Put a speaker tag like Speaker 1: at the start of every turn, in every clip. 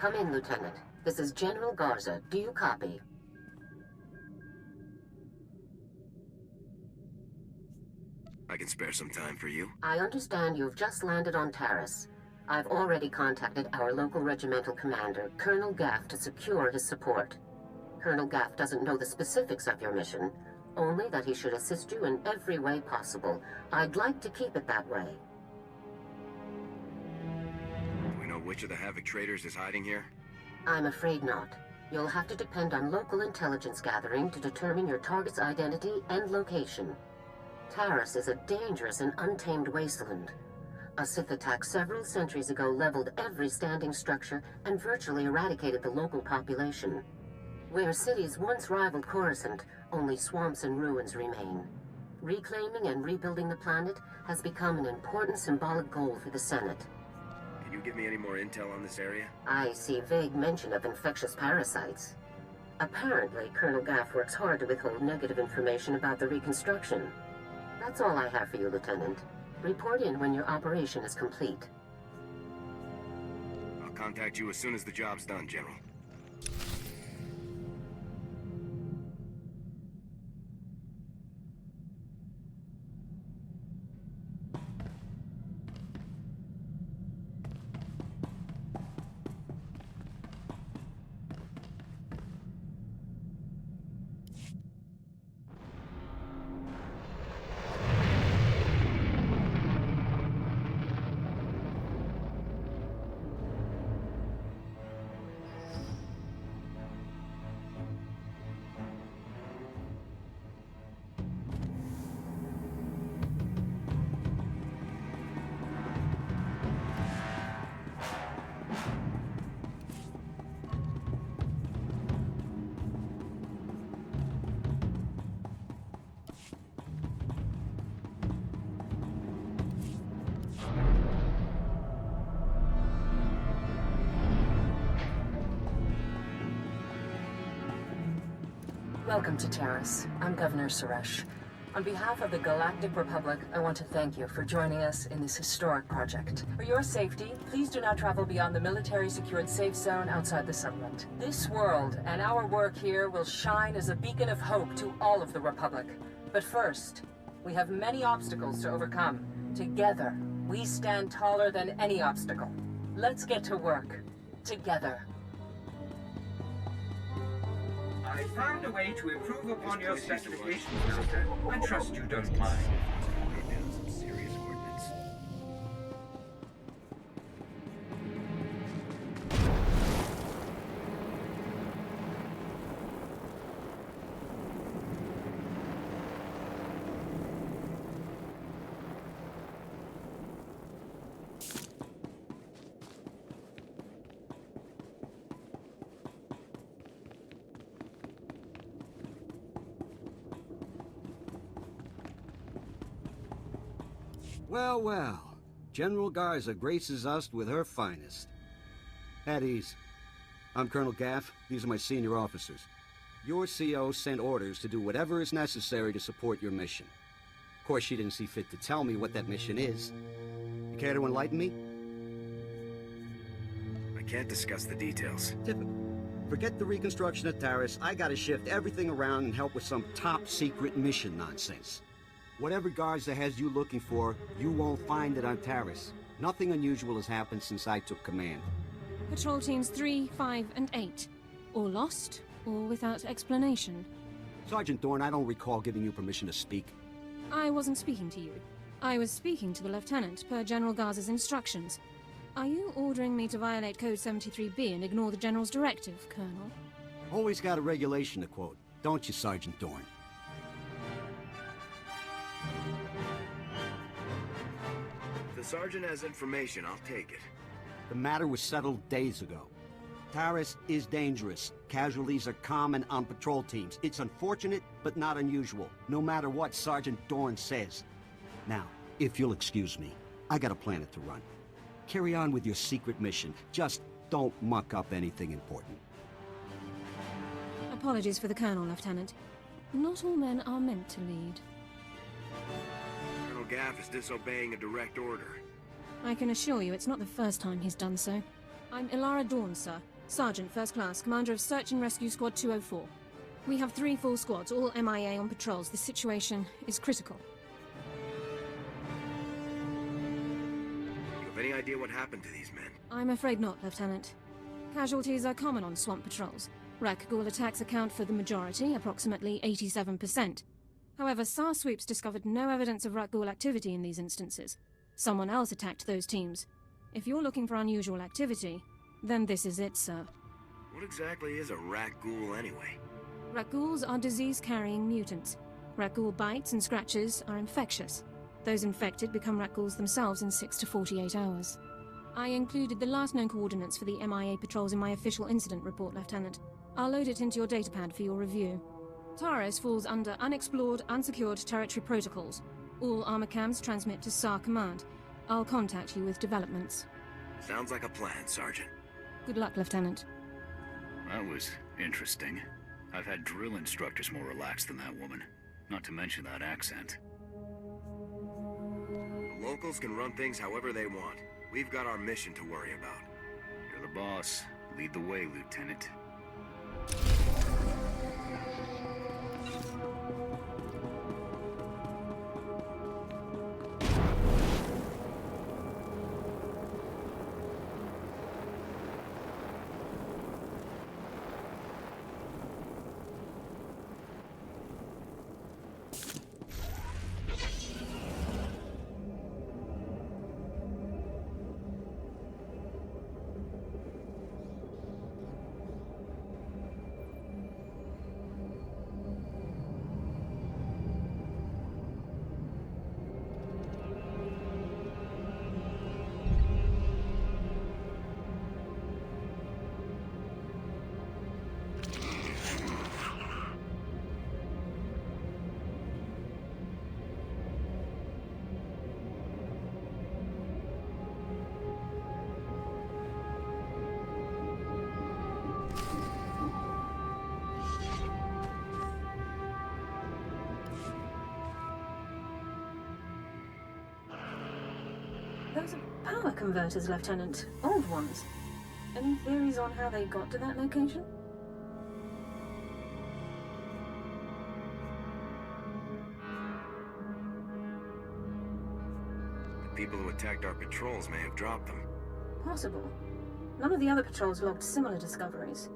Speaker 1: Come in, Lieutenant. This is General Garza. Do you copy?
Speaker 2: I can spare some time for you.
Speaker 1: I understand you've just landed on Taris. I've already contacted our local regimental commander, Colonel Gaff, to secure his support. Colonel Gaff doesn't know the specifics of your mission, only that he should assist you in every way possible. I'd like to keep it that way.
Speaker 2: Do we know which of the Havoc traders is hiding here?
Speaker 1: I'm afraid not. You'll have to depend on local intelligence gathering to determine your target's identity and location. Taris is a dangerous and untamed wasteland. A Sith attack several centuries ago leveled every standing structure and virtually eradicated the local population. Where cities once rivaled Coruscant, only swamps and ruins remain. Reclaiming and rebuilding the planet has become an important symbolic goal for the Senate.
Speaker 2: Can you give me any more intel on this area?
Speaker 1: I see vague mention of infectious parasites. Apparently, Colonel Gaff works hard to withhold negative information about the reconstruction. That's all I have for you, Lieutenant. Report in when your operation is complete.
Speaker 2: I'll contact you as soon as the job's done, General.
Speaker 3: Welcome to Taris. I'm Governor Suresh. On behalf of the Galactic Republic, I want to thank you for joining us in this historic project. For your safety, please do not travel beyond the military-secured safe zone outside the settlement. This world and our work here will shine as a beacon of hope to all of the Republic. But first, we have many obstacles to overcome. Together, we stand taller than any obstacle. Let's get to work. Together.
Speaker 4: I found a way to improve upon your specifications, Master. I trust you don't mind.
Speaker 2: Some serious ordnance.
Speaker 5: Well, well. General Garza graces us with her finest. At ease. I'm Colonel Gaff. These are my senior officers. Your CO sent orders to do whatever is necessary to support your mission. Of course, she didn't see fit to tell me what that mission is. You care to enlighten me?
Speaker 2: I can't discuss the details.
Speaker 5: Typical. Forget the reconstruction of Taris. I gotta shift everything around and help with some top-secret mission nonsense. Whatever Garza has you looking for, you won't find it on Taris. Nothing unusual has happened since I took command.
Speaker 6: Patrol teams 3, 5, and 8. All lost, or without explanation.
Speaker 5: Sergeant Dorn, I don't recall giving you permission to speak.
Speaker 6: I wasn't speaking to you. I was speaking to the Lieutenant, per General Garza's instructions. Are you ordering me to violate Code 73B and ignore the General's directive, Colonel?
Speaker 5: Always got a regulation to quote, don't you, Sergeant Dorn?
Speaker 2: If the Sergeant has information, I'll take it.
Speaker 5: The matter was settled days ago. Taris is dangerous. Casualties are common on patrol teams. It's unfortunate, but not unusual, no matter what Sergeant Dorn says. Now, if you'll excuse me, I got a planet to run. Carry on with your secret mission. Just don't muck up anything important.
Speaker 6: Apologies for the Colonel, Lieutenant. Not all men are meant to lead.
Speaker 2: Colonel Gaff is disobeying a direct order.
Speaker 6: I can assure you it's not the first time he's done so. I'm Ilara Dawn, sir. Sergeant, First Class, Commander of Search and Rescue Squad 204. We have 3 full squads, all MIA on patrols. The situation is critical.
Speaker 2: You have any idea what happened to these men?
Speaker 6: I'm afraid not, Lieutenant. Casualties are common on swamp patrols. Rakghoul attacks account for the majority, approximately 87%. However, SAR sweeps discovered no evidence of Rakghoul activity in these instances. Someone else attacked those teams. If you're looking for unusual activity, then this is it, sir.
Speaker 2: What exactly is a Rakghoul anyway?
Speaker 6: Rakghouls are disease-carrying mutants. Rakghoul bites and scratches are infectious. Those infected become Rakghouls themselves in 6 to 48 hours. I included the last known coordinates for the MIA patrols in my official incident report, Lieutenant. I'll load it into your datapad for your review. Taurus falls under Unexplored, Unsecured Territory Protocols. All armor cams transmit to SAR Command. I'll contact you with developments.
Speaker 2: Sounds like a plan, Sergeant.
Speaker 6: Good luck, Lieutenant.
Speaker 7: That was interesting. I've had drill instructors more relaxed than that woman. Not to mention that accent.
Speaker 2: The locals can run things however they want. We've got our mission to worry about.
Speaker 7: You're the boss. Lead the way, Lieutenant.
Speaker 6: Those are power converters, Lieutenant. Old ones. Any theories on how they got to that location?
Speaker 2: The people who attacked our patrols may have dropped them.
Speaker 6: Possible. None of the other patrols logged similar discoveries.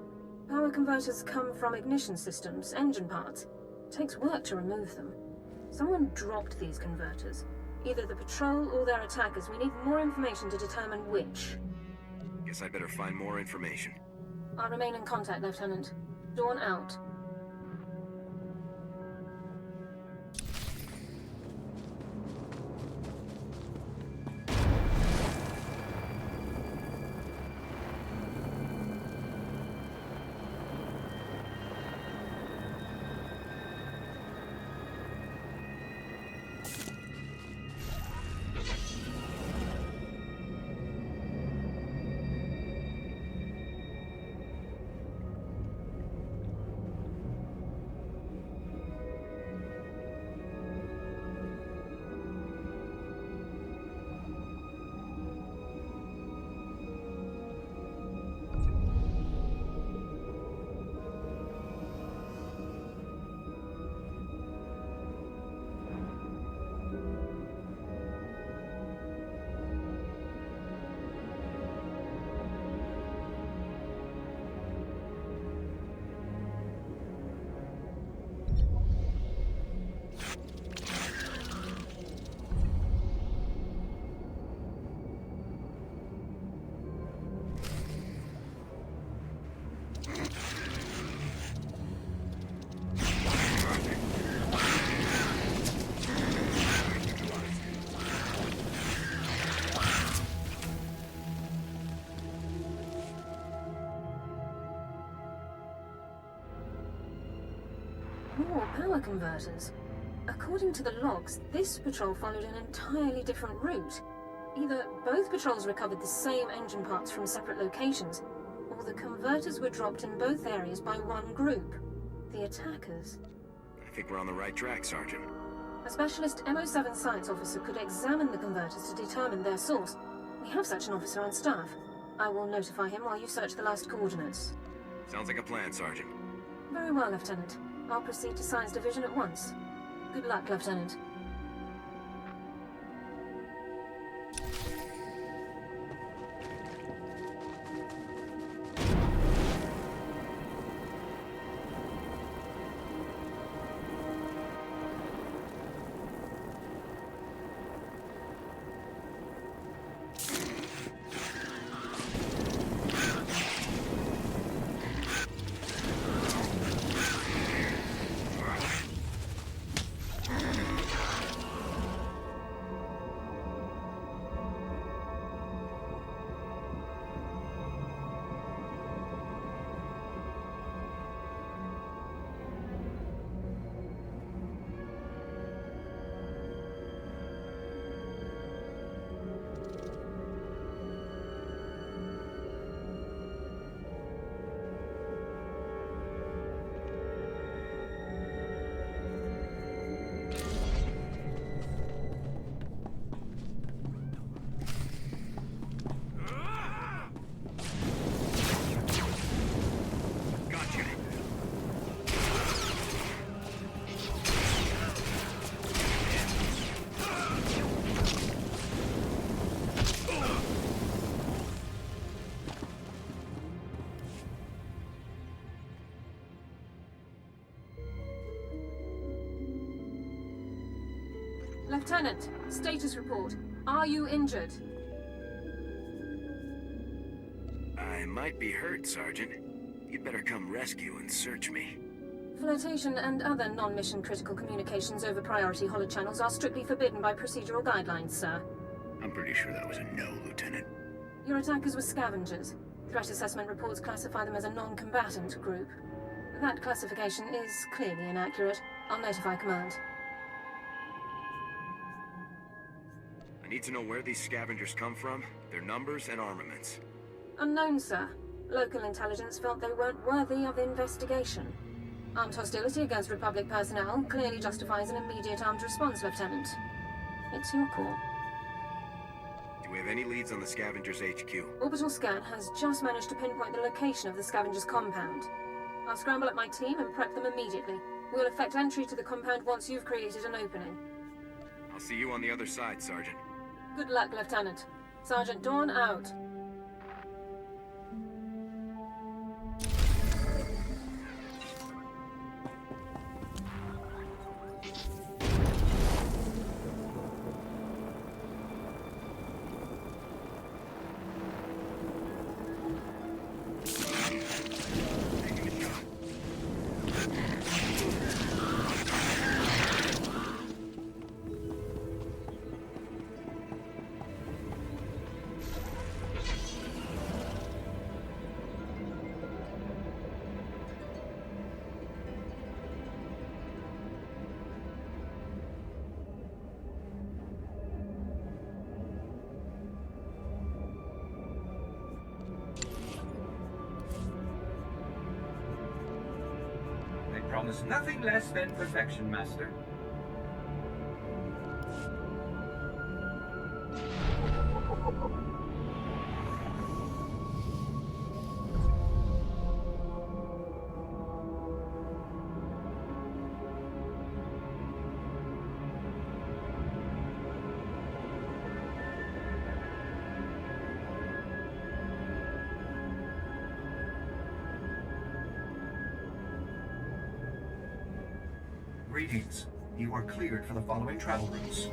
Speaker 6: Power converters come from ignition systems, engine parts. It takes work to remove them. Someone dropped these converters. Either the patrol or their attackers. We need more information to determine which.
Speaker 2: Guess I better find more information.
Speaker 6: I'll remain in contact, Lieutenant. Dawn out. More power converters. According to the logs, this patrol followed an entirely different route. Either both patrols recovered the same engine parts from separate locations, or the converters were dropped in both areas by one group. The attackers.
Speaker 2: I think we're on the right track, Sergeant.
Speaker 6: A specialist MO7 science officer could examine the converters to determine their source. We have such an officer on staff. I will notify him while you search the last coordinates.
Speaker 2: Sounds like a plan, Sergeant.
Speaker 6: Very well, Lieutenant. I'll proceed to Science Division at once. Good luck, Lieutenant. Lieutenant, status report. Are you injured?
Speaker 2: I might be hurt, Sergeant. You'd better come rescue and search me.
Speaker 6: Flotation and other non-mission critical communications over priority holochannels are strictly forbidden by procedural guidelines, sir.
Speaker 7: I'm pretty sure that was a no, Lieutenant.
Speaker 6: Your attackers were scavengers. Threat assessment reports classify them as a non-combatant group. That classification is clearly inaccurate. I'll notify command.
Speaker 2: I need to know where these scavengers come from, their numbers and armaments.
Speaker 6: Unknown, sir. Local intelligence felt they weren't worthy of investigation. Armed hostility against Republic personnel clearly justifies an immediate armed response, Lieutenant. It's your call.
Speaker 2: Do we have any leads on the scavengers' HQ?
Speaker 6: Orbital scan has just managed to pinpoint the location of the scavengers' compound. I'll scramble up my team and prep them immediately. We'll effect entry to the compound once you've created an opening.
Speaker 2: I'll see you on the other side, Sergeant.
Speaker 6: Good luck, Lieutenant. Sergeant Dawn out.
Speaker 4: Promise nothing less than perfection, Master. Greetings. You are cleared for the following travel routes.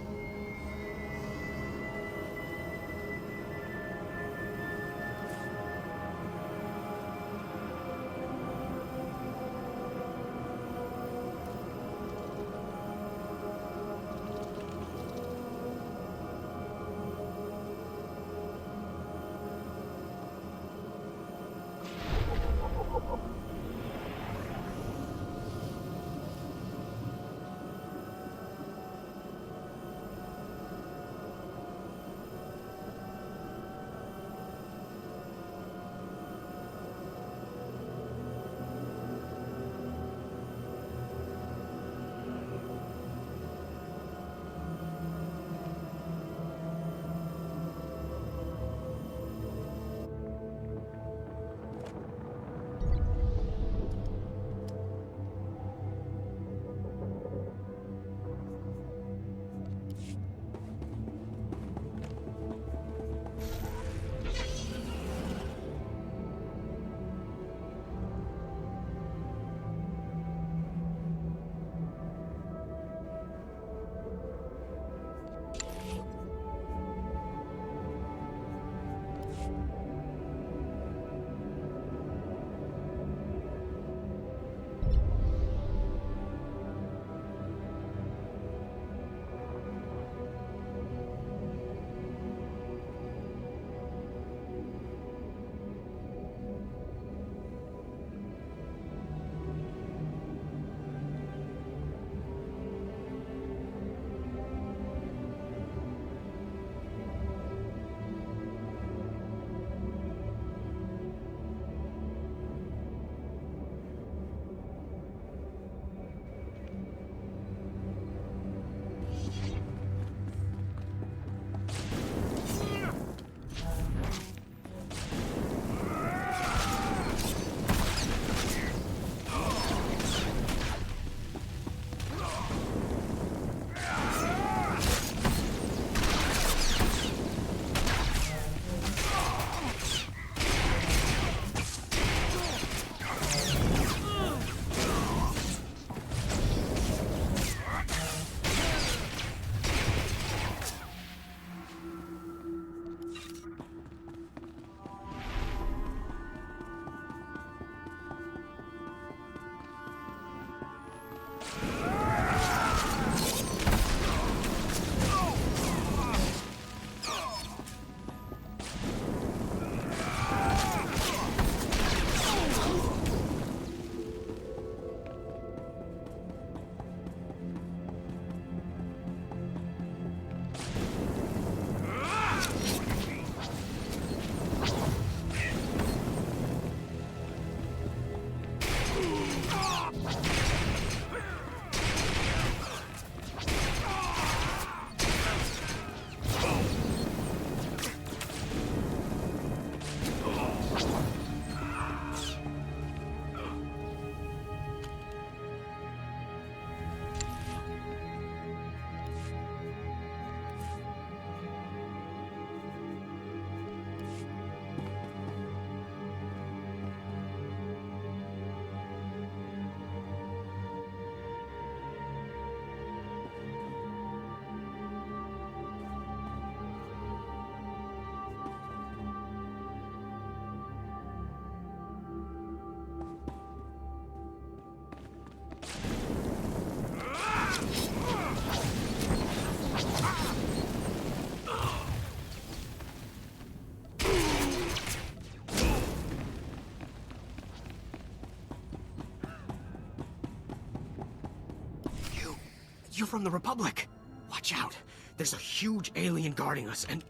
Speaker 8: You're from the Republic. Watch out. There's a huge alien guarding us, and...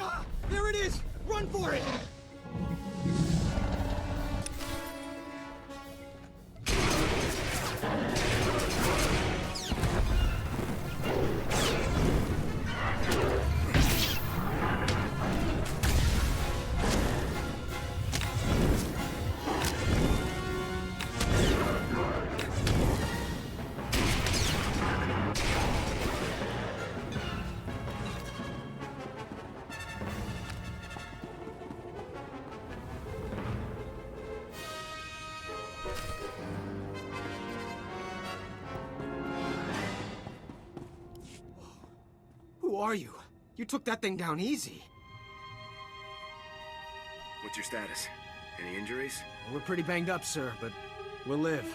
Speaker 8: Ah, there it is! Run for it! Who are you? You took that thing down easy.
Speaker 2: What's your status? Any injuries?
Speaker 8: We're pretty banged up, sir, but we'll live.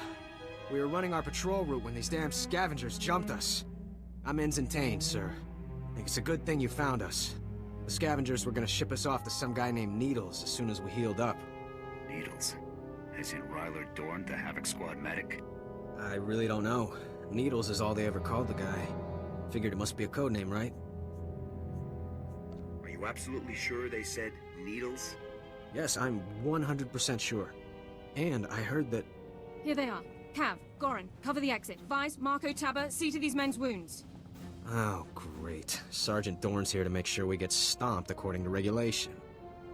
Speaker 8: We were running our patrol route when these damn scavengers jumped us. I'm ends and tained, sir. I think it's a good thing you found us. The scavengers were gonna ship us off to some guy named Needles as soon as we healed up.
Speaker 7: Needles? As in Ryler Dorn, the Havoc Squad medic?
Speaker 8: I really don't know. Needles is all they ever called the guy. Figured it must be a code name, right?
Speaker 2: Are you absolutely sure they said needles?
Speaker 8: Yes, I'm 100% sure. And I heard that...
Speaker 6: Here they are. Cav, Goran, cover the exit. Vice, Marco, Tabba, see to these men's wounds.
Speaker 8: Oh, great. Sergeant Dorn's here to make sure we get stomped according to regulation.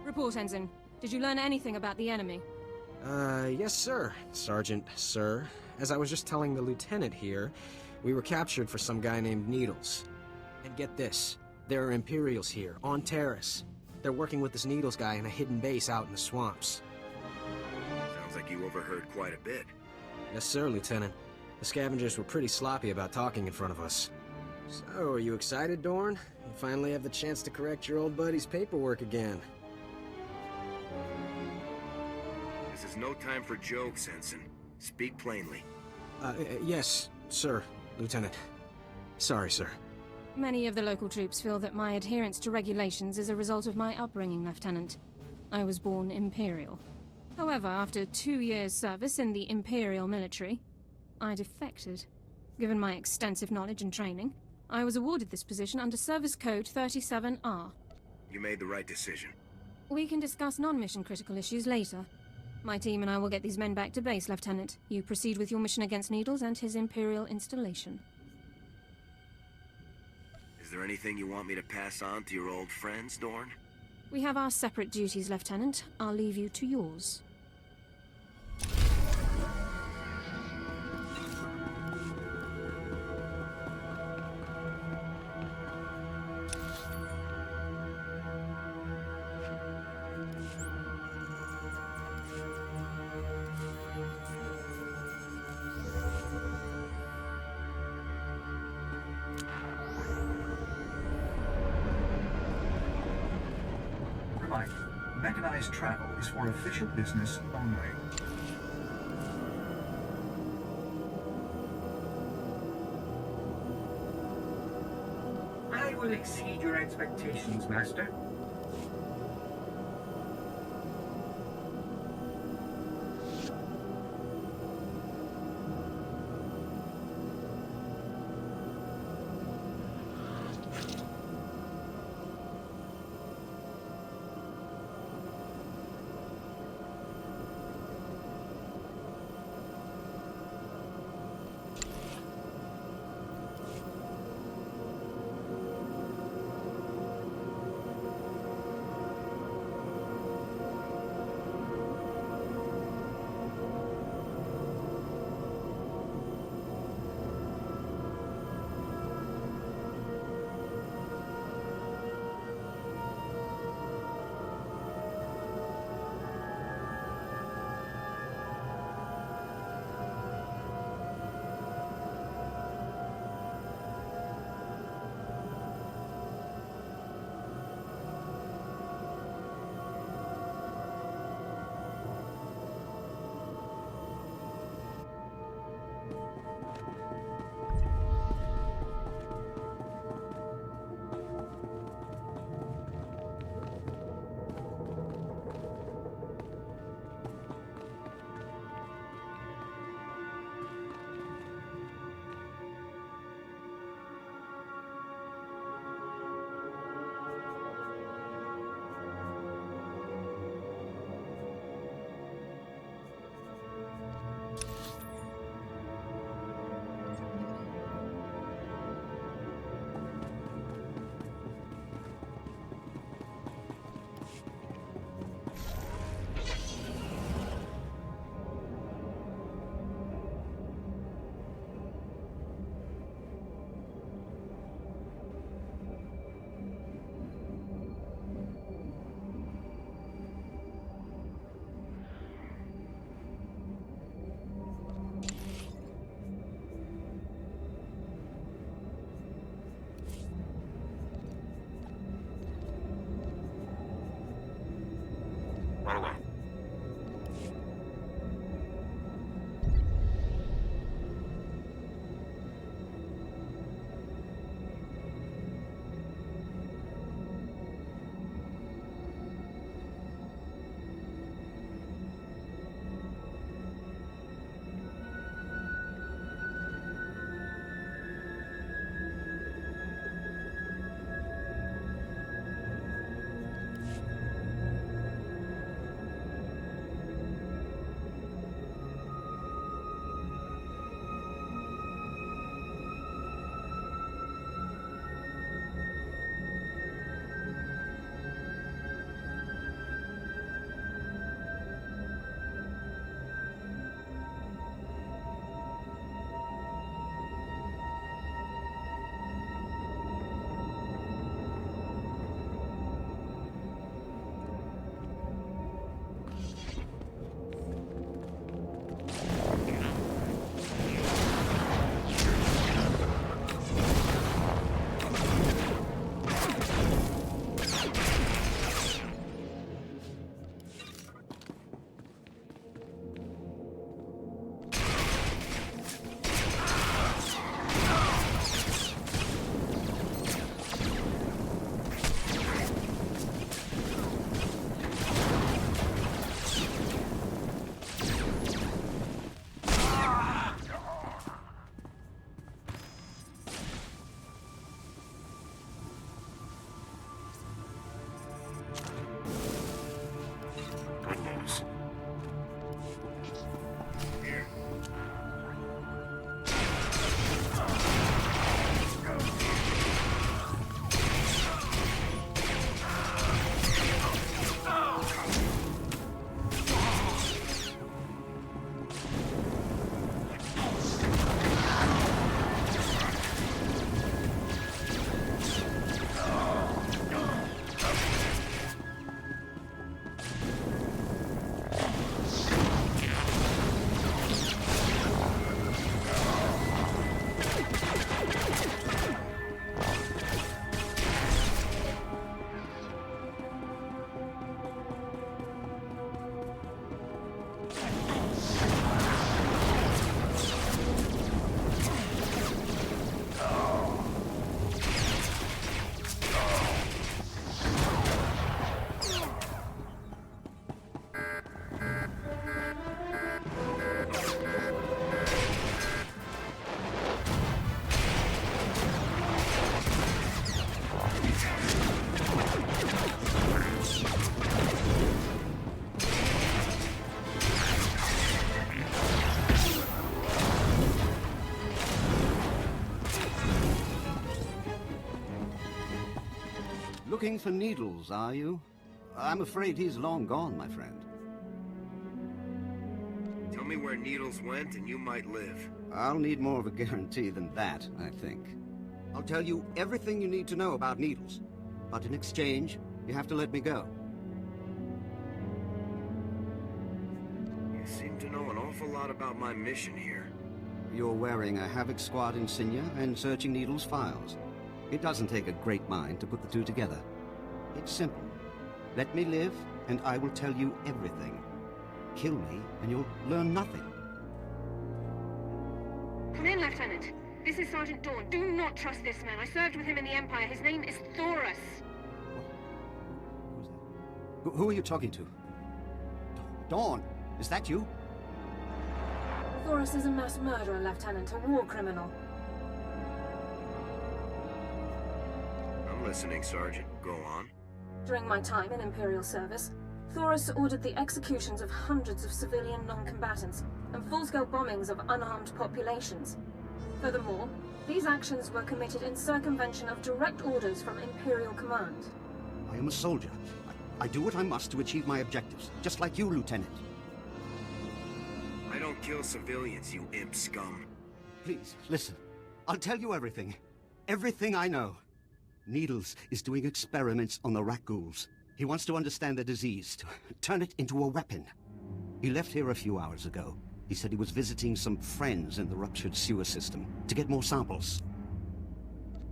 Speaker 6: Report, Ensign. Did you learn anything about the enemy?
Speaker 8: Yes, sir. Sergeant, sir. As I was just telling the lieutenant here, we were captured for some guy named Needles. And get this, there are Imperials here, on Terrace. They're working with this Needles guy in a hidden base out in the swamps.
Speaker 2: Sounds like you overheard quite a bit.
Speaker 8: Yes, sir, Lieutenant. The scavengers were pretty sloppy about talking in front of us. So, are you excited, Dorn? You finally have the chance to correct your old buddy's paperwork again.
Speaker 2: This is no time for jokes, Ensign. Speak plainly.
Speaker 8: Yes, sir, Lieutenant. Sorry, sir.
Speaker 6: Many of the local troops feel that my adherence to regulations is a result of my upbringing, Lieutenant. I was born Imperial. However, after 2 years' service in the Imperial military, I defected. Given my extensive knowledge and training, I was awarded this position under Service Code 37R.
Speaker 2: You made the right decision.
Speaker 6: We can discuss non-mission critical issues later. My team and I will get these men back to base, Lieutenant. You proceed with your mission against Needles and his Imperial installation.
Speaker 2: Is there anything you want me to pass on to your old friends, Dorn?
Speaker 6: We have our separate duties, Lieutenant. I'll leave you to yours.
Speaker 4: Mechanized travel is for official business only. I will exceed your expectations, Master.
Speaker 5: Looking for Needles, are you? I'm afraid he's long gone, my friend.
Speaker 2: Tell me where Needles went and you might live.
Speaker 5: I'll need more of a guarantee than that, I think. I'll tell you everything you need to know about Needles. But in exchange, you have to let me go.
Speaker 2: You seem to know an awful lot about my mission here.
Speaker 5: You're wearing a Havoc Squad insignia and searching Needles' files. It doesn't take a great mind to put the two together. It's simple. Let me live, and I will tell you everything. Kill me, and you'll learn nothing.
Speaker 6: Come in, Lieutenant. This is Sergeant Dawn. Do not trust this man. I served with him in the Empire. His name is Thoris.
Speaker 5: Who's that? Who are you talking to? Dawn, is that you?
Speaker 6: Thoris is a mass murderer, Lieutenant. A war criminal.
Speaker 2: I'm listening, Sergeant. Go on.
Speaker 6: During my time in Imperial service, Thoris ordered the executions of hundreds of civilian non-combatants and full-scale bombings of unarmed populations. Furthermore, these actions were committed in circumvention of direct orders from Imperial command.
Speaker 5: I am a soldier. I do what I must to achieve my objectives, just like you, Lieutenant.
Speaker 2: I don't kill civilians, you imp scum.
Speaker 5: Please, listen. I'll tell you everything. Everything I know. Needles is doing experiments on the Rakghouls. He wants to understand their disease, to turn it into a weapon. He left here a few hours ago. He said he was visiting some friends in the ruptured sewer system to get more samples.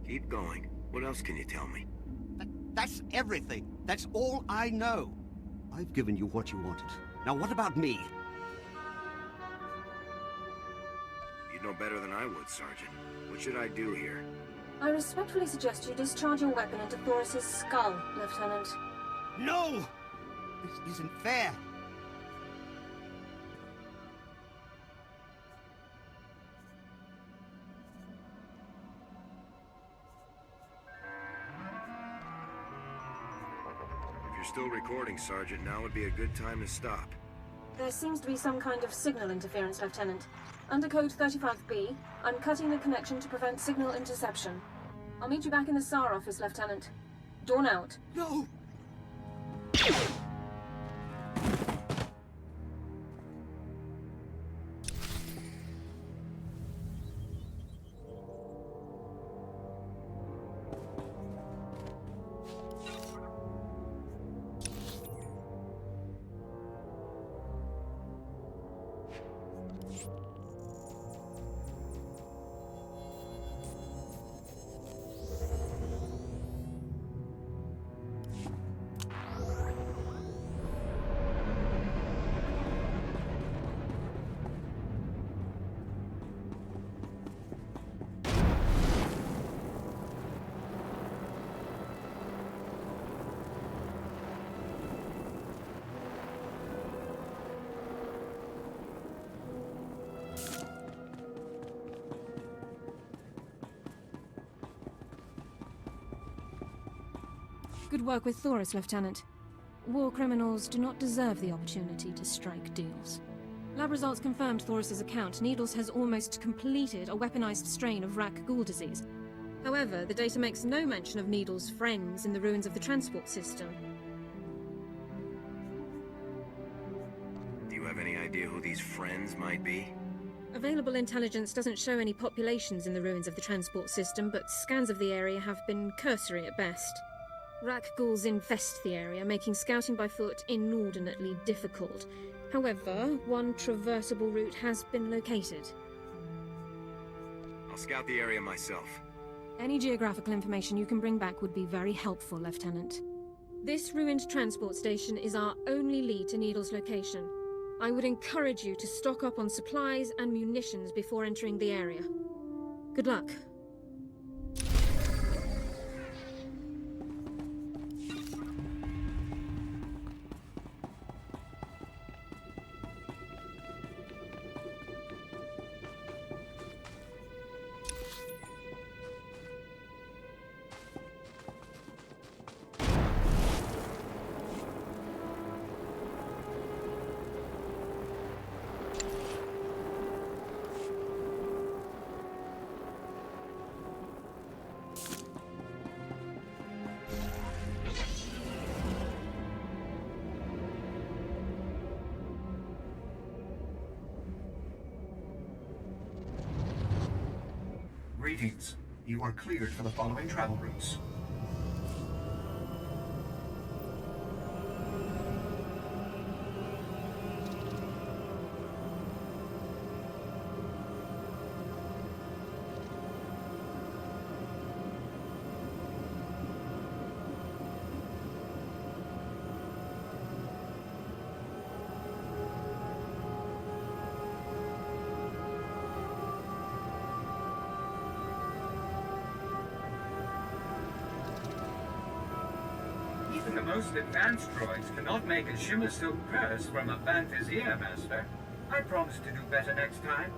Speaker 2: Keep going. What else can you tell me?
Speaker 5: That's everything. That's all I know. I've given you what you wanted. Now what about me?
Speaker 2: You'd know better than I would, Sergeant. What should I do here?
Speaker 6: I respectfully suggest you discharge your weapon into Thoris's skull, Lieutenant.
Speaker 5: No! This isn't fair.
Speaker 2: If you're still recording, Sergeant, now would be a good time to stop.
Speaker 6: There seems to be some kind of signal interference, Lieutenant. Under code 35B, I'm cutting the connection to prevent signal interception. I'll meet you back in the SAR office, Lieutenant. Dawn out.
Speaker 5: No!
Speaker 6: Good work with Thoris, Lieutenant. War criminals do not deserve the opportunity to strike deals. Lab results confirmed Thoris's account. Needles has almost completed a weaponized strain of Rakghoul disease. However, the data makes no mention of Needles' friends in the ruins of the transport system.
Speaker 2: Do you have any idea who these friends might be?
Speaker 6: Available intelligence doesn't show any populations in the ruins of the transport system, but scans of the area have been cursory at best. Rakghouls infest the area, making scouting by foot inordinately difficult. However, one traversable route has been located.
Speaker 2: I'll scout the area myself.
Speaker 6: Any geographical information you can bring back would be very helpful, Lieutenant. This ruined transport station is our only lead to Needle's location. I would encourage you to stock up on supplies and munitions before entering the area. Good luck.
Speaker 4: Greetings. You are cleared for the following travel routes. Even the most advanced droids cannot make a shimmer silk purse from a bantha's ear, Master. I promise to do better next time.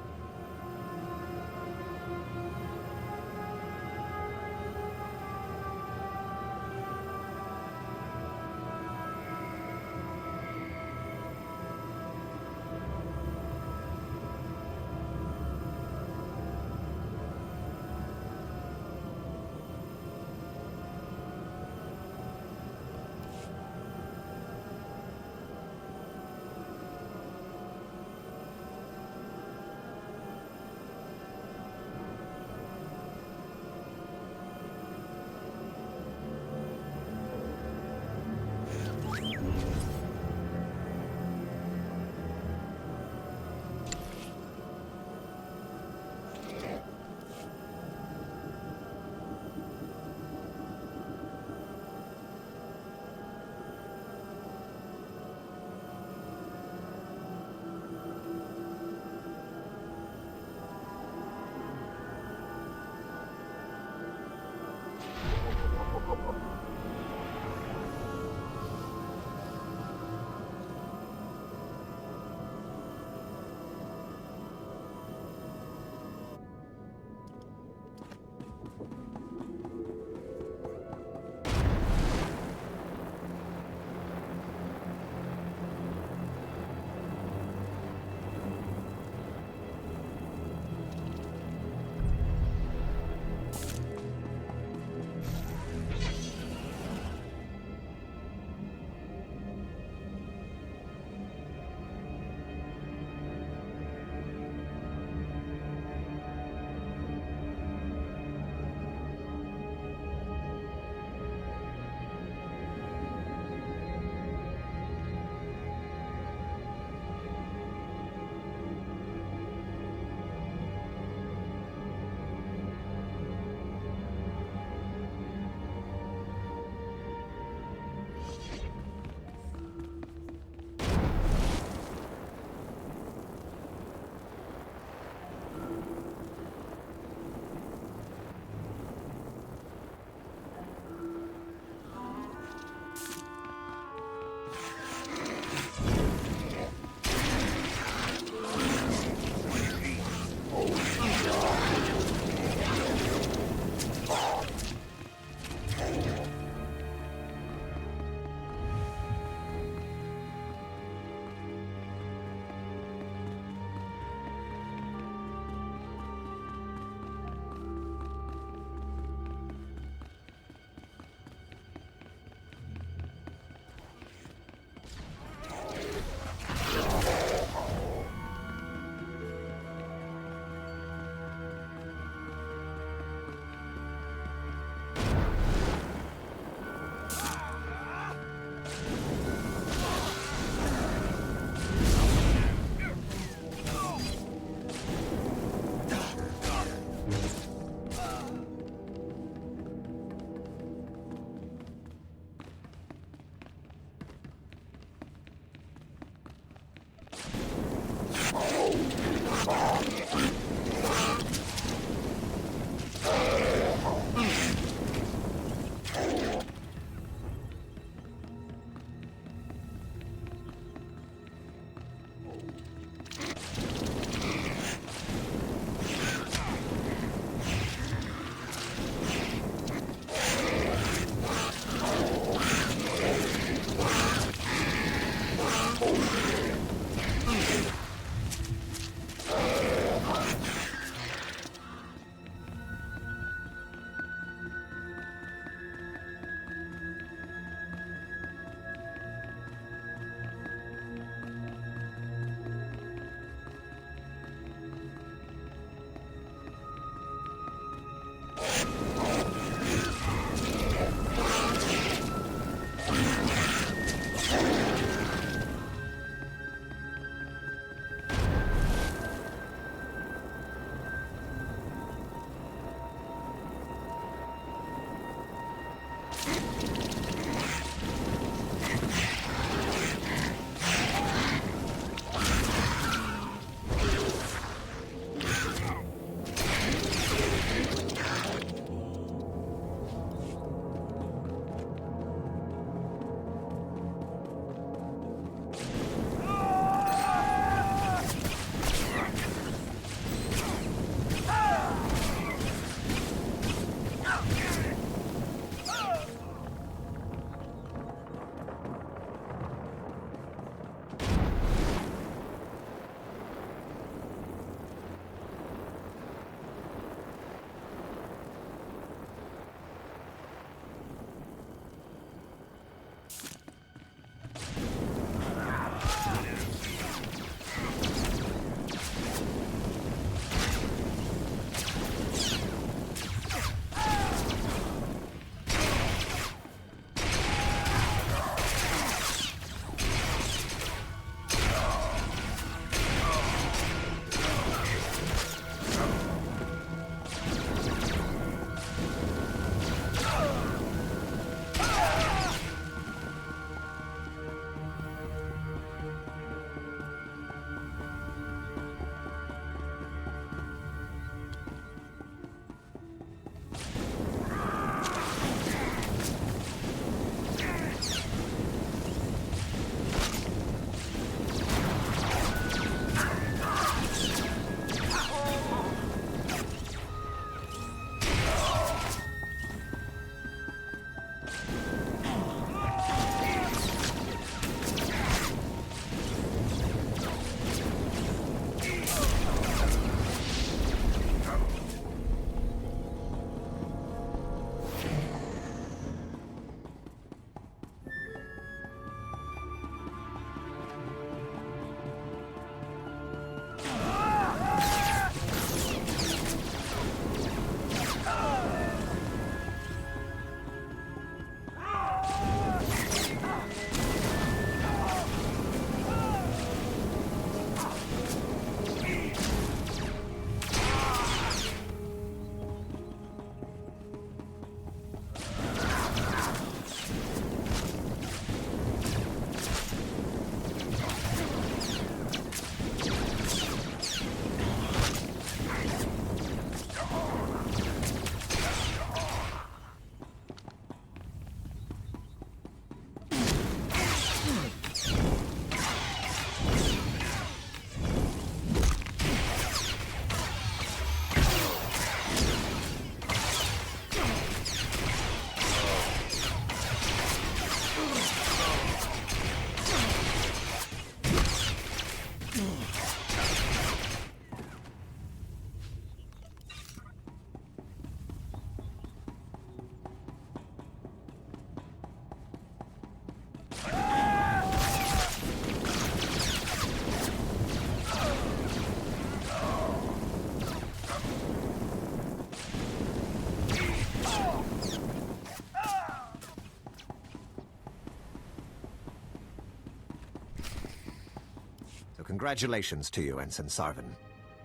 Speaker 9: Congratulations to you, Ensign Sarvin,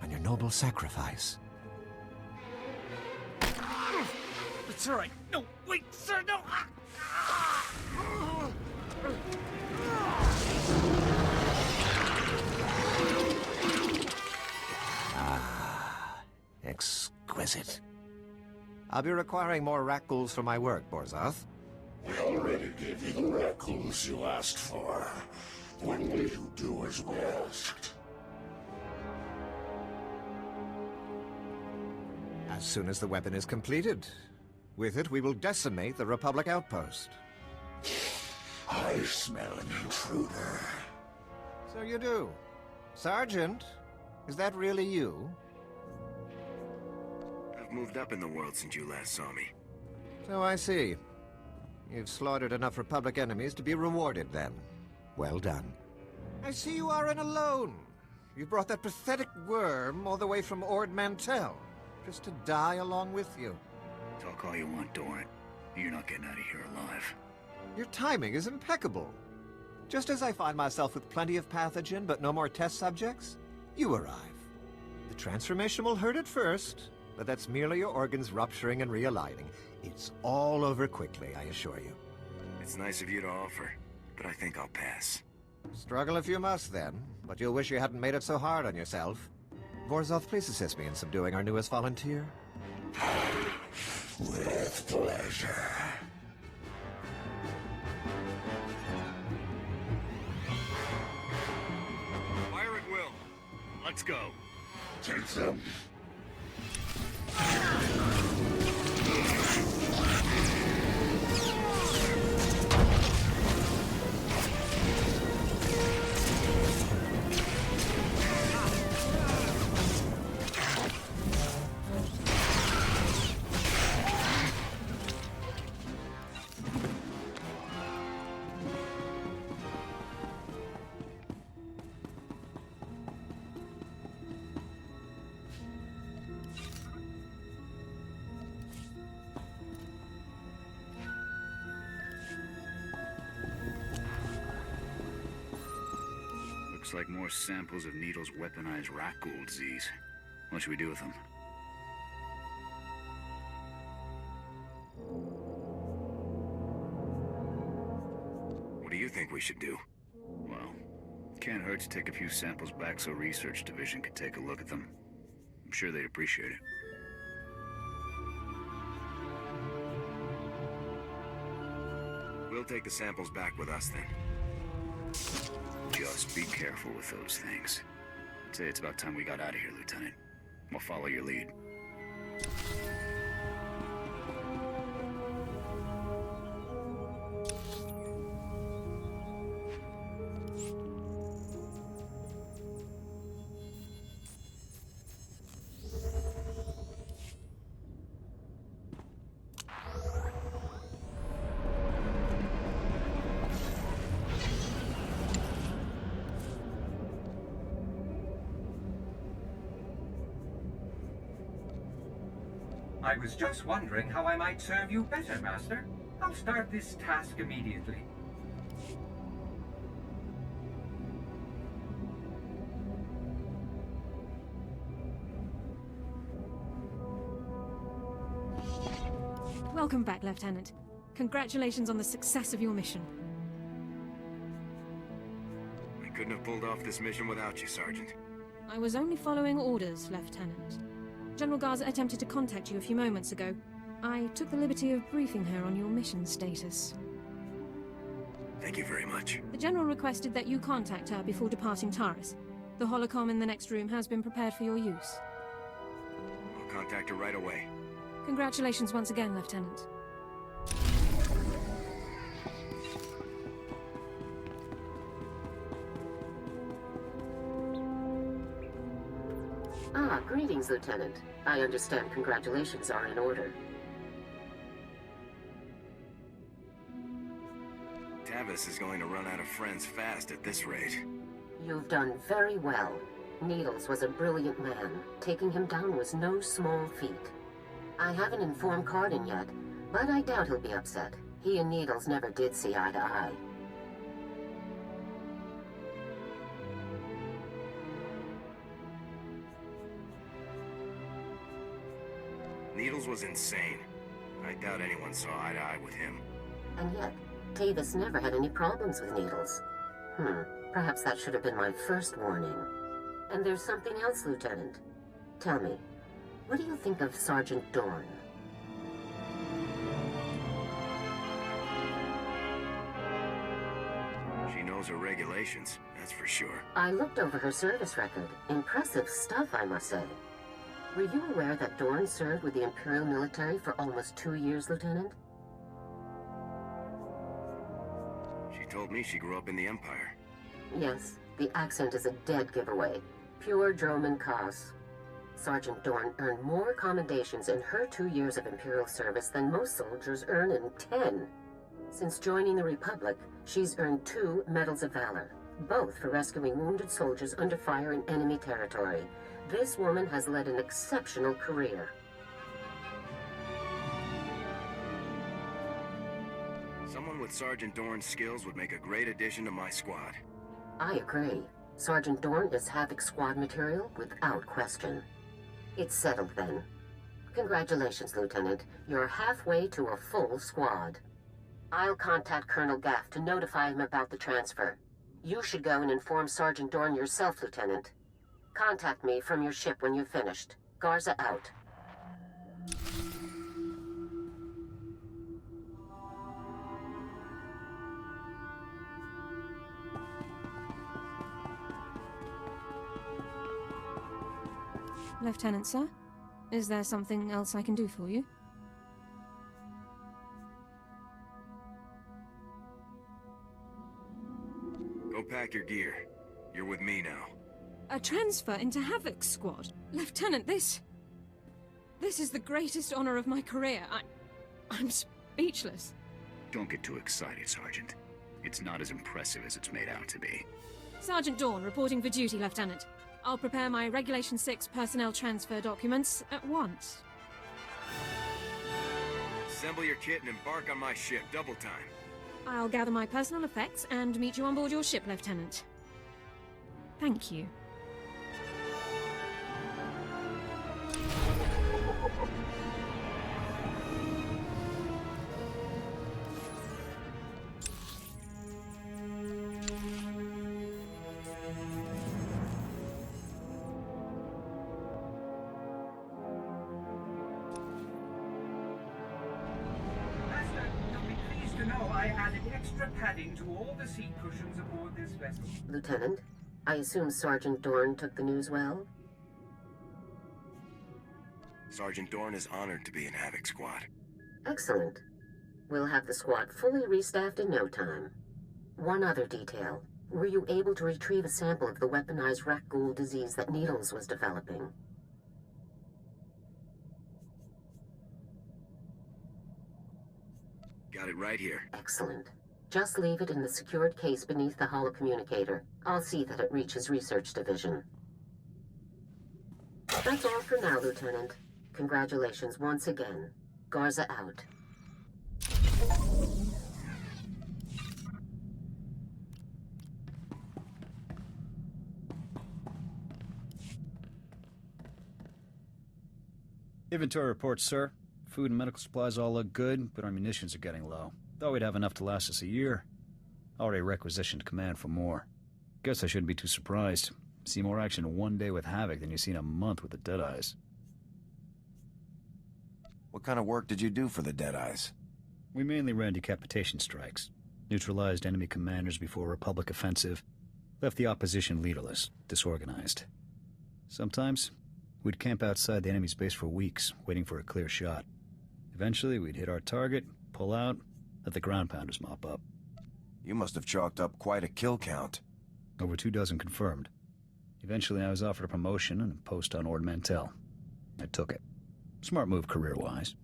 Speaker 9: on your noble sacrifice.
Speaker 10: It's all right. No, wait, sir, no!
Speaker 9: Exquisite. I'll be requiring more Rakghouls for my work, Borzoth.
Speaker 11: We already gave you the Rakghouls you asked for. When will you do as we asked?
Speaker 9: As soon as the weapon is completed. With it, we will decimate the Republic outpost.
Speaker 11: I smell an intruder.
Speaker 9: So you do. Sergeant, is that really you?
Speaker 2: I've moved up in the world since you last saw me.
Speaker 9: So I see. You've slaughtered enough Republic enemies to be rewarded, then. Well done. I see you aren't alone. You brought that pathetic worm all the way from Ord Mantell, just to die along with you.
Speaker 7: Talk all you want, Doran. You're not getting out of here alive.
Speaker 9: Your timing is impeccable. Just as I find myself with plenty of pathogen but no more test subjects, you arrive. The transformation will hurt at first, but that's merely your organs rupturing and realigning. It's all over quickly, I assure you.
Speaker 2: It's nice of you to offer, but I think I'll pass.
Speaker 9: Struggle if you must, then, but you'll wish you hadn't made it so hard on yourself. Vorzoth, please assist me in subduing our newest volunteer.
Speaker 11: With pleasure.
Speaker 7: Fire at will. Let's go.
Speaker 11: Take them.
Speaker 7: Looks like more samples of Needle's weaponized Rakghoul disease. What should we do with them?
Speaker 2: What do you think we should do?
Speaker 7: Well, can't hurt to take a few samples back so Research Division could take a look at them. I'm sure they'd appreciate it.
Speaker 2: We'll take the samples back with us, then.
Speaker 7: Just be careful with those things. I'd say it's about time we got out of here, Lieutenant. We'll follow your lead.
Speaker 4: I was just wondering how I might serve you better, Master. I'll start this task immediately.
Speaker 6: Welcome back, Lieutenant. Congratulations on the success of your mission.
Speaker 2: I couldn't have pulled off this mission without you, Sergeant.
Speaker 6: I was only following orders, Lieutenant. General Garza attempted to contact you a few moments ago. I took the liberty of briefing her on your mission status.
Speaker 2: Thank you very much.
Speaker 6: The General requested that you contact her before departing Taris. The holocom in the next room has been prepared for your use.
Speaker 2: I'll contact her right away.
Speaker 6: Congratulations once again, Lieutenant.
Speaker 1: Ah, greetings, Lieutenant. I understand congratulations are in order.
Speaker 2: Tavis is going to run out of friends fast at this rate.
Speaker 1: You've done very well. Needles was a brilliant man. Taking him down was no small feat. I haven't informed Cardin yet, but I doubt he'll be upset. He and Needles never did see eye to eye.
Speaker 2: Needles was insane. I doubt anyone saw eye to eye with him.
Speaker 1: And yet, Tavis never had any problems with Needles. Perhaps that should have been my first warning. And there's something else, Lieutenant. Tell me, what do you think of Sergeant Dorn?
Speaker 2: She knows her regulations, that's for sure.
Speaker 1: I looked over her service record. Impressive stuff, I must say. Were you aware that Dorn served with the Imperial military for almost 2 years, Lieutenant?
Speaker 2: She told me she grew up in the Empire.
Speaker 1: Yes, the accent is a dead giveaway. Pure Droman Kos. Sergeant Dorn earned more commendations in her 2 years of Imperial service than most soldiers earn in 10. Since joining the Republic, she's earned 2 Medals of Valor, both for rescuing wounded soldiers under fire in enemy territory. This woman has led an exceptional career.
Speaker 2: Someone with Sergeant Dorn's skills would make a great addition to my squad.
Speaker 1: I agree. Sergeant Dorn is Havoc Squad material without question. It's settled then. Congratulations, Lieutenant. You're halfway to a full squad. I'll contact Colonel Gaff to notify him about the transfer. You should go and inform Sergeant Dorn yourself, Lieutenant. Contact me from your ship when you've finished. Garza out.
Speaker 6: Lieutenant, sir? Is there something else I can do for you?
Speaker 2: Go pack your gear. You're with me now.
Speaker 6: A transfer into Havoc's squad? Lieutenant, this is the greatest honor of my career. I'm speechless.
Speaker 7: Don't get too excited, Sergeant. It's not as impressive as it's made out to be.
Speaker 6: Sergeant Dawn reporting for duty, Lieutenant. I'll prepare my Regulation 6 personnel transfer documents at once.
Speaker 2: Assemble your kit and embark on my ship, double time.
Speaker 6: I'll gather my personal effects and meet you on board your ship, Lieutenant. Thank you.
Speaker 4: I added extra padding to all the seat cushions aboard this vessel.
Speaker 1: Lieutenant, I assume Sergeant Dorn took the news well?
Speaker 2: Sergeant Dorn is honored to be in Havoc Squad.
Speaker 1: Excellent. We'll have the squad fully restaffed in no time. One other detail. Were you able to retrieve a sample of the weaponized Rakghoul disease that Needles was developing?
Speaker 2: Got it right here.
Speaker 1: Excellent. Just leave it in the secured case beneath the holocommunicator. I'll see that it reaches Research Division. That's all for now, Lieutenant. Congratulations once again. Garza out.
Speaker 12: Inventory report, sir. Food and medical supplies all look good, but our munitions are getting low. Thought we'd have enough to last us a year. Already requisitioned command for more. Guess I shouldn't be too surprised. See more action in 1 day with Havoc than you see in a month with the Deadeyes.
Speaker 13: What kind of work did you do for the Deadeyes?
Speaker 12: We mainly ran decapitation strikes. Neutralized enemy commanders before a Republic offensive. Left the opposition leaderless, disorganized. Sometimes, we'd camp outside the enemy's base for weeks, waiting for a clear shot. Eventually, we'd hit our target, pull out, let the ground pounders mop up.
Speaker 13: You must have chalked up quite a kill count.
Speaker 12: Over 24 confirmed. Eventually, I was offered a promotion and a post on Ord Mantell. I took it. Smart move career-wise.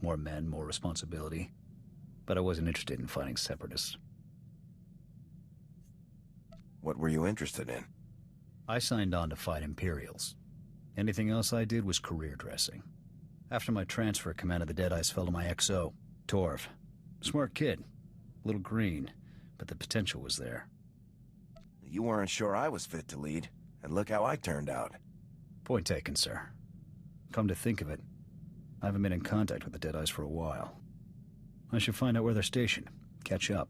Speaker 12: More men, more responsibility. But I wasn't interested in fighting separatists.
Speaker 13: What were you interested in?
Speaker 12: I signed on to fight Imperials. Anything else I did was career dressing. After my transfer, command of the Deadeyes fell to my XO, Torv. Smart kid. A little green, but the potential was there.
Speaker 13: You weren't sure I was fit to lead, and look how I turned out.
Speaker 12: Point taken, sir. Come to think of it, I haven't been in contact with the Deadeyes for a while. I should find out where they're stationed. Catch up.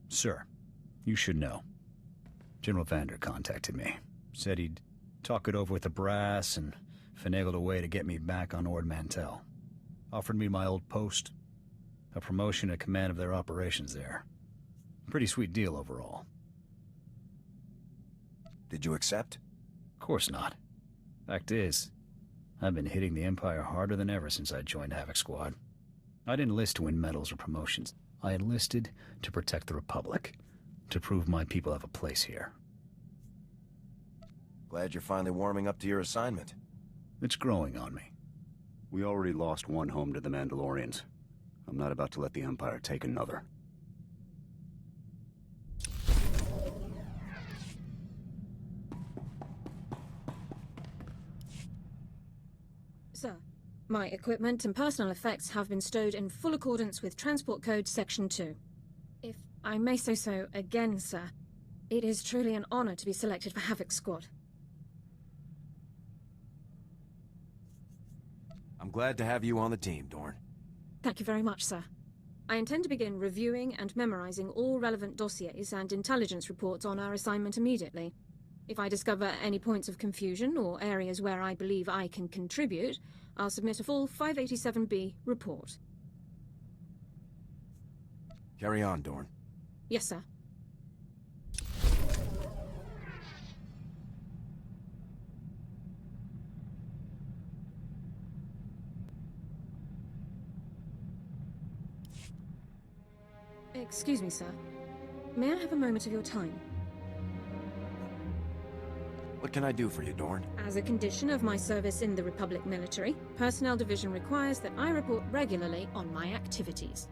Speaker 12: Sir, you should know. General Vander contacted me. Said he'd talk it over with the brass and finagled a way to get me back on Ord Mantell. Offered me my old post, a promotion at command of their operations there. Pretty sweet deal overall.
Speaker 13: Did you accept?
Speaker 12: Of course not. Fact is, I've been hitting the Empire harder than ever since I joined Havoc Squad. I didn't enlist to win medals or promotions. I enlisted to protect the Republic, to prove my people have a place here.
Speaker 13: Glad you're finally warming up to your assignment.
Speaker 12: It's growing on me.
Speaker 5: We already lost one home to the Mandalorians. I'm not about to let the Empire take another.
Speaker 6: Sir, my equipment and personal effects have been stowed in full accordance with Transport Code Section 2. If I may say so again, sir, it is truly an honor to be selected for Havoc Squad.
Speaker 13: I'm glad to have you on the team, Dorn.
Speaker 6: Thank you very much, sir. I intend to begin reviewing and memorizing all relevant dossiers and intelligence reports on our assignment immediately. If I discover any points of confusion or areas where I believe I can contribute, I'll submit a full 587B report.
Speaker 13: Carry on, Dorn.
Speaker 6: Yes, sir. Excuse me, sir. May I have a moment of your time?
Speaker 13: What can I do for you, Dorn?
Speaker 6: As a condition of my service in the Republic military, Personnel Division requires that I report regularly on my activities.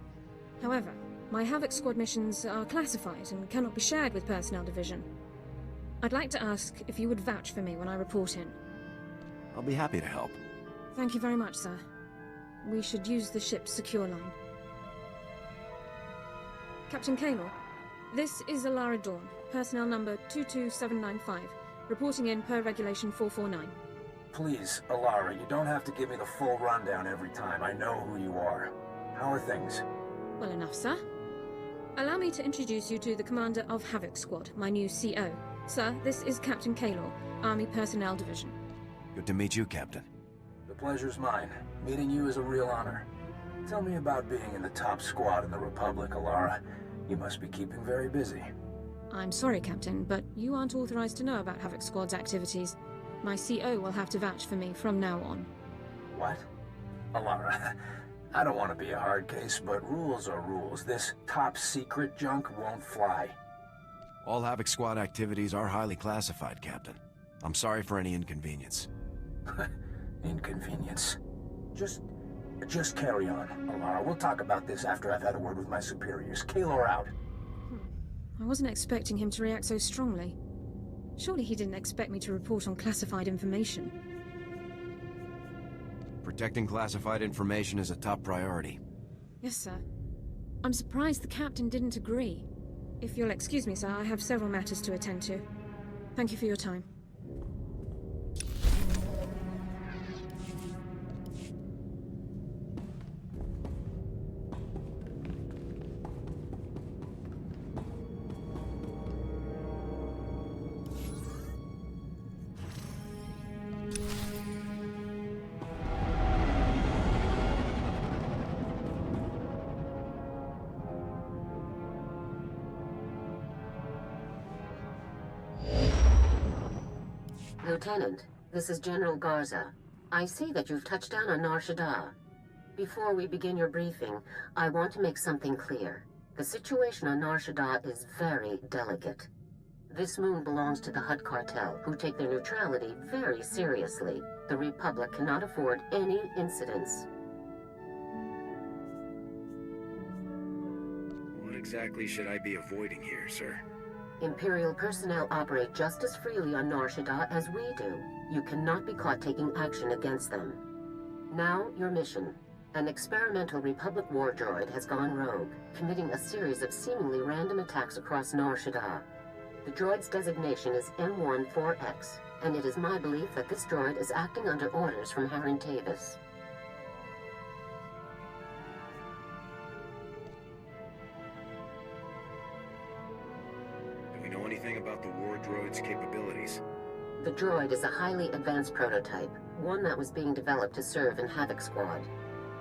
Speaker 6: However, my Havoc Squad missions are classified and cannot be shared with Personnel Division. I'd like to ask if you would vouch for me when I report in.
Speaker 13: I'll be happy to help.
Speaker 6: Thank you very much, sir. We should use the ship's secure line. Captain Kaynor, this is Alara Dawn, personnel number 22795. Reporting in per Regulation 449.
Speaker 14: Please, Alara, you don't have to give me the full rundown every time. I know who you are. How are things?
Speaker 6: Well enough, sir. Allow me to introduce you to the commander of Havoc Squad, my new CO. Sir, this is Captain Kaylor, Army Personnel Division.
Speaker 13: Good to meet you, Captain.
Speaker 14: The pleasure's mine. Meeting you is a real honor. Tell me about being in the top squad in the Republic, Alara. You must be keeping very busy.
Speaker 6: I'm sorry, Captain, but you aren't authorized to know about Havoc Squad's activities. My CO will have to vouch for me from now on.
Speaker 14: What? Alara, I don't want to be a hard case, but rules are rules. This top-secret junk won't fly.
Speaker 13: All Havoc Squad activities are highly classified, Captain. I'm sorry for any inconvenience.
Speaker 14: Inconvenience? Just carry on, Alara. We'll talk about this after I've had a word with my superiors. Kaylor out.
Speaker 6: I wasn't expecting him to react so strongly. Surely he didn't expect me to report on classified information.
Speaker 13: Protecting classified information is a top priority.
Speaker 6: Yes, sir. I'm surprised the captain didn't agree. If you'll excuse me, sir, I have several matters to attend to. Thank you for your time.
Speaker 1: Lieutenant, this is General Garza. I see that you've touched down on Nar Shaddaa. Before we begin your briefing, I want to make something clear. The situation on Nar Shaddaa is very delicate. This moon belongs to the Hutt cartel, who take their neutrality very seriously. The Republic cannot afford any incidents.
Speaker 2: What exactly should I be avoiding here, sir?
Speaker 1: Imperial personnel operate just as freely on Nar Shaddaa as we do. You cannot be caught taking action against them. Now, your mission. An experimental Republic war droid has gone rogue, committing a series of seemingly random attacks across Nar Shaddaa. The droid's designation is M14X, and it is my belief that this droid is acting under orders from Harren Tavis.
Speaker 2: Do we know anything about the war droid's capabilities?
Speaker 1: The droid is a highly advanced prototype, one that was being developed to serve in Havoc Squad.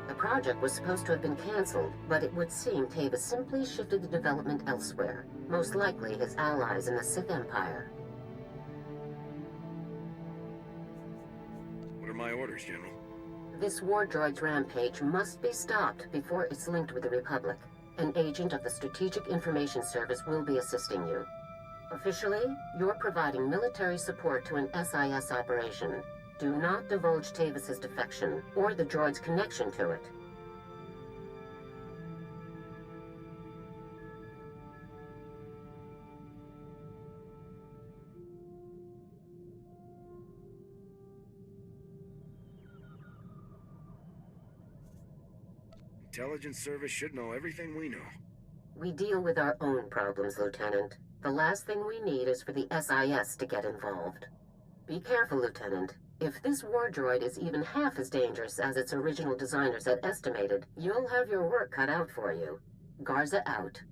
Speaker 1: The project was supposed to have been cancelled, but it would seem Tavis simply shifted the development elsewhere, most likely his allies in the Sith Empire.
Speaker 2: What are my orders, General?
Speaker 1: This war droid's rampage must be stopped before it's linked with the Republic. An agent of the Strategic Information Service will be assisting you. Officially, you're providing military support to an SIS operation. Do not divulge Tavis's defection, or the droid's connection to it.
Speaker 2: Intelligence Service should know everything we know.
Speaker 1: We deal with our own problems, Lieutenant. The last thing we need is for the SIS to get involved. Be careful, Lieutenant. If this war droid is even half as dangerous as its original designers had estimated, you'll have your work cut out for you. Garza out.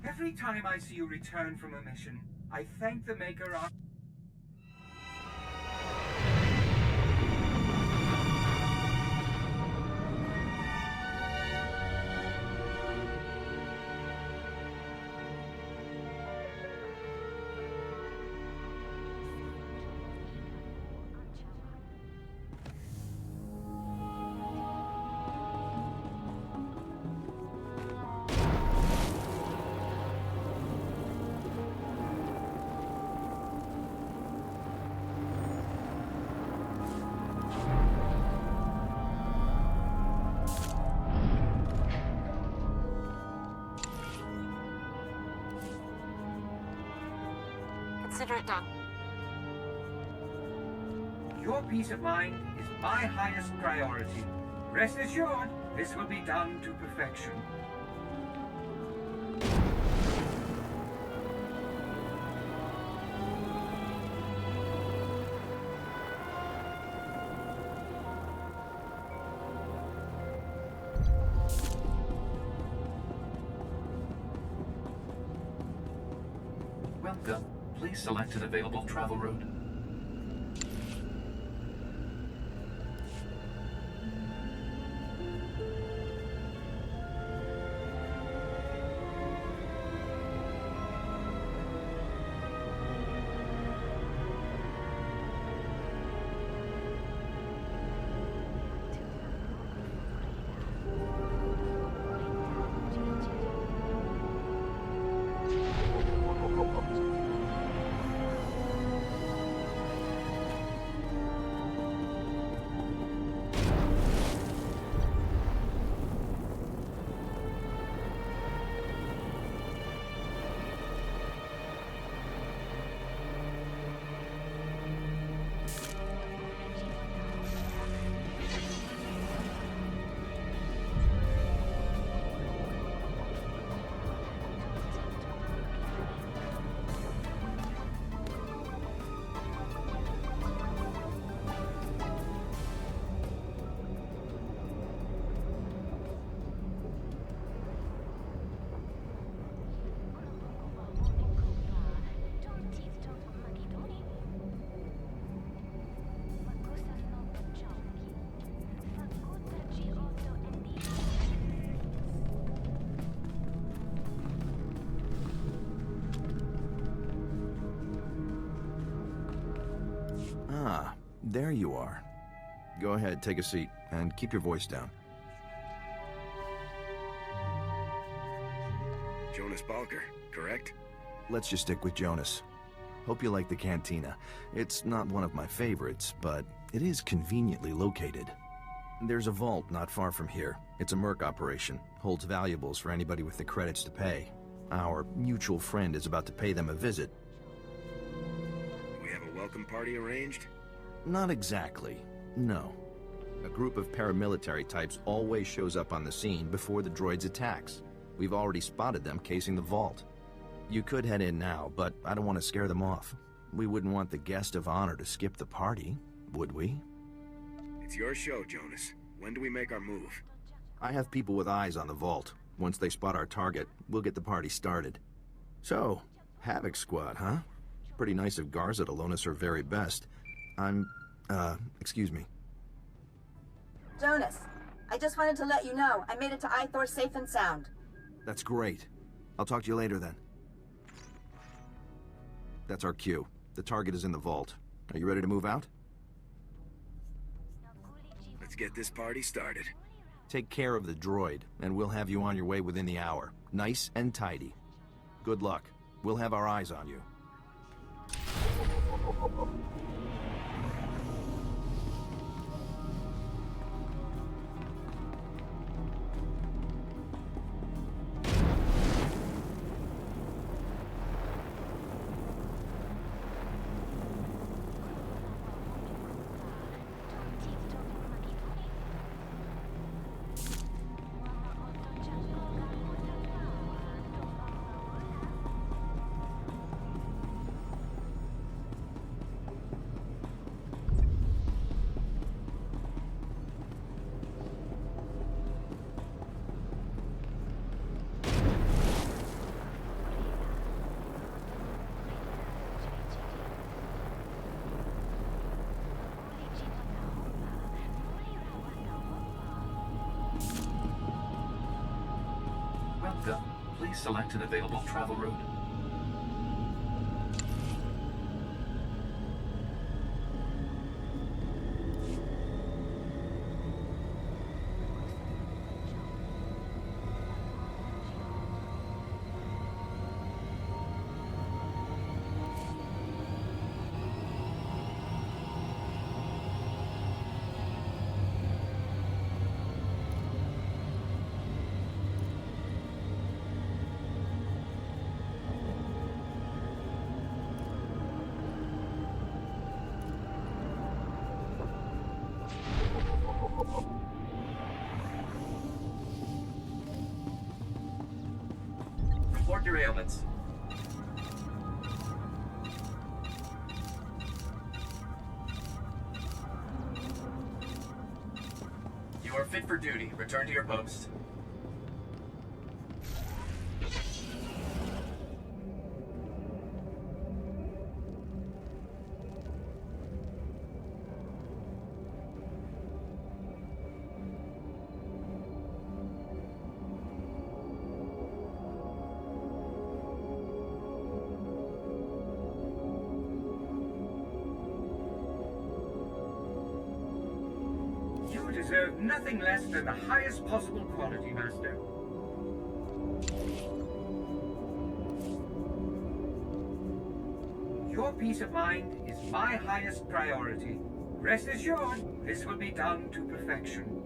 Speaker 4: Every time I see you return from a mission, I thank the Maker on...
Speaker 6: Consider it done.
Speaker 4: Your peace of mind is my highest priority. Rest assured, this will be done to perfection.
Speaker 15: Welcome. Please select an available travel route.
Speaker 13: Ah, there you are. Go ahead, take a seat, and keep your voice down.
Speaker 2: Jonas Balker, correct?
Speaker 13: Let's just stick with Jonas. Hope you like the cantina. It's not one of my favorites, but it is conveniently located. There's a vault not far from here. It's a merc operation. Holds valuables for anybody with the credits to pay. Our mutual friend is about to pay them a visit.
Speaker 2: We have a welcome party arranged?
Speaker 13: Not exactly. No. A group of paramilitary types always shows up on the scene before the droid's attacks. We've already spotted them casing the vault. You could head in now, but I don't want to scare them off. We wouldn't want the guest of honor to skip the party, would we?
Speaker 2: It's your show, Jonas. When do we make our move?
Speaker 13: I have people with eyes on the vault. Once they spot our target, we'll get the party started. So, Havoc Squad, huh? Pretty nice of Garza to loan us her very best. Excuse me.
Speaker 16: Jonas, I just wanted to let you know I made it to Ithor safe and sound.
Speaker 13: That's great. I'll talk to you later then. That's our cue. The target is in the vault. Are you ready to move out?
Speaker 2: Let's get this party started.
Speaker 13: Take care of the droid, and we'll have you on your way within the hour. Nice and tidy. Good luck. We'll have our eyes on you.
Speaker 15: Welcome. Please select an available travel route. Report your ailments. You are fit for duty. Return to your post.
Speaker 4: You deserve nothing less than the highest possible quality, Master. Your peace of mind is my highest priority. Rest assured, this will be done to perfection.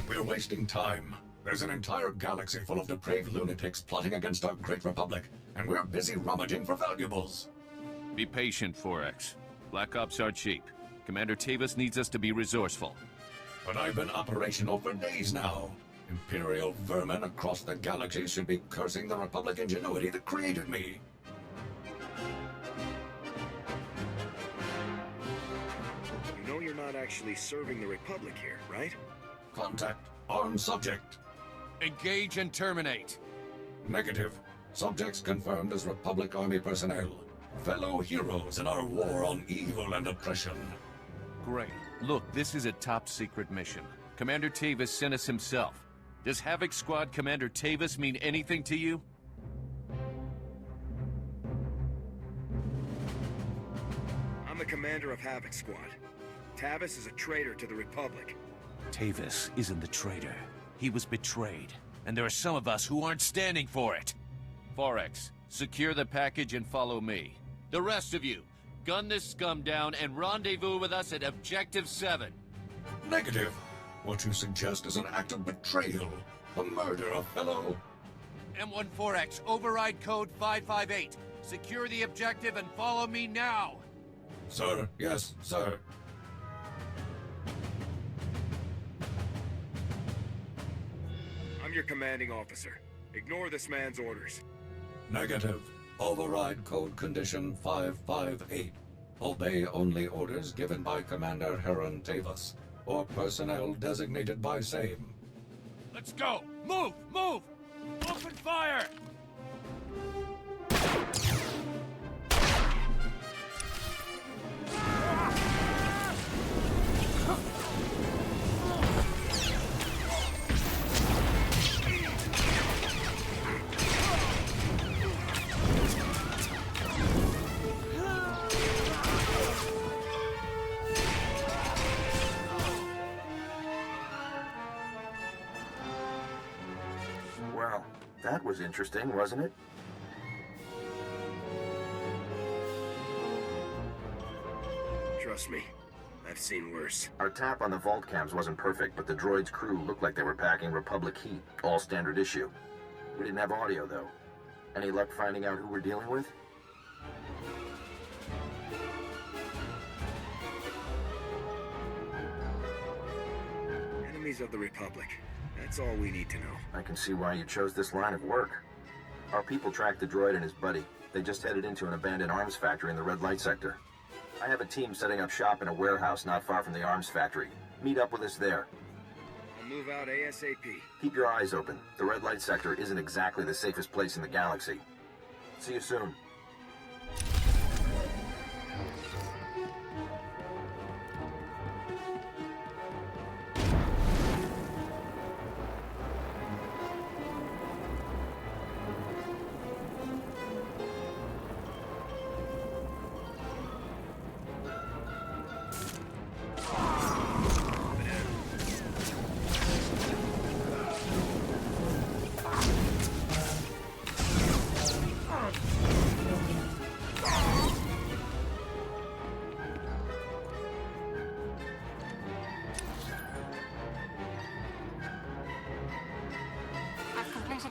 Speaker 11: We're wasting time. There's an entire galaxy full of depraved lunatics plotting against our great republic, and we're busy rummaging for valuables.
Speaker 17: Be patient, 4X. Black Ops are cheap. Commander Tavis needs us to be resourceful.
Speaker 11: But I've been operational for days now. Imperial vermin across the galaxy should be cursing the Republic ingenuity that created me.
Speaker 2: You know you're not actually serving the Republic here, right?
Speaker 11: Contact armed subject.
Speaker 17: Engage and terminate.
Speaker 11: Negative. Subjects confirmed as Republic Army personnel. Fellow heroes in our war on evil and oppression.
Speaker 17: Great. Look, this is a top-secret mission. Commander Tavis sent us himself. Does Havoc Squad Commander Tavis mean anything to you?
Speaker 2: I'm the commander of Havoc Squad. Tavis is a traitor to the Republic.
Speaker 17: Tavis isn't the traitor. He was betrayed. And there are some of us who aren't standing for it. Forex, secure the package and follow me. The rest of you, gun this scum down and rendezvous with us at Objective 7.
Speaker 11: Negative. What you suggest is an act of betrayal. A murder of fellow...
Speaker 17: M14X, override code 558. Secure the objective and follow me now.
Speaker 11: Sir, yes, sir.
Speaker 2: I'm your commanding officer. Ignore this man's orders.
Speaker 11: Negative. Override code condition 558. Obey only orders given by Commander Heron Tavis, or personnel designated by same.
Speaker 17: Let's go! Move! Move! Open fire!
Speaker 14: Well, that was interesting, wasn't it?
Speaker 2: Trust me, I've seen worse.
Speaker 14: Our tap on the vault cams wasn't perfect, but the droid's crew looked like they were packing Republic heat, all standard issue. We didn't have audio, though. Any luck finding out who we're dealing with?
Speaker 2: Enemies of the Republic. That's all we need to know.
Speaker 14: I can see why you chose this line of work. Our people tracked the droid and his buddy. They just headed into an abandoned arms factory in the red light sector. I have a team setting up shop in a warehouse not far from the arms factory. Meet up with us there.
Speaker 2: I'll move out ASAP.
Speaker 14: Keep your eyes open. The red light sector isn't exactly the safest place in the galaxy. See you soon.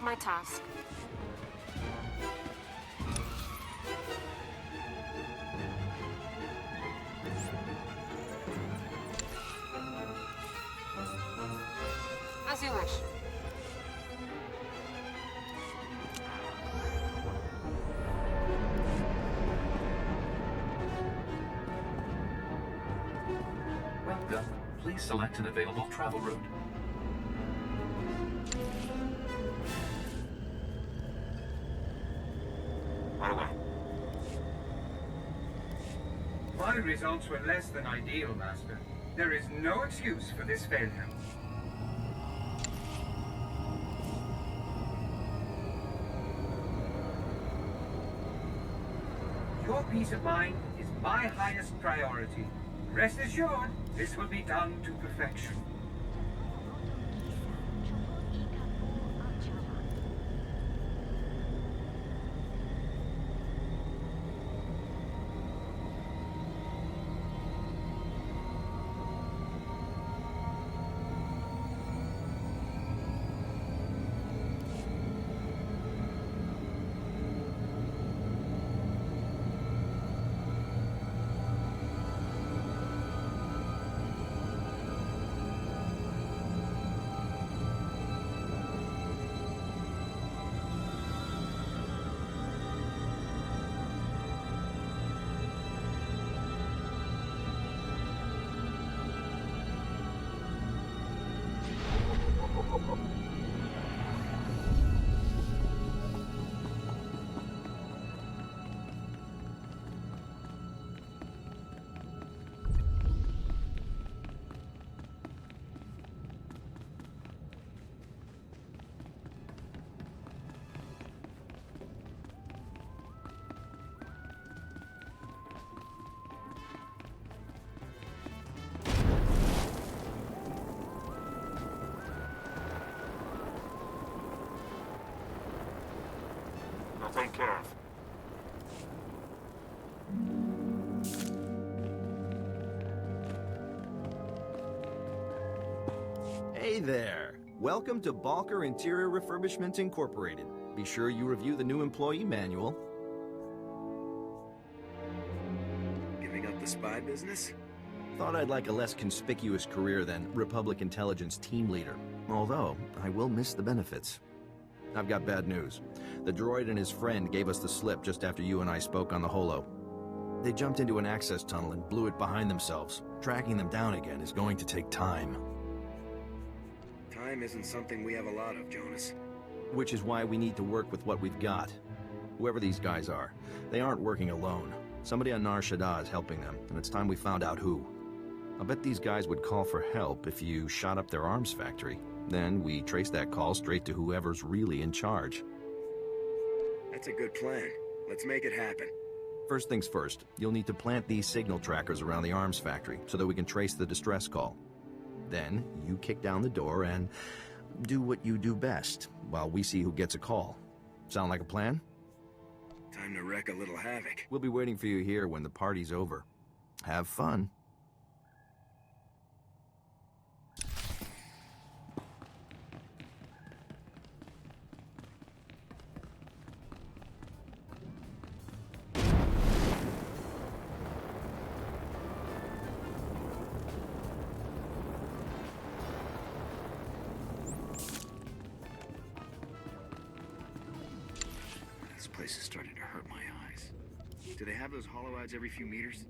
Speaker 6: My task. As you wish.
Speaker 15: Welcome. Please select an available travel route.
Speaker 4: My results were less than ideal, Master. There is no excuse for this failure. Your peace of mind is my highest priority. Rest assured, this will be done to perfection.
Speaker 18: take care of.
Speaker 13: Hey there! Welcome to Balker Interior Refurbishment Incorporated. Be sure you review the new employee manual.
Speaker 2: Giving up the spy business?
Speaker 13: Thought I'd like a less conspicuous career than Republic Intelligence Team Leader. Although, I will miss the benefits. I've got bad news. The droid and his friend gave us the slip just after you and I spoke on the holo. They jumped into an access tunnel and blew it behind themselves. Tracking them down again is going to take time.
Speaker 2: Time isn't something we have a lot of, Jonas.
Speaker 13: Which is why we need to work with what we've got. Whoever these guys are, they aren't working alone. Somebody on Nar Shaddaa is helping them, and it's time we found out who. I'll bet these guys would call for help if you shot up their arms factory. Then we trace that call straight to whoever's really in charge.
Speaker 2: That's a good plan. Let's make it happen.
Speaker 13: First things first, you'll need to plant these signal trackers around the arms factory so that we can trace the distress call. Then, you kick down the door and do what you do best while we see who gets a call. Sound like a plan?
Speaker 2: Time to wreak a little havoc.
Speaker 13: We'll be waiting for you here when the party's over. Have fun.
Speaker 2: This place is starting to hurt my eyes. Do they have those hollow-eyes every few meters?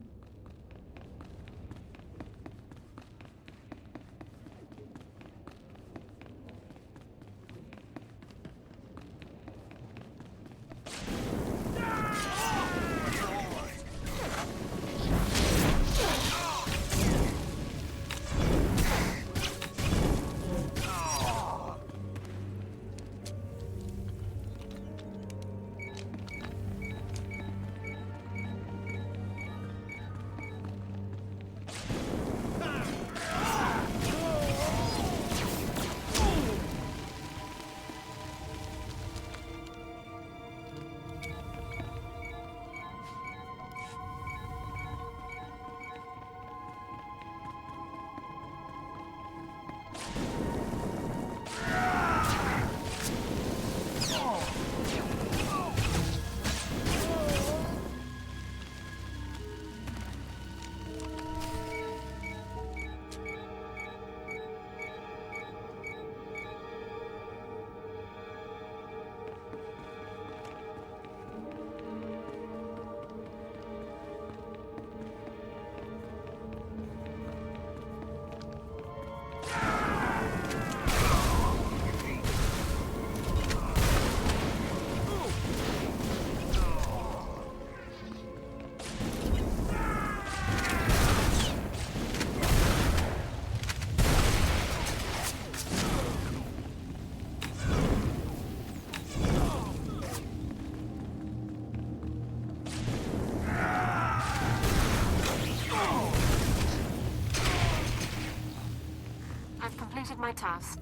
Speaker 6: My task.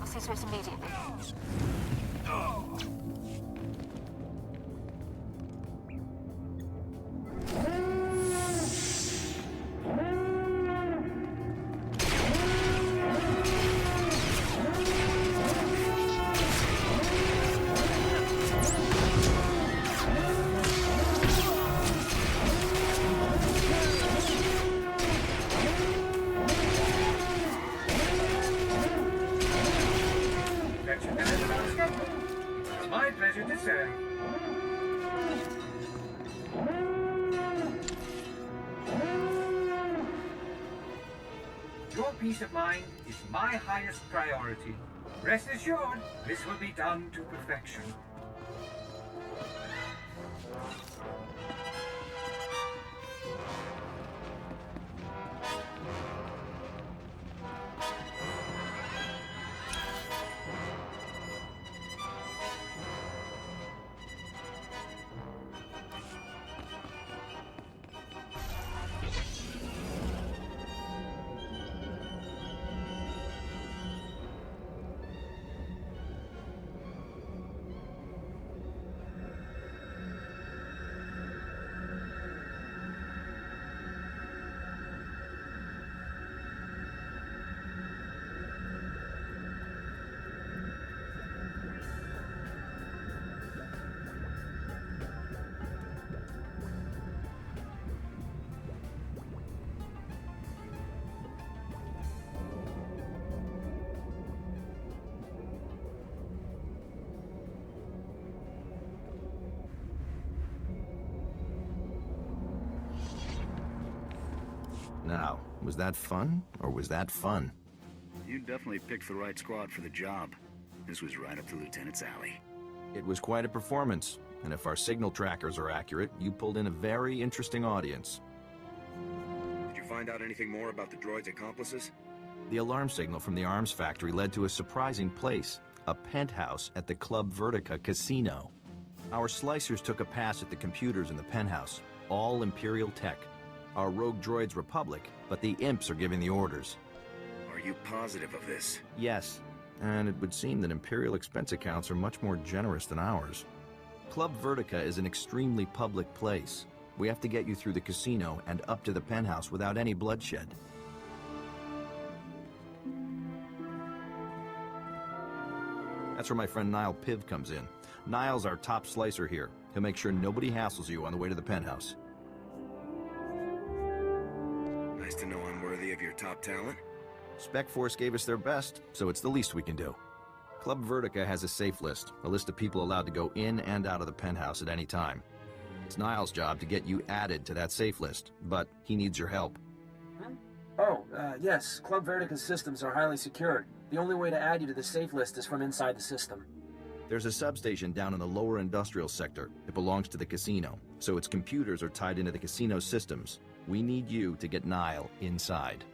Speaker 6: I'll see to it immediately.
Speaker 4: Your peace of mind is my highest priority. Rest assured, this will be done to perfection.
Speaker 13: Was that fun, or was that fun?
Speaker 7: You definitely picked the right squad for the job. This was right up the Lieutenant's alley.
Speaker 13: It was quite a performance, and if our signal trackers are accurate, you pulled in a very interesting audience.
Speaker 2: Did you find out anything more about the droid's accomplices?
Speaker 13: The alarm signal from the arms factory led to a surprising place, a penthouse at the Club Vertica casino. Our slicers took a pass at the computers in the penthouse, all Imperial tech. Our rogue droid's Republic, but the imps are giving the orders.
Speaker 2: Are you positive of this?
Speaker 13: Yes, and it would seem that Imperial expense accounts are much more generous than ours. Club Vertica is an extremely public place. We have to get you through the casino and up to the penthouse without any bloodshed. That's where my friend Niall Piv comes in. Niall's our top slicer here. He'll make sure nobody hassles you on the way to the penthouse.
Speaker 2: Nice to know I'm worthy of your top talent.
Speaker 13: Spec Force gave us their best, so it's the least we can do. Club Vertica has a safe list, a list of people allowed to go in and out of the penthouse at any time. It's Niall's job to get you added to that safe list, but he needs your help.
Speaker 8: Yes. Club Vertica's systems are highly secured. The only way to add you to the safe list is from inside the system.
Speaker 13: There's a substation down in the lower industrial sector. It belongs to the casino, so its computers are tied into the casino systems. We need you to get Niall inside.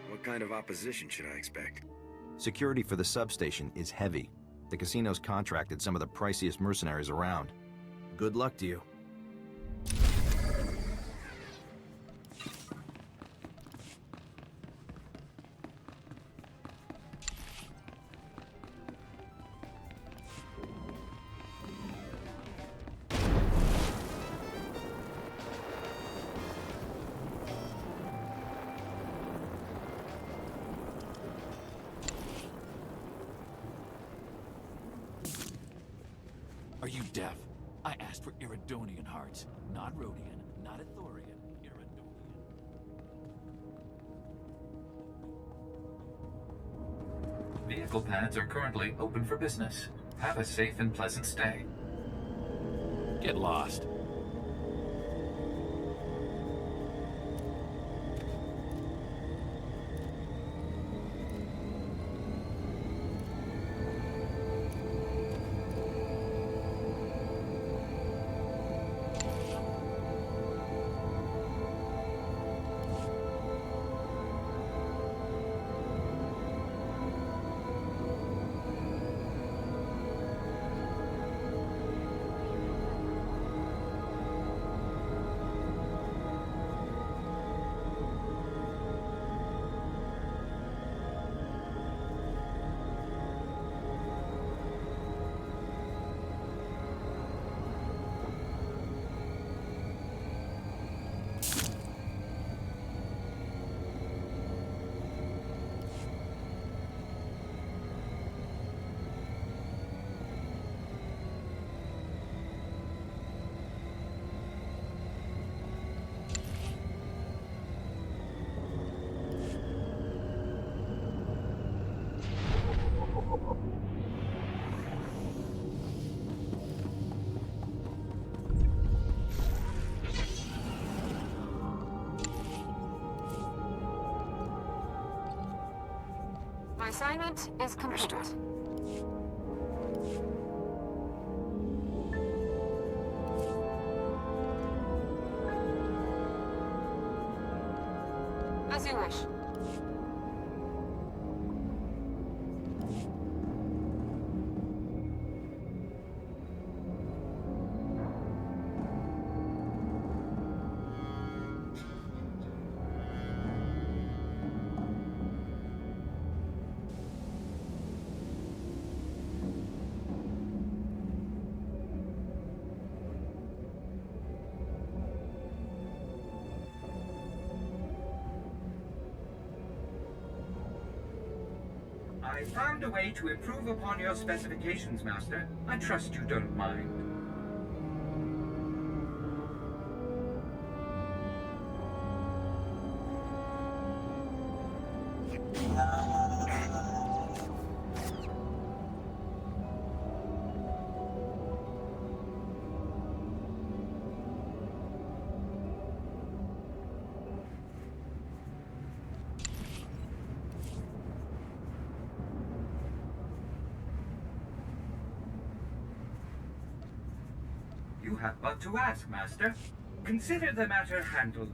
Speaker 2: What kind of opposition should I expect?
Speaker 13: Security for the substation is heavy. The casino's contracted some of the priciest mercenaries around. Good luck to you.
Speaker 15: Are you deaf? I asked for Iridonian hearts, not Rhodian, not Ithorian, Iridonian. Vehicle pads are currently open for business. Have a safe and pleasant stay. Get lost.
Speaker 1: My assignment is complete. As you wish.
Speaker 4: I found a way to improve upon your specifications, Master. I trust you don't mind. You have but to ask, Master. Consider the matter handled.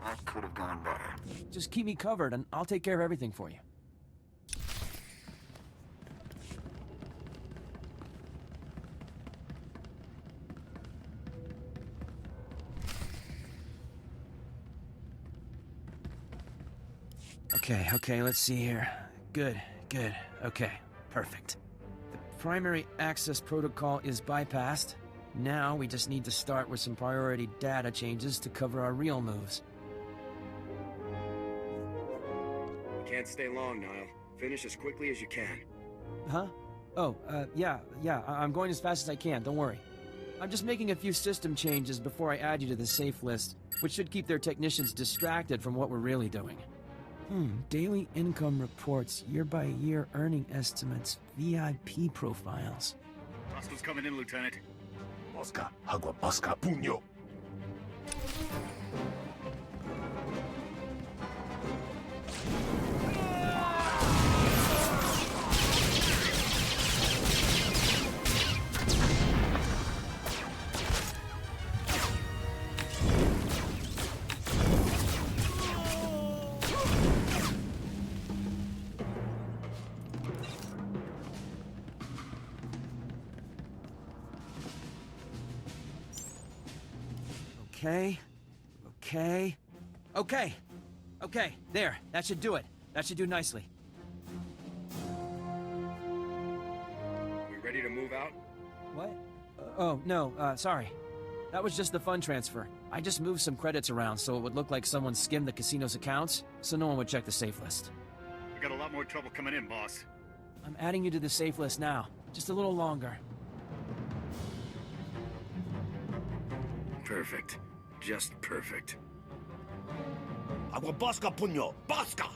Speaker 14: That could have gone better.
Speaker 18: Just keep me covered, and I'll take care of everything for you. Okay, let's see here. Good. Okay, perfect. The primary access protocol is bypassed. Now we just need to start with some priority data changes to cover our real moves.
Speaker 2: You can't stay long, Niall. Finish as quickly as you can.
Speaker 18: Huh? Oh, yeah, I'm going as fast as I can, don't worry. I'm just making a few system changes before I add you to the safe list, which should keep their technicians distracted from what we're really doing. Daily income reports, year-by-year earning estimates, VIP profiles.
Speaker 7: Hostiles coming in, Lieutenant.
Speaker 11: Bosca, agua, bosca, puño.
Speaker 18: Okay, there. That should do it. That should do nicely.
Speaker 2: We ready to move out?
Speaker 18: What? Oh, no, sorry. That was just the fund transfer. I just moved some credits around so it would look like someone skimmed the casino's accounts, so no one would check the safe list.
Speaker 7: We got a lot more trouble coming in, boss.
Speaker 18: I'm adding you to the safe list now. Just a little longer.
Speaker 2: Perfect. Just perfect.
Speaker 11: Agua, bosca, puño, bosca!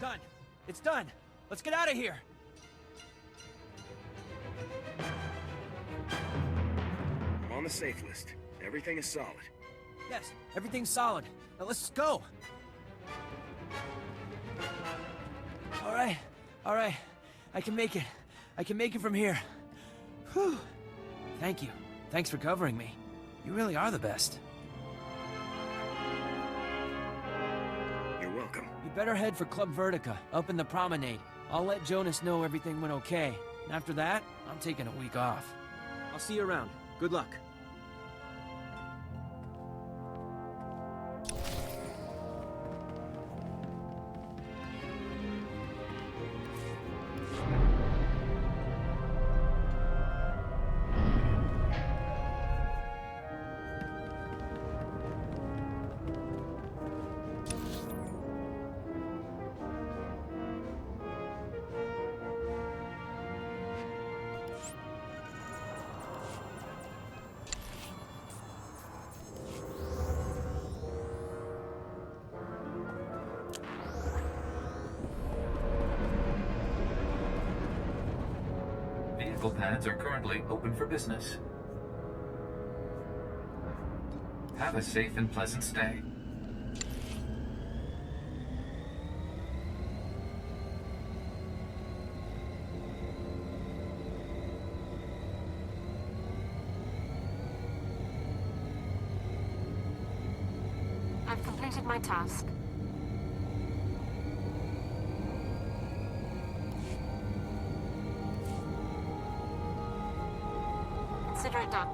Speaker 18: Done. It's done. Let's get out of here!
Speaker 2: I'm on the safe list. Everything is solid.
Speaker 18: Yes, everything's solid. Now let's go! Alright. I can make it. I can make it from here. Whew. Thank you. Thanks for covering me. You really are the best.
Speaker 2: You're welcome.
Speaker 18: You better head for Club Vertica, up in the promenade. I'll let Jonas know everything went okay. And after that, I'm taking a week off. I'll see you around. Good luck.
Speaker 15: Vehicle pads are currently open for business. Have a safe and pleasant stay.
Speaker 6: I've completed my task. Consider it done.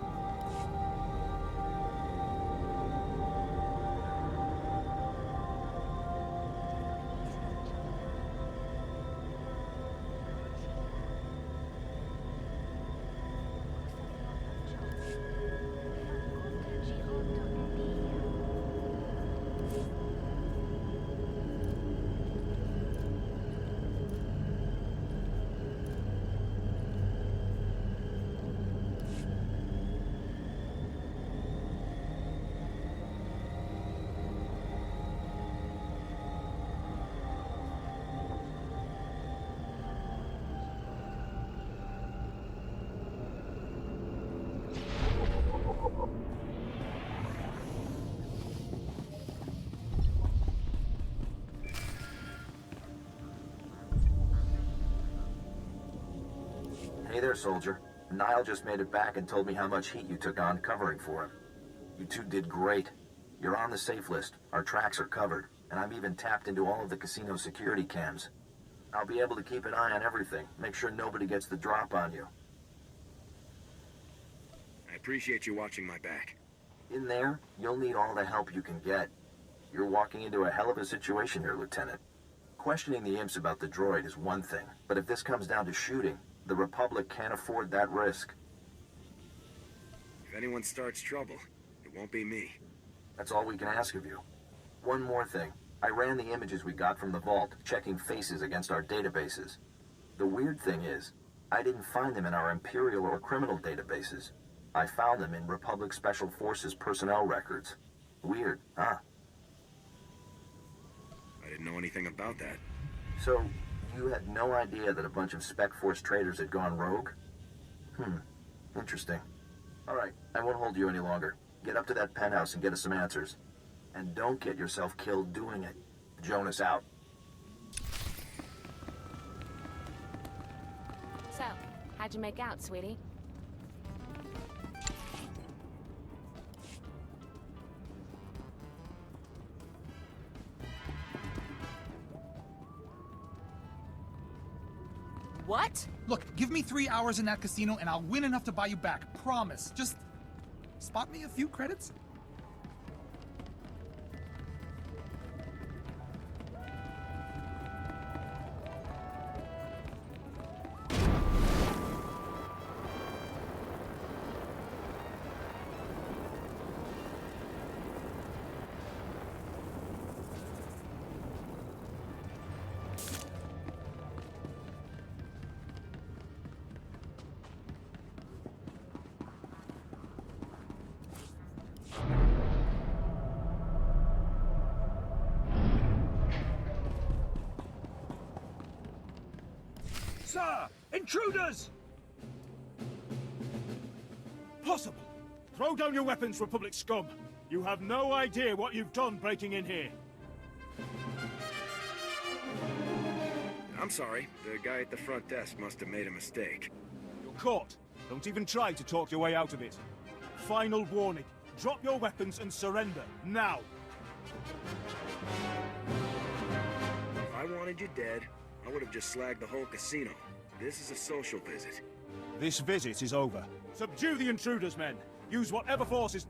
Speaker 14: Hey there, soldier. Niall just made it back and told me how much heat you took on covering for him. You two did great. You're on the safe list, our tracks are covered, and I've even tapped into all of the casino security cams. I'll be able to keep an eye on everything, make sure nobody gets the drop on you.
Speaker 2: I appreciate you watching my back.
Speaker 14: In there, you'll need all the help you can get. You're walking into a hell of a situation here, Lieutenant. Questioning the imps about the droid is one thing, but if this comes down to shooting, the Republic can't afford that risk.
Speaker 2: If anyone starts trouble, it won't be me.
Speaker 14: That's all we can ask of you. One more thing. I ran the images we got from the vault, checking faces against our databases. The weird thing is, I didn't find them in our Imperial or criminal databases. I found them in Republic Special Forces personnel records. Weird, huh?
Speaker 2: I didn't know anything about that.
Speaker 14: So, you had no idea that a bunch of Spec Force traitors had gone rogue? Interesting. Alright, I won't hold you any longer. Get up to that penthouse and get us some answers. And don't get yourself killed doing it. Jonas out.
Speaker 19: So, how'd you make out, sweetie? What?
Speaker 10: Look, give me 3 hours in that casino and I'll win enough to buy you back. Promise. Just spot me a few credits.
Speaker 20: Sir! Intruders! Possible. Throw down your weapons, Republic scum. You have no idea what you've done breaking in here.
Speaker 2: I'm sorry. The guy at the front desk must have made a mistake.
Speaker 20: You're caught. Don't even try to talk your way out of it. Final warning. Drop your weapons and surrender, now.
Speaker 2: If I wanted you dead, I would have just slagged the whole casino. This is a social visit.
Speaker 20: This visit is over. Subdue the intruders, men. Use whatever force is...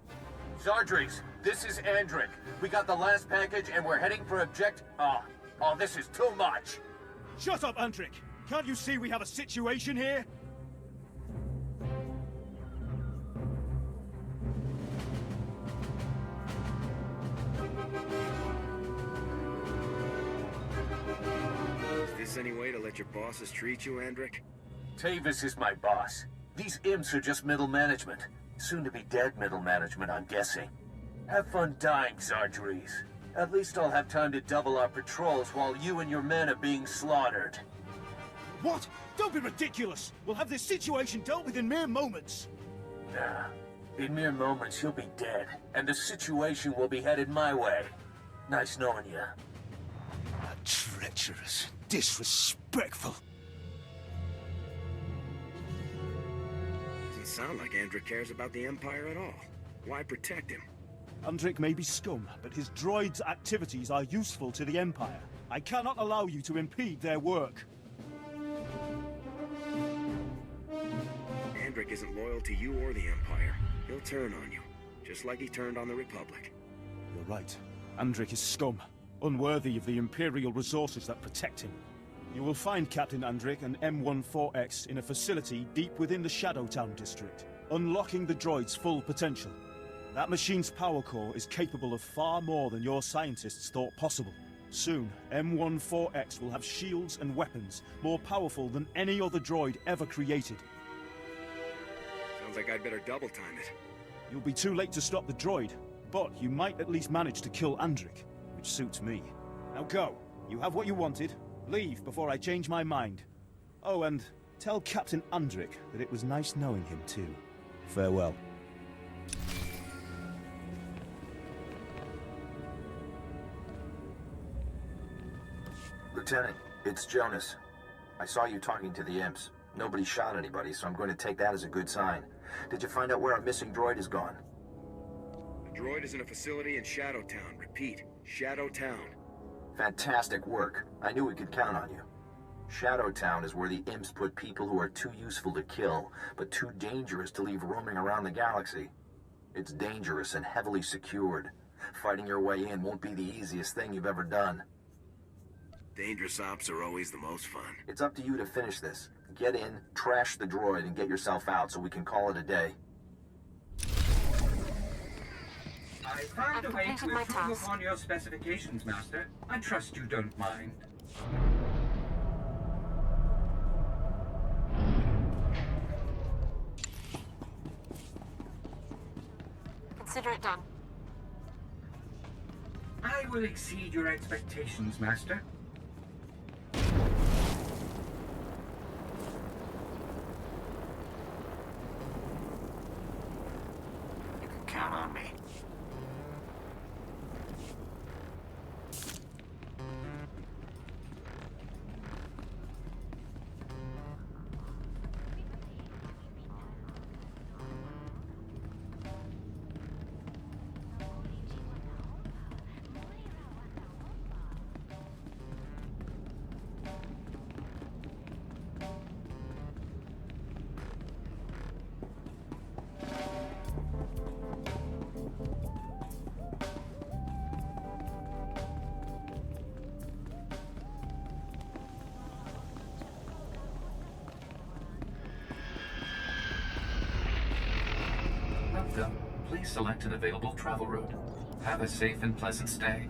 Speaker 21: Zardries, this is Andric. We got the last package and we're heading for Oh, this is too much.
Speaker 20: Shut up, Andric. Can't you see we have a situation here?
Speaker 2: Is this any way to let your bosses treat you, Andric?
Speaker 21: Tavis is my boss. These imps are just middle management. Soon to be dead middle management, I'm guessing. Have fun dying, Zardries. At least I'll have time to double our patrols while you and your men are being slaughtered.
Speaker 20: What? Don't be ridiculous! We'll have this situation dealt with in mere moments.
Speaker 21: Nah. In mere moments, you'll be dead, and the situation will be headed my way. Nice knowing you.
Speaker 20: Treacherous, disrespectful.
Speaker 2: Doesn't sound like Andric cares about the Empire at all. Why protect him?
Speaker 20: Andric may be scum, but his droid's activities are useful to the Empire. I cannot allow you to impede their work.
Speaker 2: Andric isn't loyal to you or the Empire. He'll turn on you, just like he turned on the Republic.
Speaker 20: You're right. Andric is scum, unworthy of the Imperial resources that protect him. You will find Captain Andric and M14X in a facility deep within the Shadowtown district, unlocking the droid's full potential. That machine's power core is capable of far more than your scientists thought possible. Soon, M14X will have shields and weapons more powerful than any other droid ever created.
Speaker 2: Sounds like I'd better double time it.
Speaker 20: You'll be too late to stop the droid, but you might at least manage to kill Andric, which suits me. Now go. You have what you wanted. Leave before I change my mind. Oh, and tell Captain Andric that it was nice knowing him too. Farewell.
Speaker 14: Lieutenant, it's Jonas. I saw you talking to the imps. Nobody shot anybody, so I'm going to take that as a good sign. Did you find out where our missing droid is gone?
Speaker 2: The droid is in a facility in Shadowtown. Repeat, Shadowtown.
Speaker 14: Fantastic work. I knew we could count on you. Shadowtown is where the imps put people who are too useful to kill, but too dangerous to leave roaming around the galaxy. It's dangerous and heavily secured. Fighting your way in won't be the easiest thing you've ever done.
Speaker 2: Dangerous ops are always the most fun.
Speaker 14: It's up to you to finish this. Get in, trash the droid, and get yourself out so we can call it a day.
Speaker 4: I found a way to
Speaker 19: completed my
Speaker 4: improve
Speaker 19: task.
Speaker 4: upon your specifications, Master. I trust you don't mind.
Speaker 19: Consider it done.
Speaker 4: I will exceed your expectations, Master.
Speaker 7: You can count on me.
Speaker 15: Welcome. Please select an available travel route. Have a safe and pleasant stay.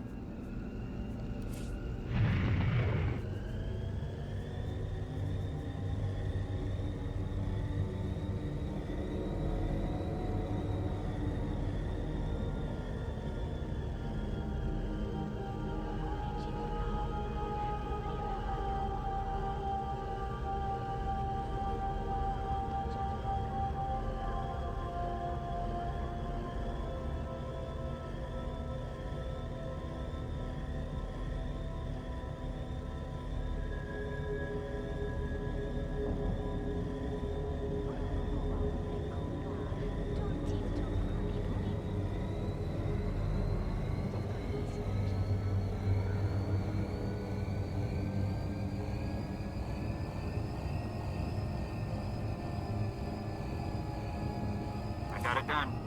Speaker 7: I got it done.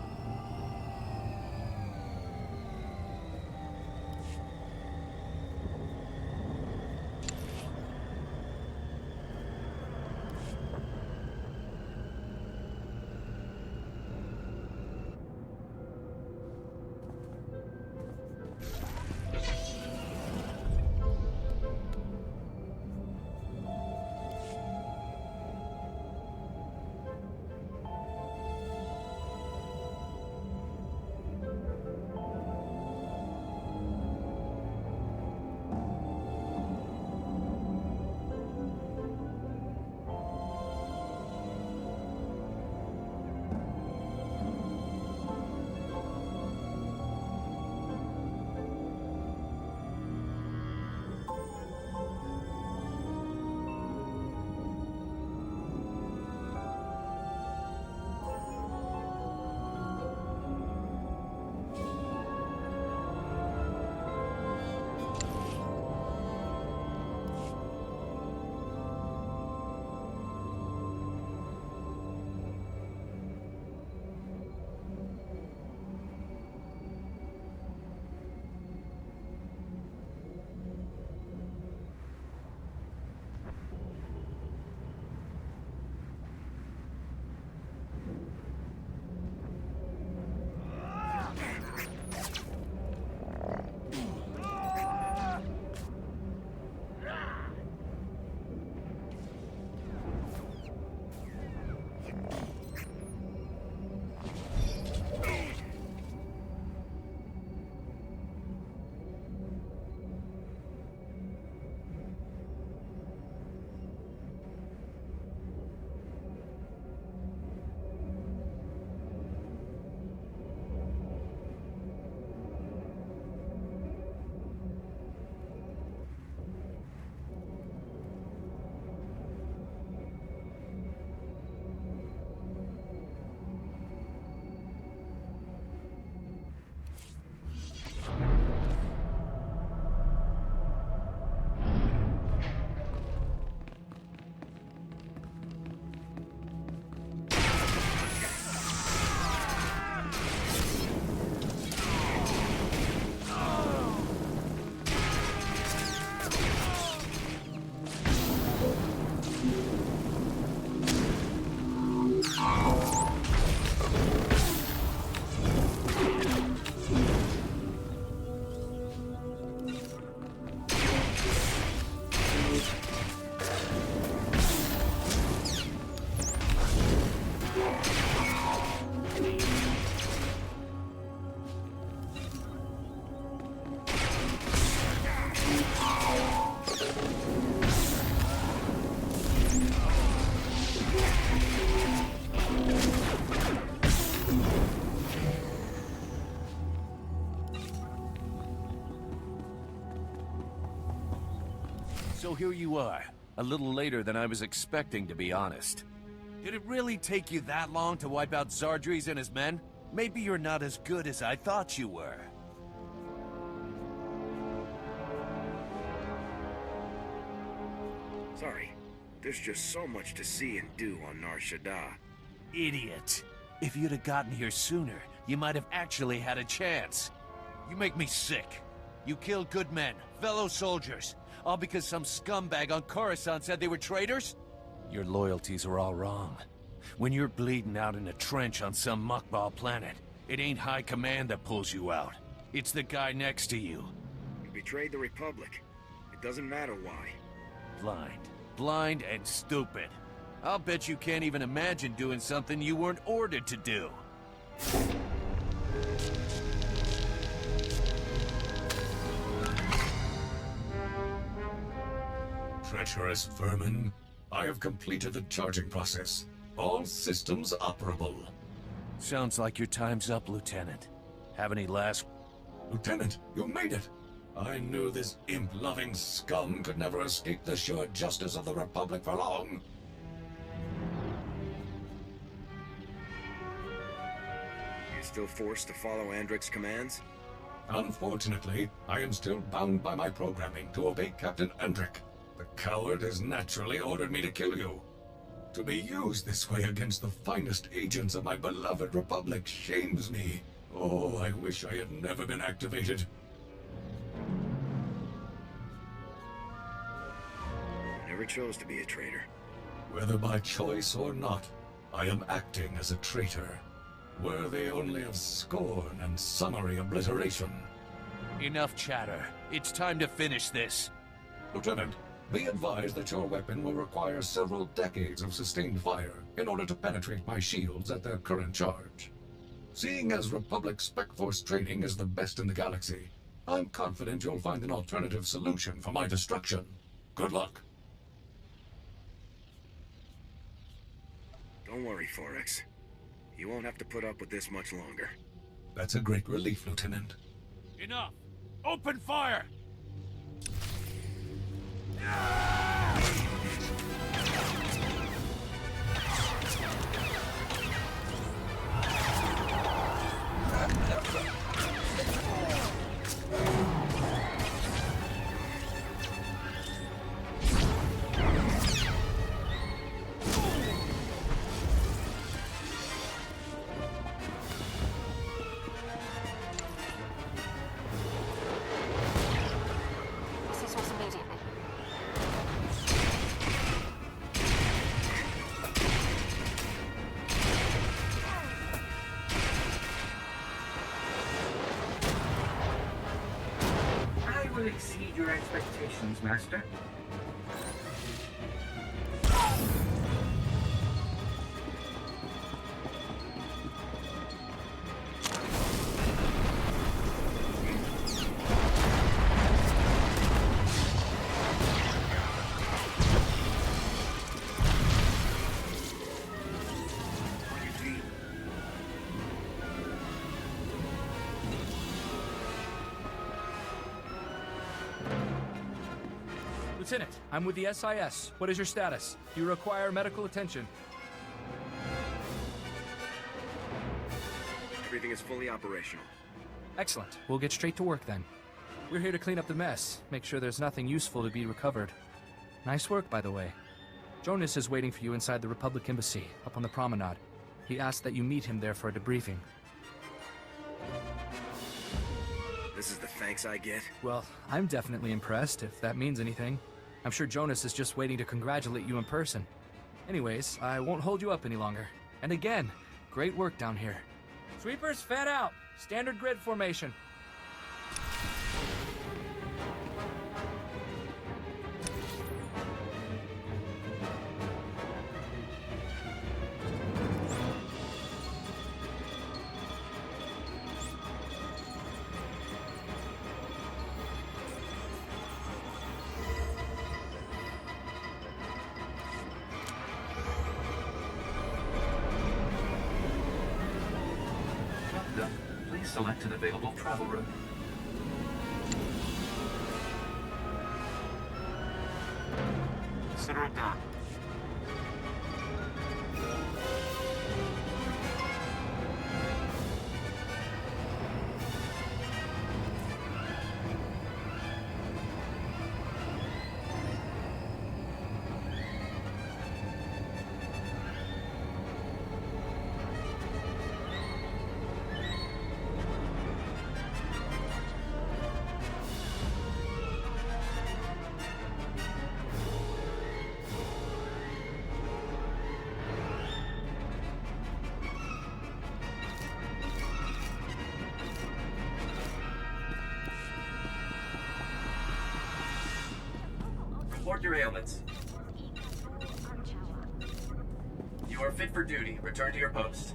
Speaker 21: So here you are, a little later than I was expecting, to be honest. Did it really take you that long to wipe out Zardries and his men? Maybe you're not as good as I thought you were.
Speaker 2: Sorry. There's just so much to see and do on Nar Shaddaa.
Speaker 21: Idiot. If you'd have gotten here sooner, you might have actually had a chance. You make me sick. You killed good men, fellow soldiers, all because some scumbag on Coruscant said they were traitors? Your loyalties are all wrong. When you're bleeding out in a trench on some muckball planet, it ain't high command that pulls you out. It's the guy next to you.
Speaker 2: You betrayed the Republic. It doesn't matter why.
Speaker 21: Blind. Blind and stupid. I'll bet you can't even imagine doing something you weren't ordered to do.
Speaker 11: Treacherous vermin. I have completed the charging process. All systems operable.
Speaker 21: Sounds like your time's up, Lieutenant. Have any last...
Speaker 11: Lieutenant, you made it! I knew this imp-loving scum could never escape the sure justice of the Republic for long.
Speaker 2: You still forced to follow Andrik's commands?
Speaker 11: Unfortunately, I am still bound by my programming to obey Captain Andrik. The coward has naturally ordered me to kill you. To be used this way against the finest agents of my beloved Republic shames me. Oh, I wish I had never been activated.
Speaker 2: I never chose to be a traitor.
Speaker 11: Whether by choice or not, I am acting as a traitor, worthy only of scorn and summary obliteration.
Speaker 21: Enough chatter. It's time to finish this.
Speaker 11: Lieutenant, be advised that your weapon will require several decades of sustained fire in order to penetrate my shields at their current charge. Seeing as Republic Spec Force training is the best in the galaxy, I'm confident you'll find an alternative solution for my destruction. Good luck.
Speaker 2: Don't worry, Forex. You won't have to put up with this much longer.
Speaker 11: That's a great relief, Lieutenant.
Speaker 21: Enough! Open fire!
Speaker 4: Will exceed your expectations, Master.
Speaker 3: Lieutenant, I'm with the SIS. What is your status? Do you require medical attention?
Speaker 2: Everything is fully operational.
Speaker 3: Excellent. We'll get straight to work then. We're here to clean up the mess, make sure there's nothing useful to be recovered. Nice work, by the way. Jonas is waiting for you inside the Republic Embassy, up on the promenade. He asked that you meet him there for a debriefing.
Speaker 2: This is the thanks I get?
Speaker 3: Well, I'm definitely impressed, if that means anything. I'm sure Jonas is just waiting to congratulate you in person. Anyways, I won't hold you up any longer. And again, great work down here. Sweepers, fan out! Standard grid formation.
Speaker 15: Please select an available travel route.
Speaker 9: your ailments. You are fit for duty. Return to your post.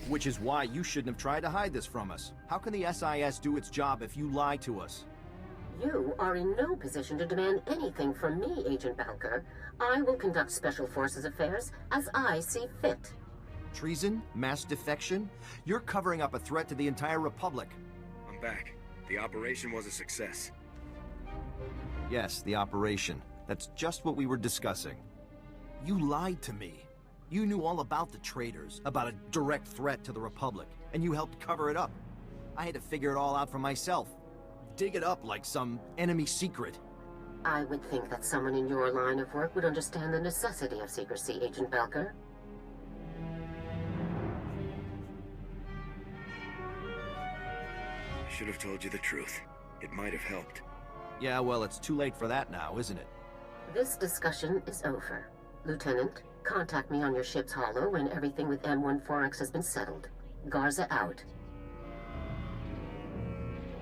Speaker 13: Which is why you shouldn't have tried to hide this from us. How can the SIS do its job if you lie to us?
Speaker 1: You are in no position to demand anything from me, Agent Balker. I will conduct Special Forces affairs as I see fit.
Speaker 13: Treason? Mass defection? You're covering up a threat to the entire Republic.
Speaker 2: I'm back. The operation was a success.
Speaker 13: Yes, the operation. That's just what we were discussing. You lied to me. You knew all about the traitors, about a direct threat to the Republic, and you helped cover it up. I had to figure it all out for myself. Dig it up like some enemy secret.
Speaker 1: I would think that someone in your line of work would understand the necessity of secrecy, Agent Balker.
Speaker 2: I should have told you the truth. It might have helped.
Speaker 13: Yeah, well, it's too late for that now, isn't it?
Speaker 1: This discussion is over. Lieutenant, contact me on your ship's holo when everything with M14X has been settled. Garza out.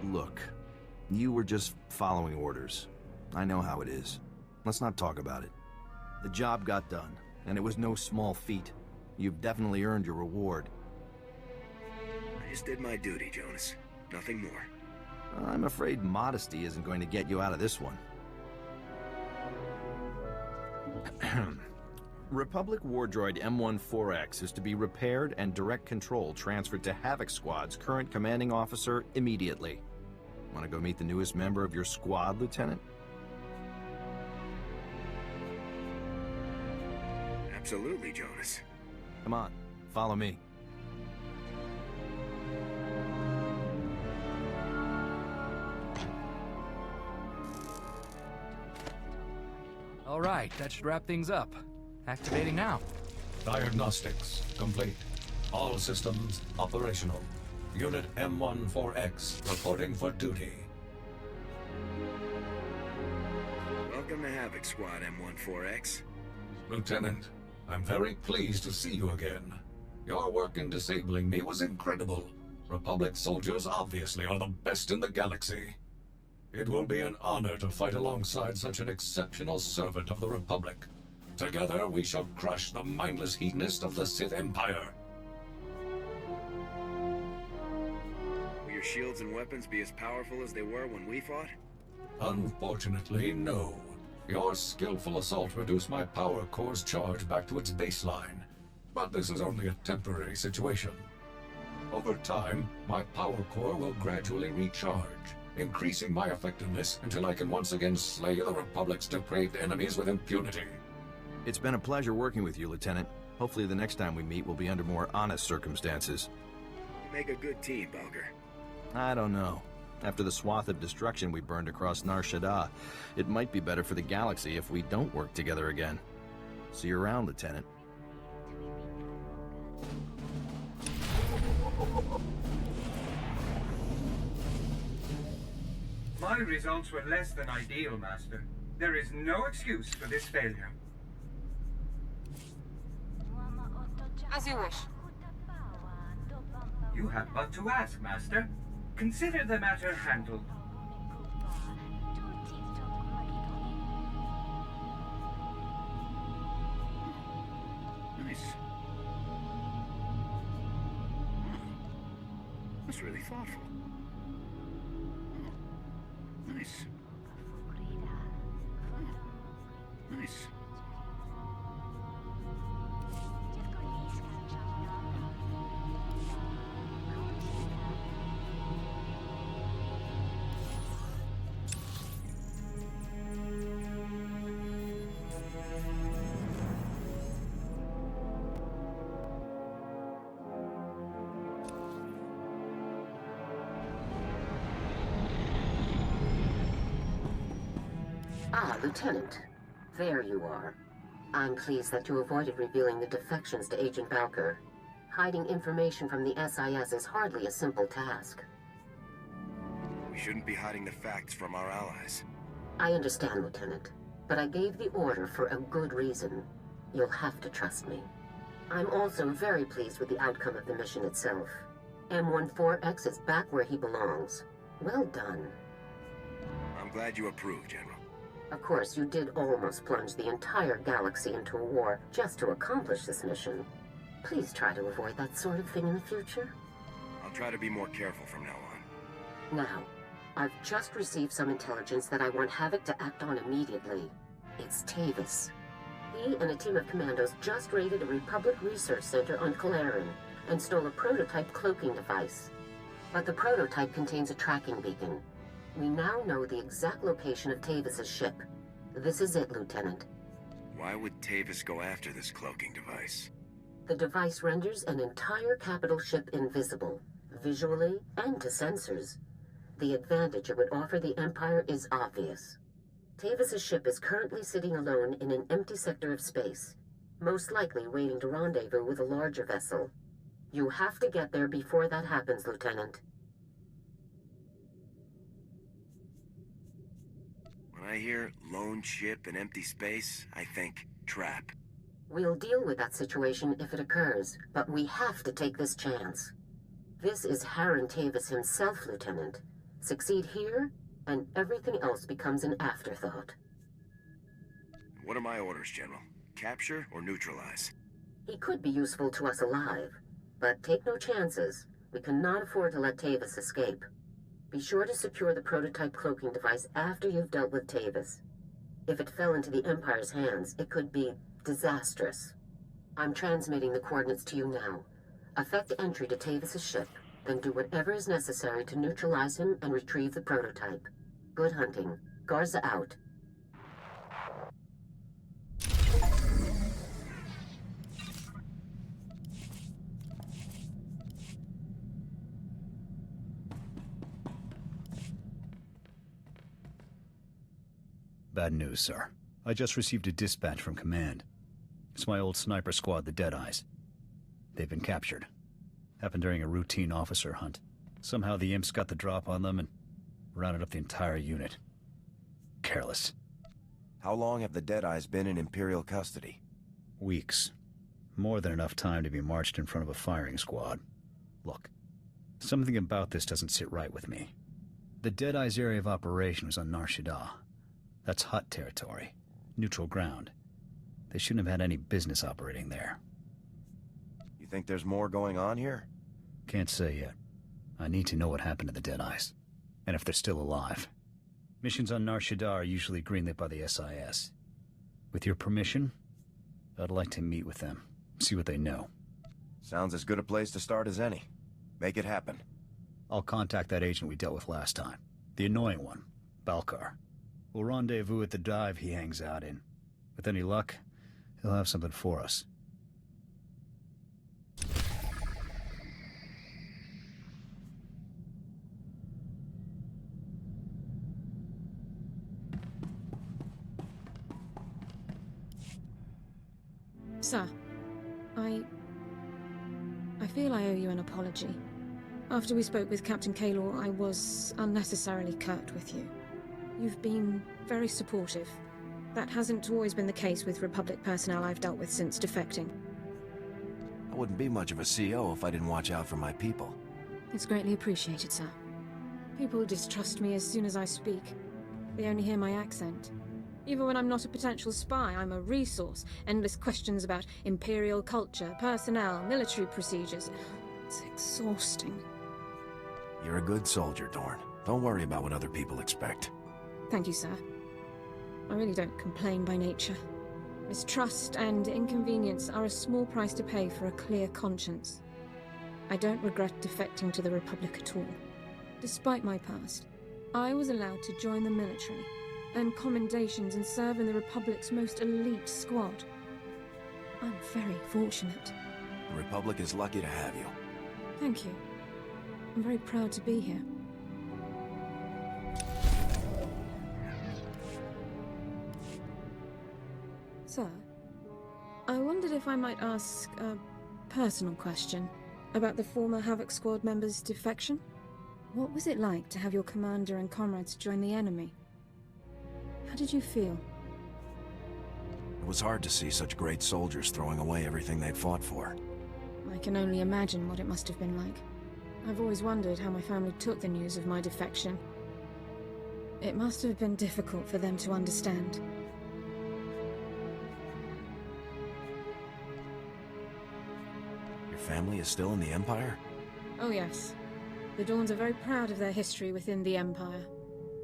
Speaker 13: Look, you were just following orders. I know how it is. Let's not talk about it. The job got done, and it was no small feat. You've definitely earned your reward.
Speaker 2: I just did my duty, Jonas. Nothing more.
Speaker 13: I'm afraid modesty isn't going to get you out of this one. Republic war droid M14X is to be repaired and direct control transferred to Havoc Squad's current commanding officer immediately. Want to go meet the newest member of your squad, Lieutenant?
Speaker 2: Absolutely, Jonas.
Speaker 13: Come on, follow me.
Speaker 3: All right, that should wrap things up. Activating now.
Speaker 11: Diagnostics complete. All systems operational. Unit M14X reporting for duty.
Speaker 2: Welcome to Havoc Squad, M14X.
Speaker 11: Lieutenant, I'm very pleased to see you again. Your work in disabling me was incredible. Republic soldiers obviously are the best in the galaxy. It will be an honor to fight alongside such an exceptional servant of the Republic. Together, we shall crush the mindless hedonist of the Sith Empire.
Speaker 2: Will your shields and weapons be as powerful as they were when we fought?
Speaker 11: Unfortunately, no. Your skillful assault reduced my power core's charge back to its baseline. But this is only a temporary situation. Over time, my power core will gradually recharge, increasing my effectiveness until I can once again slay the Republic's depraved enemies with impunity.
Speaker 13: It's been a pleasure working with you, Lieutenant. Hopefully the next time we meet will be under more honest circumstances.
Speaker 2: You make a good team, Balker.
Speaker 13: I don't know. After the swath of destruction we burned across Nar Shaddaa, it might be better for the galaxy if we don't work together again. See you around, Lieutenant.
Speaker 4: My results were less than ideal, Master. There is no excuse for this failure.
Speaker 19: As you wish.
Speaker 4: You have but to ask, Master. Consider the matter handled.
Speaker 2: Nice. That's really thoughtful. Nice. Nice.
Speaker 1: Ah, Lieutenant. There you are. I'm pleased that you avoided revealing the defections to Agent Balker. Hiding information from the SIS is hardly a simple task.
Speaker 2: We shouldn't be hiding the facts from our allies.
Speaker 1: I understand, Lieutenant, but I gave the order for a good reason. You'll have to trust me. I'm also very pleased with the outcome of the mission itself. M14X is back where he belongs. Well done.
Speaker 2: I'm glad you approve, General.
Speaker 1: Of course, you did almost plunge the entire galaxy into a war just to accomplish this mission. Please try to avoid that sort of thing in the future.
Speaker 2: I'll try to be more careful from now on.
Speaker 1: Now, I've just received some intelligence that I want Havoc to act on immediately. It's Tavis. He and a team of commandos just raided a Republic research center on Kalaran and stole a prototype cloaking device. But the prototype contains a tracking beacon. We now know the exact location of Tavis's ship. This is it, Lieutenant.
Speaker 2: Why would Tavis go after this cloaking device?
Speaker 1: The device renders an entire capital ship invisible, visually and to sensors. The advantage it would offer the Empire is obvious. Tavis's ship is currently sitting alone in an empty sector of space, most likely waiting to rendezvous with a larger vessel. You have to get there before that happens, Lieutenant.
Speaker 2: When I hear lone ship and empty space, I think trap.
Speaker 1: We'll deal with that situation if it occurs, but we have to take this chance. This is Harren Tavis himself, Lieutenant. Succeed here, and everything else becomes an afterthought.
Speaker 2: What are my orders, General? Capture or neutralize?
Speaker 1: He could be useful to us alive, but take no chances. We cannot afford to let Tavis escape. Be sure to secure the prototype cloaking device after you've dealt with Tavis. If it fell into the Empire's hands, it could be disastrous. I'm transmitting the coordinates to you now. Effect entry to Tavis's ship, then do whatever is necessary to neutralize him and retrieve the prototype. Good hunting. Garza out.
Speaker 12: Bad news, sir. I just received a dispatch from Command. It's my old sniper squad, the Deadeyes. They've been captured. Happened during a routine officer hunt. Somehow the imps got the drop on them and rounded up the entire unit. Careless.
Speaker 22: How long have the Deadeyes been in Imperial custody?
Speaker 12: Weeks. More than enough time to be marched in front of a firing squad. Look, something about this doesn't sit right with me. The Deadeyes' area of operation was on Nar Shaddaa. That's Hutt territory. Neutral ground. They shouldn't have had any business operating there.
Speaker 22: You think there's more going on here?
Speaker 12: Can't say yet. I need to know what happened to the Deadeyes, and if they're still alive. Missions on Nar Shaddaa are usually greenlit by the SIS. With your permission, I'd like to meet with them, see what they know.
Speaker 22: Sounds as good a place to start as any. Make it happen.
Speaker 12: I'll contact that agent we dealt with last time. The annoying one, Balkar. We'll rendezvous at the dive he hangs out in. With any luck, he'll have something for us.
Speaker 6: Sir, I feel I owe you an apology. After we spoke with Captain Kaylor, I was unnecessarily curt with you. You've been very supportive. That hasn't always been the case with Republic personnel I've dealt with since defecting.
Speaker 22: I wouldn't be much of a CO if I didn't watch out for my people.
Speaker 6: It's greatly appreciated, sir. People distrust me as soon as I speak. They only hear my accent. Even when I'm not a potential spy, I'm a resource. Endless questions about Imperial culture, personnel, military procedures. It's exhausting.
Speaker 22: You're a good soldier, Dorn. Don't worry about what other people expect.
Speaker 6: Thank you, sir. I really don't complain by nature. Mistrust and inconvenience are a small price to pay for a clear conscience. I don't regret defecting to the Republic at all. Despite my past, I was allowed to join the military, earn commendations and serve in the Republic's most elite squad. I'm very fortunate.
Speaker 22: The Republic is lucky to have you.
Speaker 6: Thank you. I'm very proud to be here. Sir, I wondered if I might ask a personal question about the former Havoc Squad members' defection. What was it like to have your commander and comrades join the enemy? How did you feel?
Speaker 22: It was hard to see such great soldiers throwing away everything they'd fought for.
Speaker 6: I can only imagine what it must have been like. I've always wondered how my family took the news of my defection. It must have been difficult for them to understand.
Speaker 22: Your family is still in the Empire?
Speaker 6: Oh yes. The Dawns are very proud of their history within the Empire.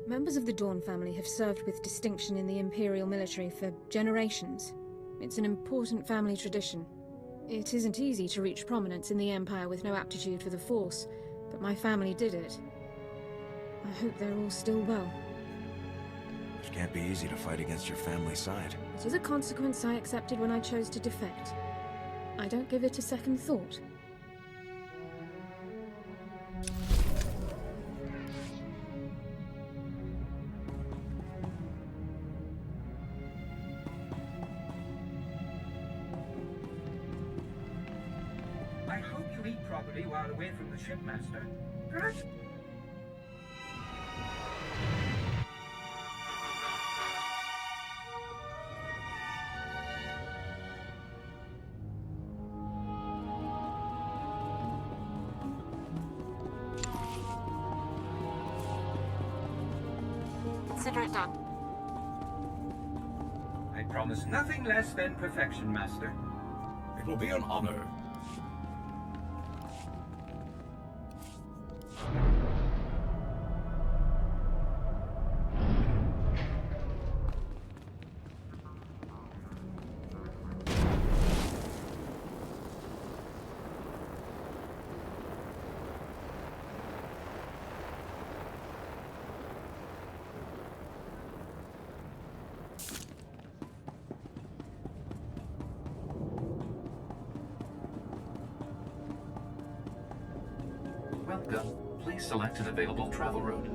Speaker 6: Members of the Dawn family have served with distinction in the Imperial military for generations. It's an important family tradition. It isn't easy to reach prominence in the Empire with no aptitude for the Force, but my family did it. I hope they're all still well.
Speaker 22: It can't be easy to fight against your family's side.
Speaker 6: It is a consequence I accepted when I chose to defect. I don't give it a second thought.
Speaker 4: I hope you eat properly while away from the ship, Master. Perhaps...
Speaker 19: Consider it done.
Speaker 4: I promise nothing less than perfection, Master.
Speaker 11: It will be an honor.
Speaker 15: Welcome. Please select an available travel route.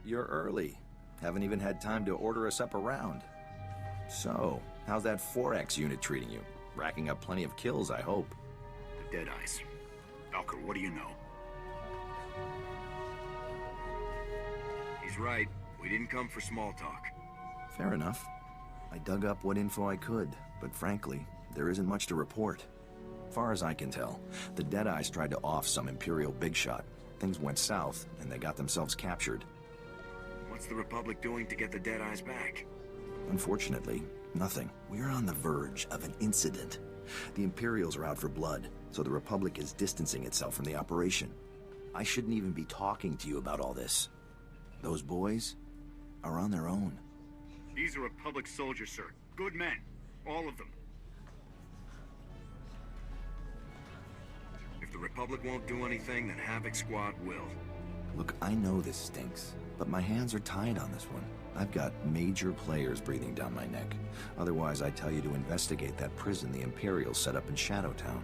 Speaker 13: You're early. Haven't even had time to order us up around. So, how's that 4X unit treating you? Racking up plenty of kills, I hope.
Speaker 7: The Deadeyes. Valkyr, what do you know?
Speaker 2: He's right. We didn't come for small talk.
Speaker 13: Fair enough. I dug up what info I could, but frankly, there isn't much to report. Far as I can tell, the Deadeyes tried to off some Imperial big shot. Things went south, and they got themselves captured.
Speaker 2: What's the Republic doing to get the Deadeyes back?
Speaker 13: Unfortunately, nothing. We're on the verge of an incident. The Imperials are out for blood, so the Republic is distancing itself from the operation. I shouldn't even be talking to you about all this. Those boys are on their own.
Speaker 7: These are Republic soldiers, sir. Good men. All of them.
Speaker 2: If the Republic won't do anything, then Havoc Squad will.
Speaker 13: Look, I know this stinks, but my hands are tied on this one. I've got major players breathing down my neck. Otherwise, I'd tell you to investigate that prison the Imperials set up in Shadowtown.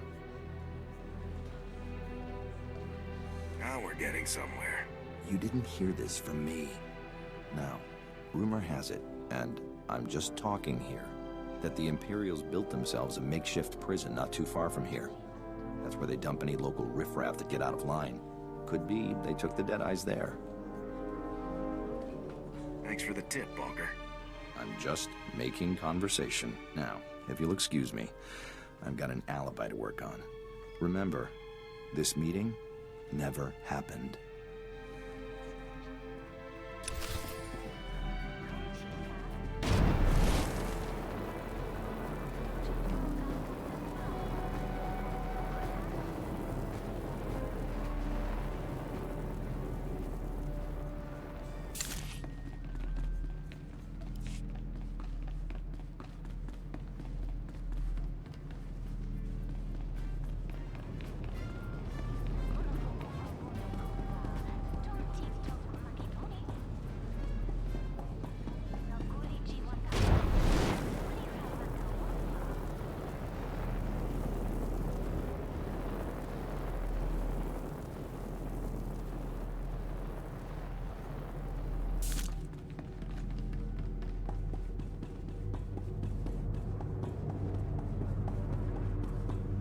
Speaker 2: Now we're getting somewhere.
Speaker 13: You didn't hear this from me. Now, Rumor has it, and I'm just talking here, that the Imperials built themselves a makeshift prison not too far from here. That's where they dump any local riffraff that get out of line. Could be they took the Deadeyes there.
Speaker 2: Thanks for the tip, Walker.
Speaker 13: I'm just making conversation. Now, if you'll excuse me, I've got an alibi to work on. Remember, this meeting never happened.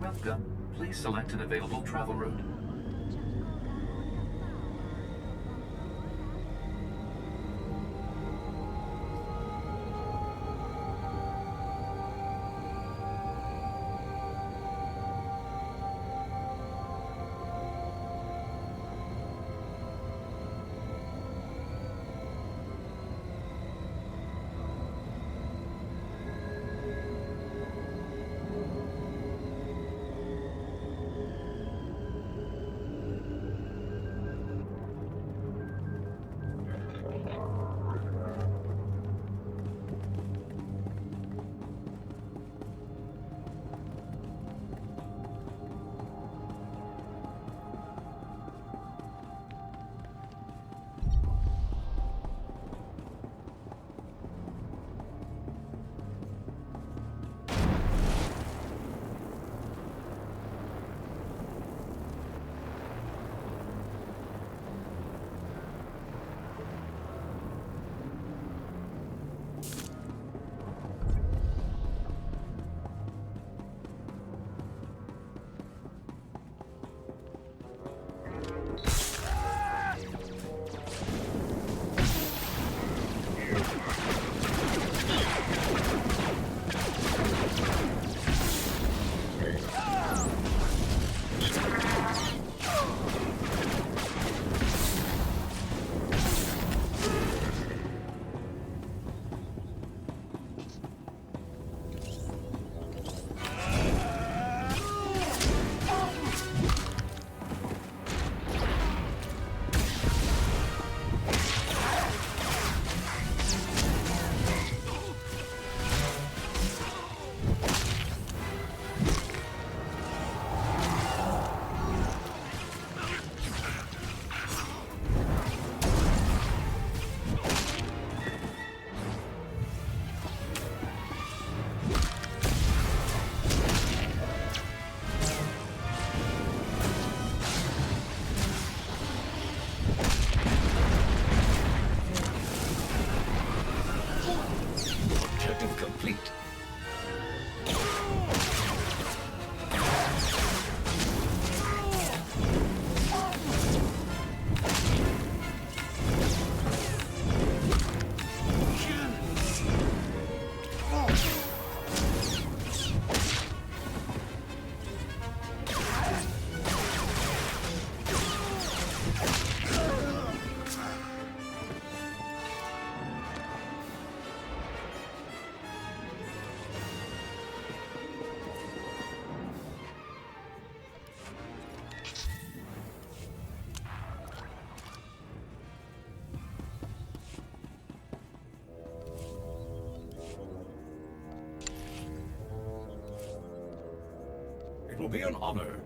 Speaker 15: Welcome. Please select an available travel route.
Speaker 11: It will be an honor.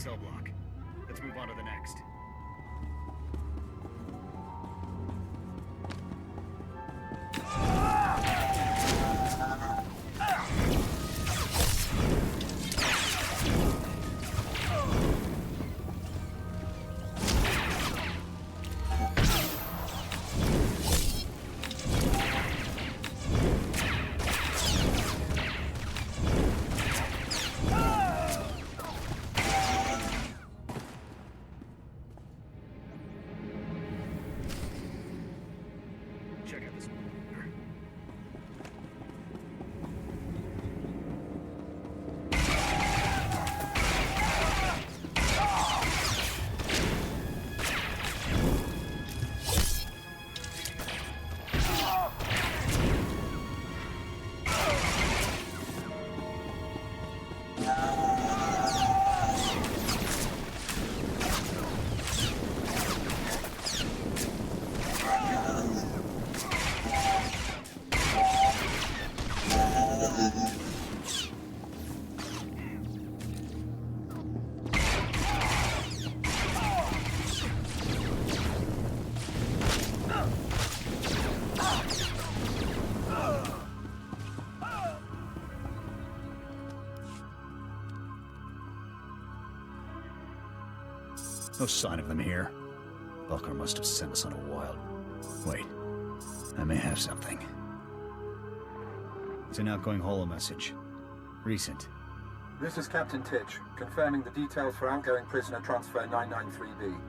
Speaker 2: cell block. Let's move on to the next. Check out this.
Speaker 12: No sign of them here. Bulker must have sent us on a wild... Wait. I may have something. It's an outgoing holo message. Recent.
Speaker 5: This is Captain Titch, confirming the details for outgoing prisoner transfer 993B.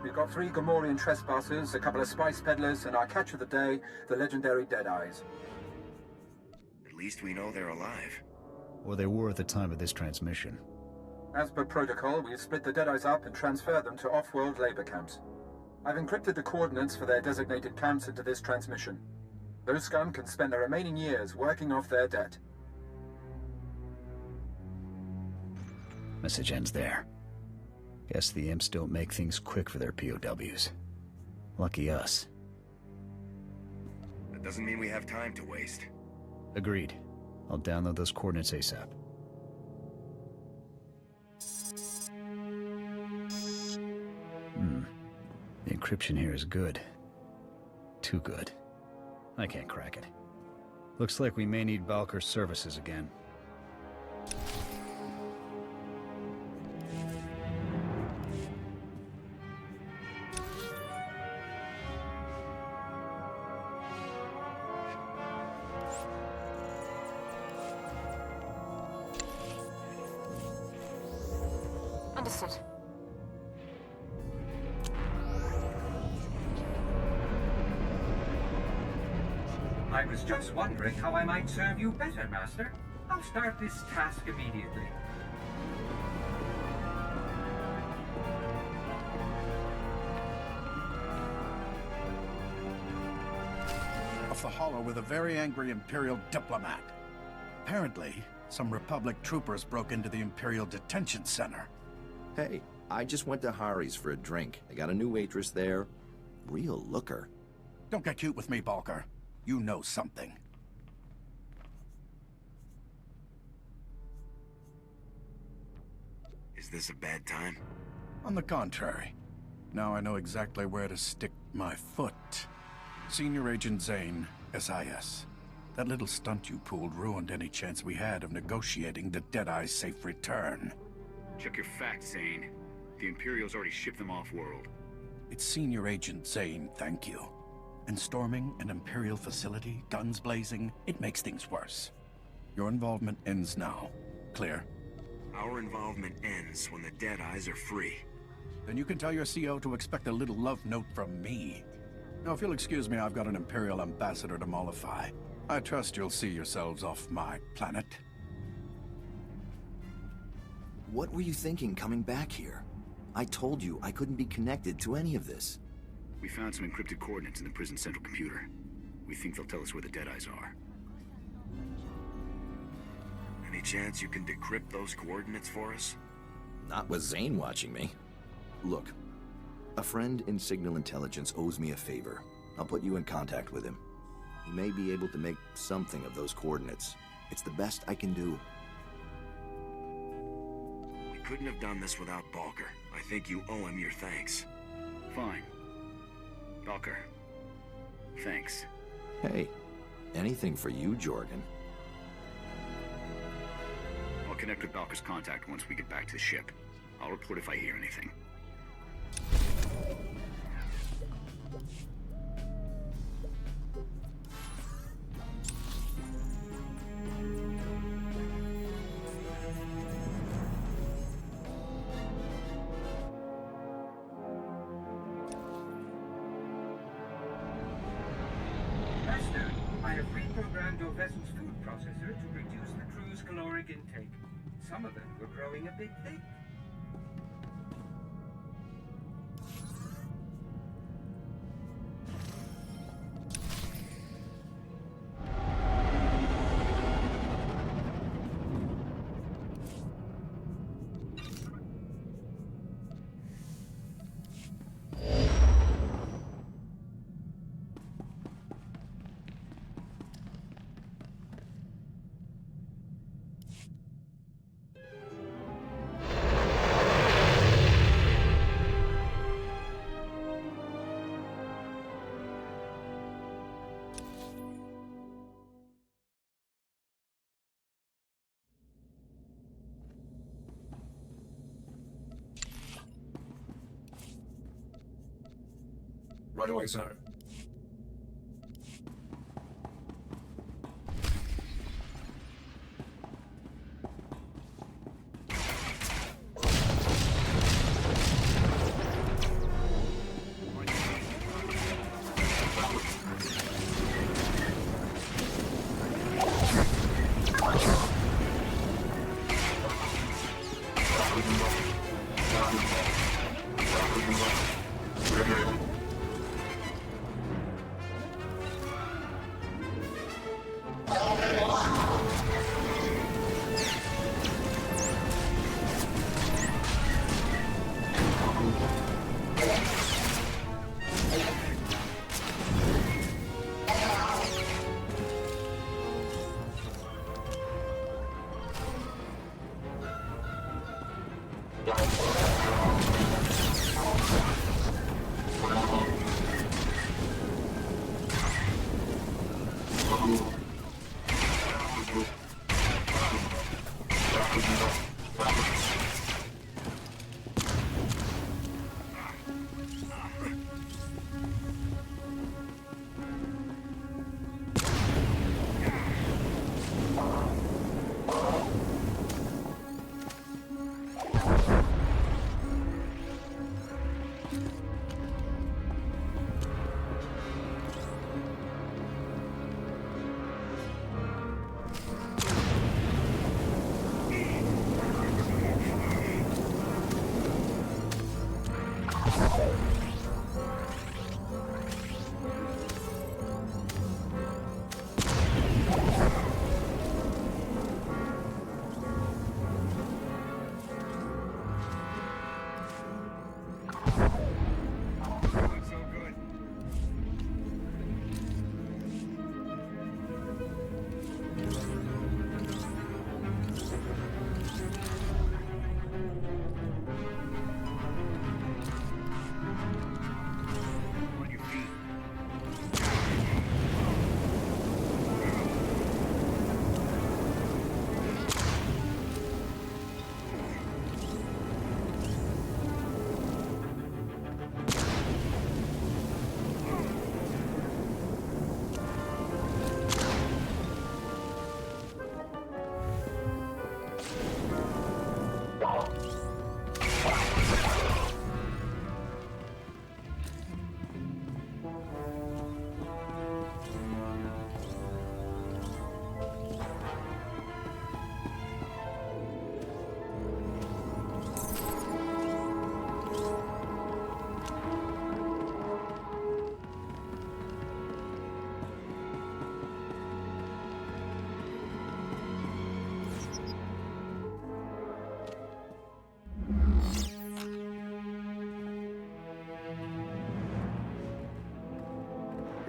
Speaker 5: We've got 3 Gamorrean trespassers, a couple of spice peddlers, and our catch of the day, the legendary Deadeyes.
Speaker 2: At least we know they're alive.
Speaker 12: Or they were at the time of this transmission.
Speaker 5: As per protocol, we've split the Deadeyes up and transferred them to off-world labor camps. I've encrypted the coordinates for their designated camps into this transmission. Those scum can spend their remaining years working off their debt.
Speaker 12: Message ends there. Guess the imps don't make things quick for their POWs. Lucky us.
Speaker 2: That doesn't mean we have time to waste.
Speaker 12: Agreed. I'll download those coordinates ASAP. The encryption here is good. Too good. I can't crack it. Looks like we may need Balker's services again.
Speaker 19: Understood.
Speaker 4: I was just wondering how I might serve you better, Master. I'll start this task immediately.
Speaker 16: Off the hollow with a very angry Imperial diplomat. Apparently, some Republic troopers broke into the Imperial Detention Center.
Speaker 13: Hey, I just went to Hari's for a drink. They got a new waitress there. Real looker.
Speaker 16: Don't get cute with me, Balker. You know something.
Speaker 2: Is this a bad time?
Speaker 16: On the contrary. Now I know exactly where to stick my foot. Senior Agent Zane, SIS. That little stunt you pulled ruined any chance we had of negotiating the Deadeye's safe return.
Speaker 7: Check your facts, Zane. The Imperials already shipped them off-world.
Speaker 16: It's Senior Agent Zane, thank you. And storming an Imperial facility, guns blazing, it makes things worse. Your involvement ends now. Clear?
Speaker 2: Our involvement ends when the Deadeyes are free.
Speaker 16: Then you can tell your CO to expect a little love note from me. Now, if you'll excuse me, I've got an Imperial ambassador to mollify. I trust you'll see yourselves off my planet.
Speaker 13: What were you thinking coming back here? I told you I couldn't be connected to any of this.
Speaker 7: We found some encrypted coordinates in the prison central computer. We think they'll tell us where the Deadeyes are.
Speaker 2: Any chance you can decrypt those coordinates for us?
Speaker 13: Not with Zane watching me. Look, a friend in Signal Intelligence owes me a favor. I'll put you in contact with him. He may be able to make something of those coordinates. It's the best I can do.
Speaker 2: We couldn't have done this without Balker. I think you owe him your thanks.
Speaker 7: Fine. Balker. Thanks.
Speaker 13: Hey, anything for you, Jorgen.
Speaker 7: I'll connect with Balker's contact once we get back to the ship. I'll report if I hear anything.
Speaker 4: Master, I have reprogrammed your vessel's food processor to reduce the crew's caloric intake. Some of them were growing a bit thick.
Speaker 11: Right away, sir.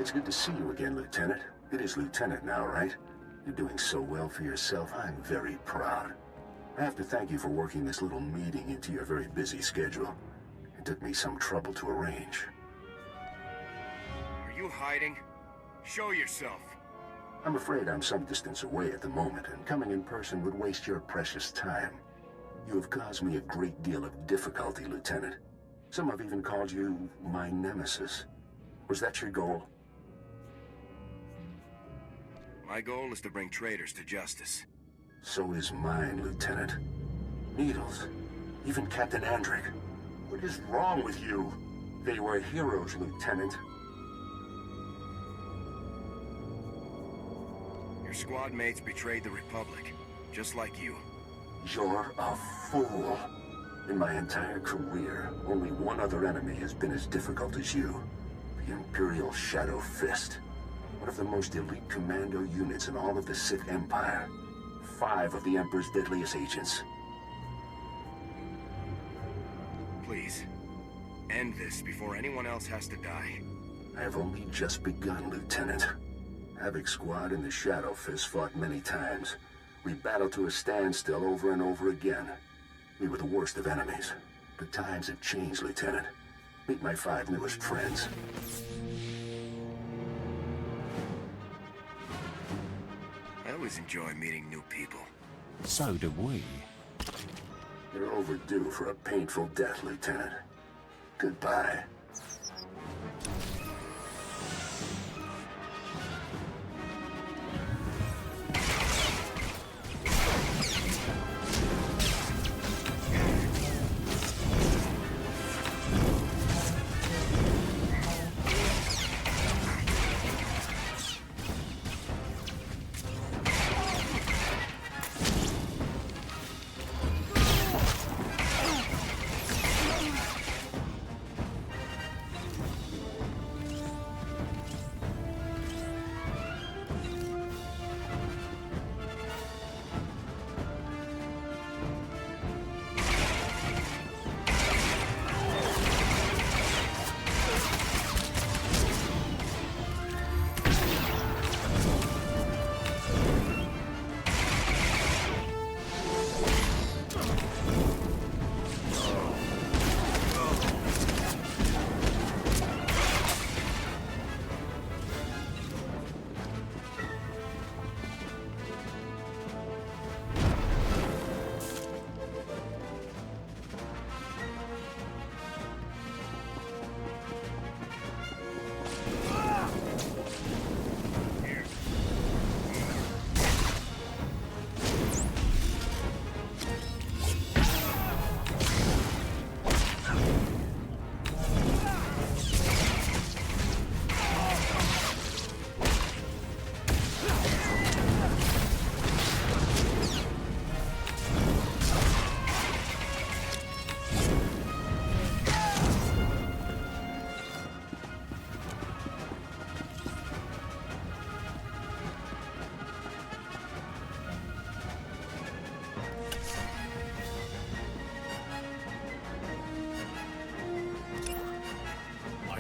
Speaker 8: It's good to see you again, Lieutenant. It is Lieutenant now, right? You're doing so well for yourself, I'm very proud. I have to thank you for working this little meeting into your very busy schedule. It took me some trouble to arrange.
Speaker 2: Are you hiding? Show yourself.
Speaker 8: I'm afraid I'm some distance away at the moment, and coming in person would waste your precious time. You have caused me a great deal of difficulty, Lieutenant. Some have even called you my nemesis. Was that your goal?
Speaker 2: My goal is to bring traitors to justice.
Speaker 8: So is mine, Lieutenant. Needles. Even Captain Andric. What is wrong with you? They were heroes, Lieutenant.
Speaker 2: Your squad mates betrayed the Republic, just like you.
Speaker 8: You're a fool. In my entire career, only one other enemy has been as difficult as you. The Imperial Shadow Fist. One of the most elite commando units in all of the Sith Empire. 5 of the Emperor's deadliest agents.
Speaker 2: Please, end this before anyone else has to die.
Speaker 8: I have only just begun, Lieutenant. Havoc Squad and the Shadow Fist fought many times. We battled to a standstill over and over again. We were the worst of enemies. But times have changed, Lieutenant. Meet my 5 newest friends.
Speaker 2: I always enjoy meeting new people.
Speaker 20: So do we.
Speaker 8: You're overdue for a painful death, Lieutenant. Goodbye.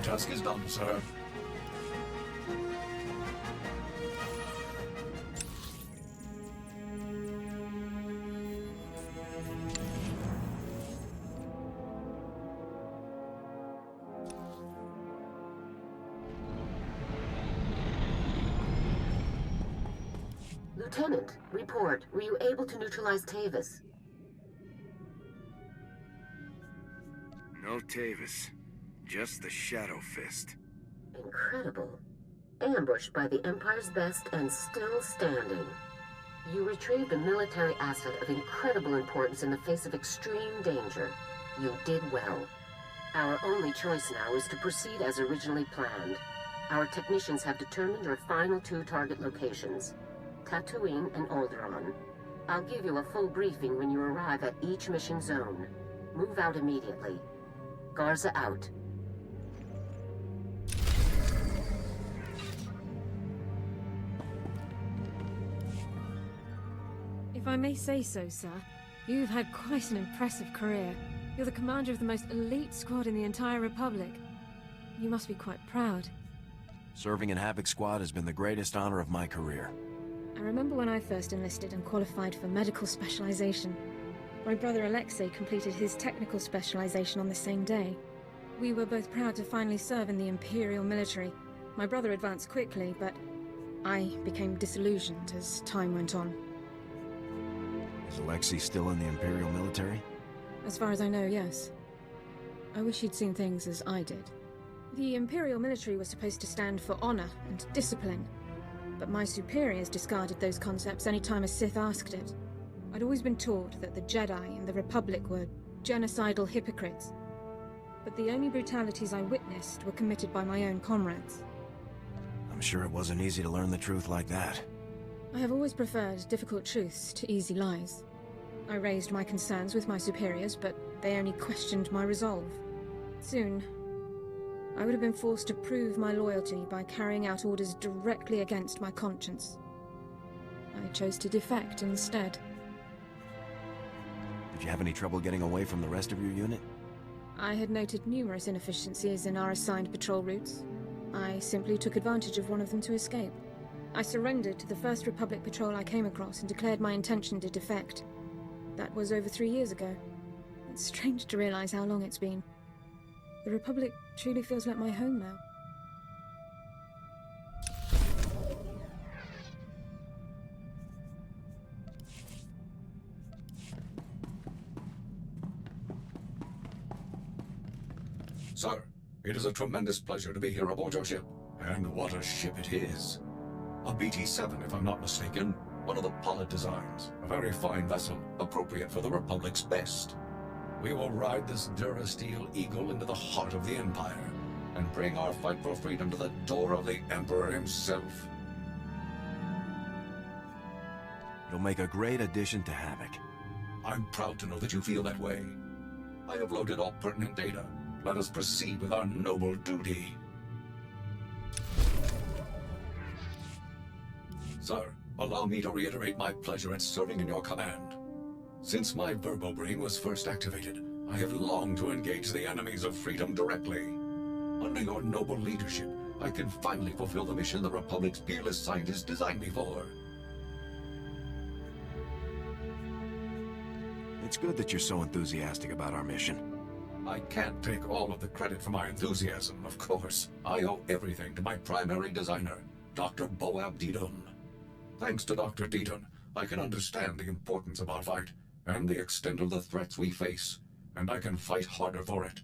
Speaker 11: Task is done, sir.
Speaker 1: Lieutenant, report. Were you able to neutralize Tavis?
Speaker 2: No Tavis. Just the Shadow Fist.
Speaker 1: Incredible. Ambushed by the Empire's best and still standing. You retrieved a military asset of incredible importance in the face of extreme danger. You did well. Our only choice now is to proceed as originally planned. Our technicians have determined your final 2 target locations, Tatooine and Alderaan. I'll give you a full briefing when you arrive at each mission zone. Move out immediately. Garza out.
Speaker 6: If I may say so, sir, you've had quite an impressive career. You're the commander of the most elite squad in the entire Republic. You must be quite proud.
Speaker 13: Serving in Havoc Squad has been the greatest honor of my career.
Speaker 6: I remember when I first enlisted and qualified for medical specialization. My brother Alexei completed his technical specialization on the same day. We were both proud to finally serve in the Imperial military. My brother advanced quickly, but I became disillusioned as time went on.
Speaker 13: Is Alexei still in the Imperial military?
Speaker 6: As far as I know, yes. I wish he'd seen things as I did. The Imperial military was supposed to stand for honor and discipline, but my superiors discarded those concepts any time a Sith asked it. I'd always been taught that the Jedi and the Republic were genocidal hypocrites, but the only brutalities I witnessed were committed by my own comrades.
Speaker 13: I'm sure it wasn't easy to learn the truth like that.
Speaker 6: I have always preferred difficult truths to easy lies. I raised my concerns with my superiors, but they only questioned my resolve. Soon, I would have been forced to prove my loyalty by carrying out orders directly against my conscience. I chose to defect instead.
Speaker 13: Did you have any trouble getting away from the rest of your unit?
Speaker 6: I had noted numerous inefficiencies in our assigned patrol routes. I simply took advantage of one of them to escape. I surrendered to the first Republic patrol I came across and declared my intention to defect. That was over 3 years ago. It's strange to realize how long it's been. The Republic truly feels like my home now.
Speaker 11: Sir, it is a tremendous pleasure to be here aboard your ship. And what a ship it is. A BT-7, if I'm not mistaken. One of the Pollard designs. A very fine vessel, appropriate for the Republic's best. We will ride this Durasteel Eagle into the heart of the Empire, and bring our fight for freedom to the door of the Emperor himself.
Speaker 13: It'll make a great addition to Havoc.
Speaker 11: I'm proud to know that you feel that way. I have loaded all pertinent data. Let us proceed with our noble duty. Sir, allow me to reiterate my pleasure at serving in your command. Since my verbobrain was first activated, I have longed to engage the enemies of freedom directly. Under your noble leadership, I can finally fulfill the mission the Republic's peerless scientists designed me for.
Speaker 13: It's good that you're so enthusiastic about our mission.
Speaker 11: I can't take all of the credit for my enthusiasm, of course. I owe everything to my primary designer, Dr. Boab Deedon. Thanks to Dr. Deedon, I can understand the importance of our fight, and the extent of the threats we face, and I can fight harder for it.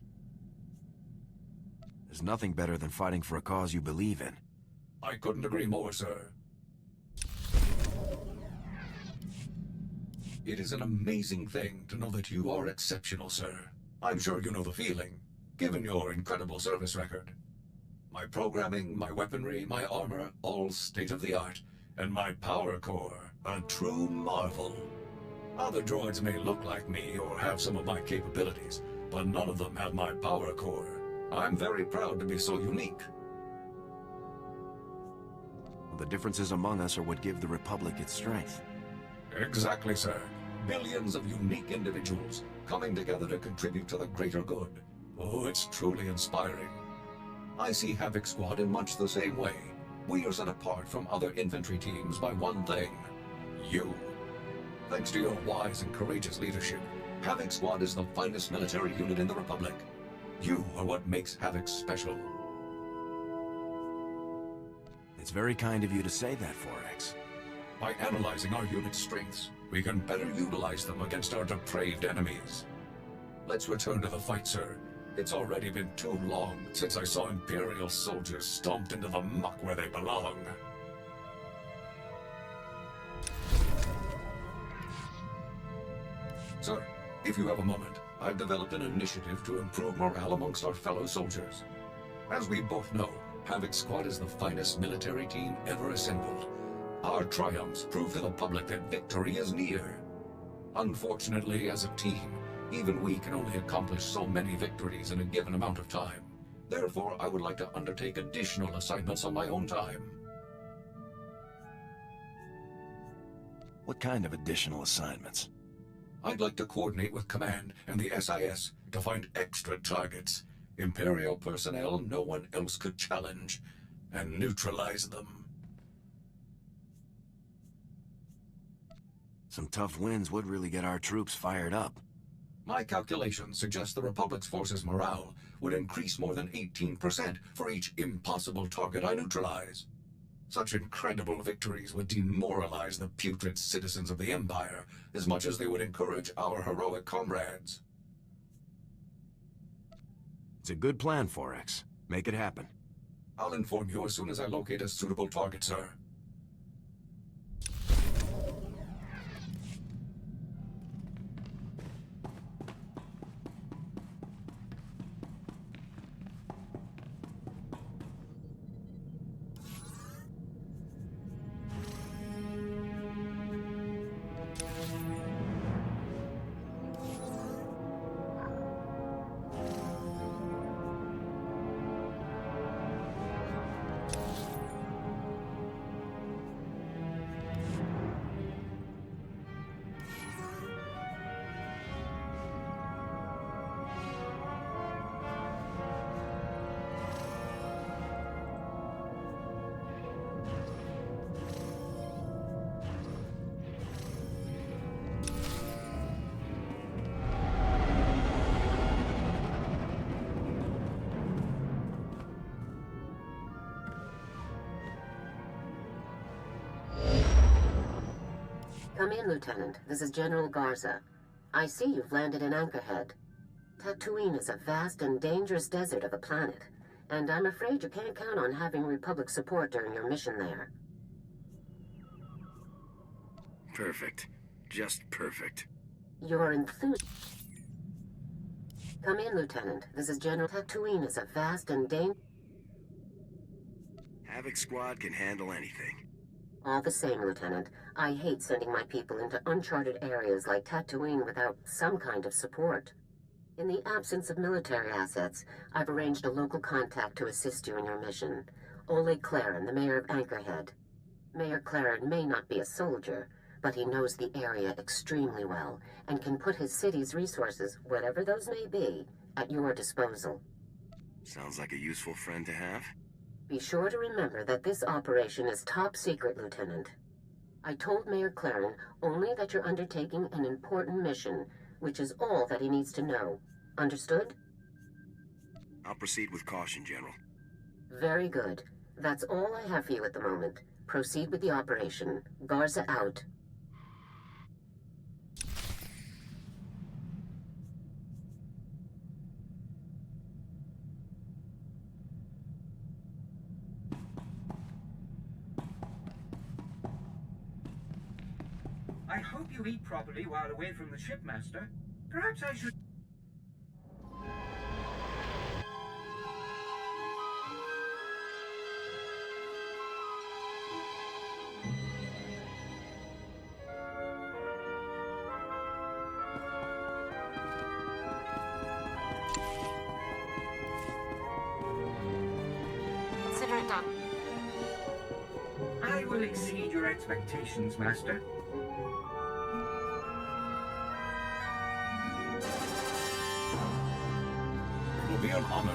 Speaker 13: There's nothing better than fighting for a cause you believe in.
Speaker 11: I couldn't agree more, sir. It is an amazing thing to know that you are exceptional, sir. I'm sure you know the feeling, given your incredible service record. My programming, my weaponry, my armor, all state-of-the-art, and my power core, a true marvel. Other droids may look like me or have some of my capabilities, but none of them have my power core. I'm very proud to be so unique.
Speaker 13: Well, the differences among us are what give the Republic its strength.
Speaker 11: Exactly, sir. Billions of unique individuals coming together to contribute to the greater good. Oh, it's truly inspiring. I see Havoc Squad in much the same way. We are set apart from other infantry teams by one thing: you. Thanks to your wise and courageous leadership, Havoc Squad is the finest military unit in the Republic. You are what makes Havoc special.
Speaker 13: It's very kind of you to say that, Forex.
Speaker 11: By analyzing our unit's strengths, we can better utilize them against our depraved enemies. Let's return to the fight, sir. It's already been too long since I saw Imperial soldiers stomped into the muck where they belong. Sir, if you have a moment, I've developed an initiative to improve morale amongst our fellow soldiers. As we both know, Havoc Squad is the finest military team ever assembled. Our triumphs prove to the public that victory is near. Unfortunately, as a team, even we can only accomplish so many victories in a given amount of time. Therefore, I would like to undertake additional assignments on my own time.
Speaker 13: What kind of additional assignments?
Speaker 11: I'd like to coordinate with Command and the SIS to find extra targets. Imperial personnel no one else could challenge. and neutralize them.
Speaker 22: Some tough winds would really get our troops fired up.
Speaker 11: My calculations suggest the Republic's forces' morale would increase more than 18% for each impossible target I neutralize. Such incredible victories would demoralize the putrid citizens of the Empire as much as they would encourage our heroic comrades.
Speaker 22: It's a good plan, Forex. Make it happen.
Speaker 11: I'll inform you as soon as I locate a suitable target, sir.
Speaker 1: Come in, Lieutenant. This is General Garza. I see you've landed in Anchorhead. Tatooine is a vast and dangerous desert of a planet, and I'm afraid you can't count on having Republic support during your mission there.
Speaker 2: Perfect. Just perfect.
Speaker 1: Your enthusiasm. Come in, Lieutenant. This is General. Tatooine is a vast and dangerous...
Speaker 2: Havoc Squad can handle anything.
Speaker 1: All the same, Lieutenant, I hate sending my people into uncharted areas like Tatooine without some kind of support. In the absence of military assets, I've arranged a local contact to assist you in your mission. Oleg Claren, the mayor of Anchorhead. Mayor Claren may not be a soldier, but he knows the area extremely well and can put his city's resources, whatever those may be, at your disposal.
Speaker 2: Sounds like a useful friend to have.
Speaker 1: Be sure to remember that this operation is top secret, Lieutenant. I told Mayor Claren only that you're undertaking an important mission, which is all that he needs to know. Understood?
Speaker 2: I'll proceed with caution, General.
Speaker 1: Very good. That's all I have for you at the moment. Proceed with the operation. Garza out.
Speaker 4: I hope you eat properly while away from the shipmaster. Perhaps I should...
Speaker 19: Consider it done.
Speaker 4: I will exceed your expectations, Master.
Speaker 11: It will be an honor.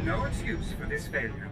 Speaker 4: No excuse for this failure.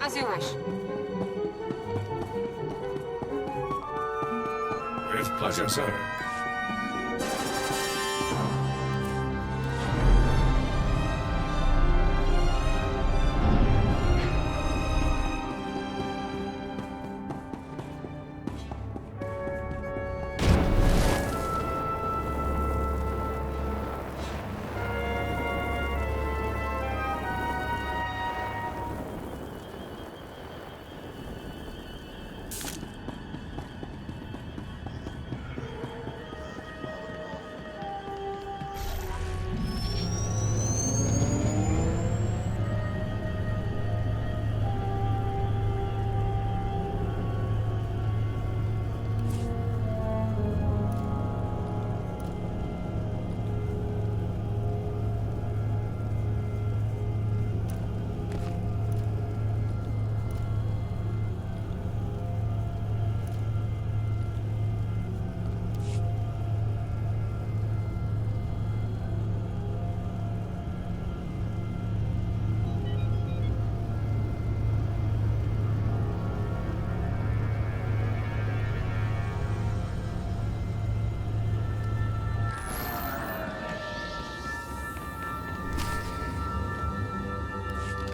Speaker 19: As you wish.
Speaker 11: With pleasure, sir.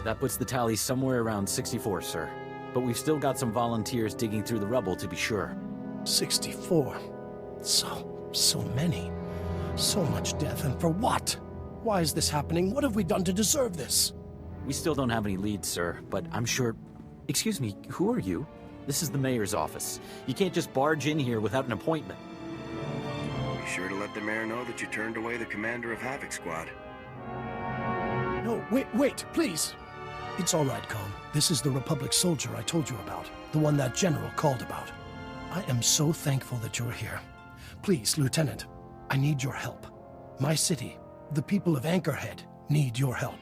Speaker 17: That puts the tally somewhere around 64, sir. But we've still got some volunteers digging through the rubble to be sure.
Speaker 18: 64? So many. So much death, and for what? Why is this happening? What have we done to deserve this?
Speaker 17: We still don't have any leads, sir, but I'm sure... Excuse me, who are you? This is the mayor's office. You can't just barge in here without an appointment.
Speaker 2: Be sure to let the mayor know that you turned away the commander of Havoc Squad.
Speaker 18: No, wait, please. It's all right, Colm. This is the Republic soldier I told you about. The one that general called about. I am so thankful that you're here. Please, Lieutenant, I need your help. My city, the people of Anchorhead, need your help.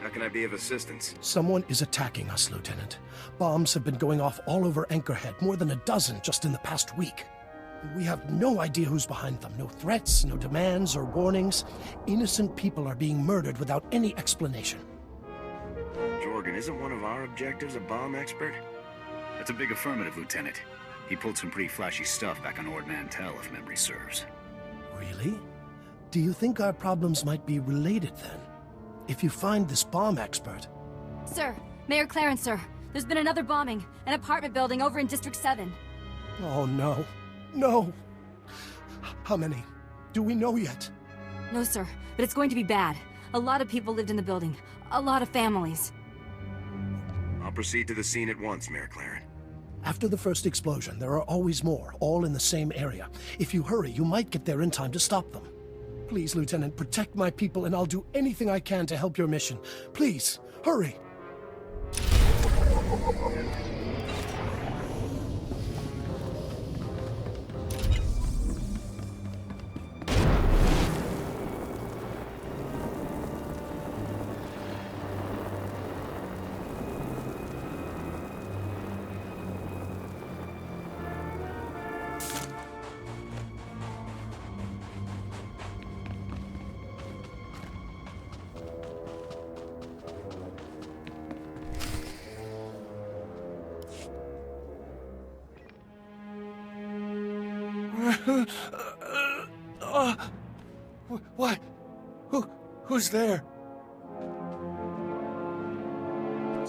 Speaker 2: How can I be of assistance?
Speaker 18: Someone is attacking us, Lieutenant. Bombs have been going off all over Anchorhead, more than a dozen just in the past week. We have no idea who's behind them. No threats, no demands or warnings. Innocent people are being murdered without any explanation.
Speaker 2: Jorgen, isn't one of our objectives a bomb expert?
Speaker 7: That's a big affirmative, Lieutenant. He pulled some pretty flashy stuff back on Ord Mantell, if memory serves.
Speaker 18: Really? Do you think our problems might be related, then? If you find this bomb expert...
Speaker 23: Sir, Mayor Clarence, sir. There's been another bombing. An apartment building over in District 7.
Speaker 18: Oh, no. No! How many? Do we know yet?
Speaker 23: No, sir, but it's going to be bad. A lot of people lived in the building. A lot of families.
Speaker 2: I'll proceed to the scene at once, Mayor Clarence.
Speaker 18: After the first explosion, there are always more, all in the same area. If you hurry, you might get there in time to stop them. Please, Lieutenant, protect my people, and I'll do anything I can to help your mission. Please, hurry!
Speaker 16: What? Who's there?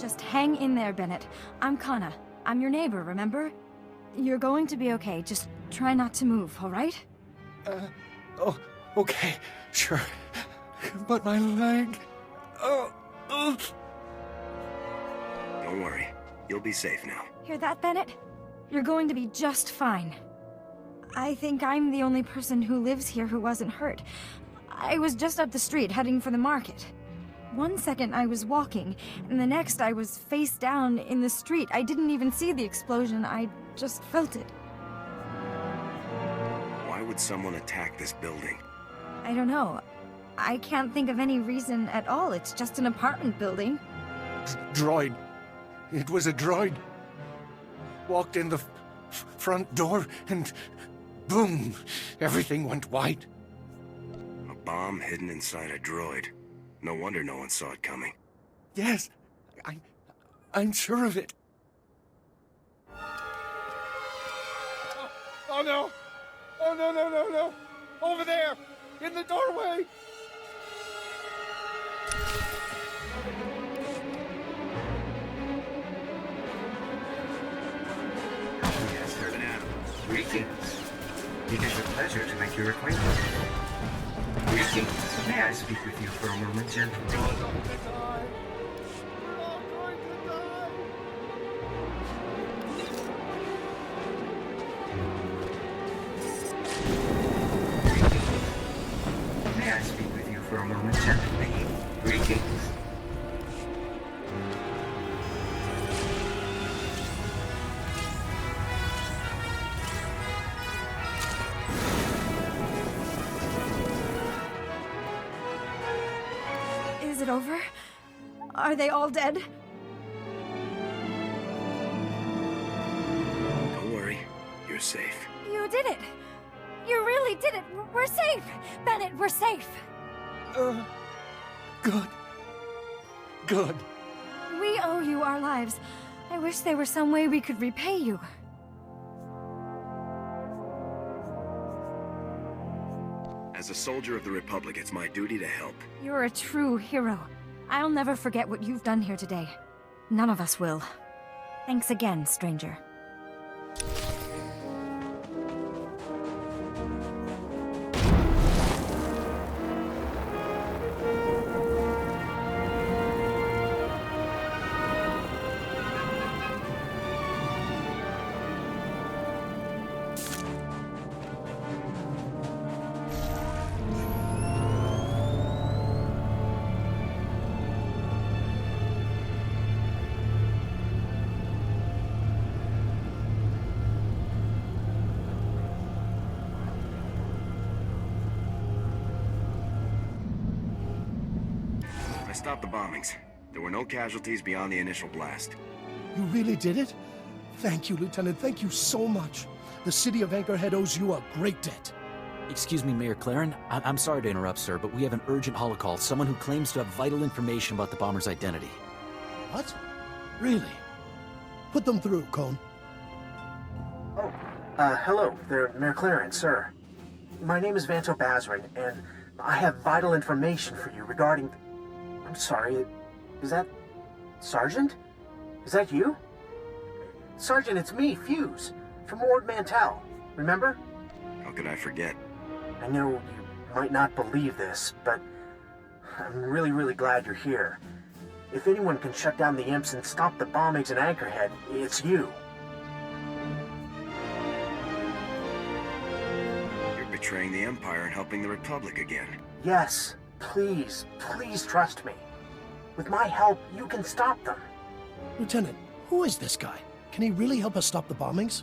Speaker 23: Just hang in there, Bennett. I'm Kana. I'm your neighbor, remember? You're going to be okay. Just try not to move, all right?
Speaker 16: Oh, okay, sure. But my leg...
Speaker 2: Don't worry. You'll be safe now.
Speaker 23: Hear that, Bennett? You're going to be just fine. I think I'm the only person who lives here who wasn't hurt. I was just up the street heading for the market. One second I was walking, and the next I was face down in the street. I didn't even see the explosion, I just felt it.
Speaker 2: Why would someone attack this building?
Speaker 23: I don't know. I can't think of any reason at all. It's just an apartment building.
Speaker 16: Droid. It was a droid. Walked in the front door and boom, everything went white.
Speaker 2: A bomb hidden inside a droid. No wonder no one saw it coming.
Speaker 16: Yes, I'm sure of it. Oh no! Oh no! Over there! In the doorway!
Speaker 4: Yes, sir. Greetings. It is a pleasure to make your acquaintance. Greetings. May I speak with you for a moment, gentlemen? May I speak with you for a moment, gentlemen? Greetings.
Speaker 23: Is it over? Are they all dead?
Speaker 2: Don't worry. You're safe.
Speaker 23: You did it! You really did it! We're safe! Bennett, we're safe!
Speaker 16: Good.
Speaker 23: We owe you our lives. I wish there were some way we could repay you.
Speaker 2: As a soldier of the Republic, it's my duty to help.
Speaker 23: You're a true hero. I'll never forget what you've done here today. None of us will. Thanks again, stranger.
Speaker 2: I stopped the bombings. There were no casualties beyond the initial blast.
Speaker 18: You really did it? Thank you, Lieutenant. Thank you so much. The city of Anchorhead owes you a great debt.
Speaker 17: Excuse me, Mayor Claren. I'm sorry to interrupt, sir, but we have an urgent holocall. Someone who claims to have vital information about the bomber's identity.
Speaker 18: What? Really? Put them through, Cone.
Speaker 10: Hello there, Mayor Claren, sir. My name is Vanto Bazrin, and I have vital information for you regarding... I'm sorry, is that... Sergeant? Is that you? Sergeant, it's me, Fuse, from Ord Mantell. Remember?
Speaker 2: How could I forget?
Speaker 10: I know you might not believe this, but I'm really glad you're here. If anyone can shut down the imps and stop the bombings in Anchorhead, it's you.
Speaker 2: You're betraying the Empire and helping the Republic again.
Speaker 10: Yes, please trust me. With my help, you can stop them.
Speaker 18: Lieutenant, who is this guy? Can he really help us stop the bombings?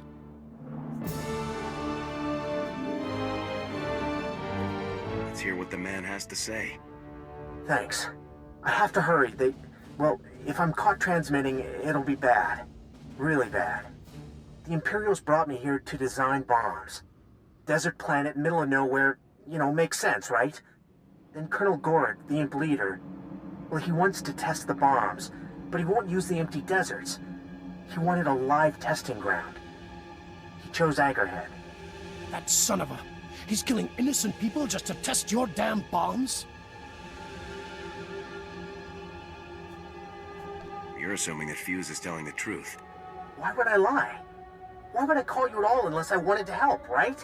Speaker 2: Let's hear what the man has to say.
Speaker 10: Thanks. I have to hurry. Well, if I'm caught transmitting, it'll be bad. Really bad. The Imperials brought me here to design bombs. Desert planet, middle of nowhere, makes sense, right? Then Colonel Gorek, the imp leader, well, he wants to test the bombs, but he won't use the empty deserts. He wanted a live testing ground. He chose Anchorhead.
Speaker 18: That son of a... He's killing innocent people just to test your damn bombs?
Speaker 2: You're assuming that Fuse is telling the truth.
Speaker 10: Why would I lie? Why would I call you at all unless I wanted to help, right?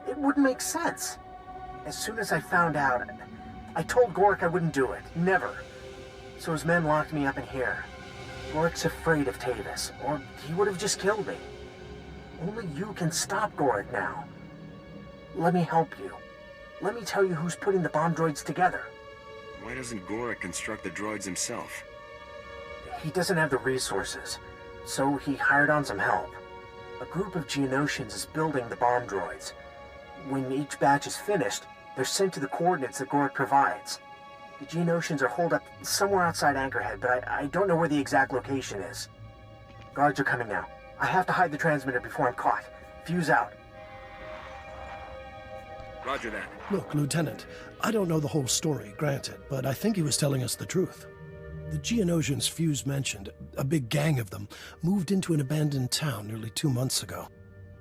Speaker 10: It wouldn't make sense. As soon as I found out, I told Gorik I wouldn't do it. Never. So his men locked me up in here. Gorik's afraid of Tavis, or he would have just killed me. Only you can stop Gorik now. Let me help you. Let me tell you who's putting the bomb droids together.
Speaker 2: Why doesn't Gorik construct the droids himself?
Speaker 10: He doesn't have the resources, so he hired on some help. A group of Geonosians is building the bomb droids. When each batch is finished, they're sent to the coordinates that Gorik provides. The Geonosians are holed up somewhere outside Anchorhead, but I don't know where the exact location is. Guards are coming now. I have to hide the transmitter before I'm caught. Fuse out.
Speaker 2: Roger that.
Speaker 18: Look, Lieutenant, I don't know the whole story, granted, but I think he was telling us the truth. The Geonosians Fuse mentioned, a big gang of them, moved into an abandoned town nearly 2 months ago.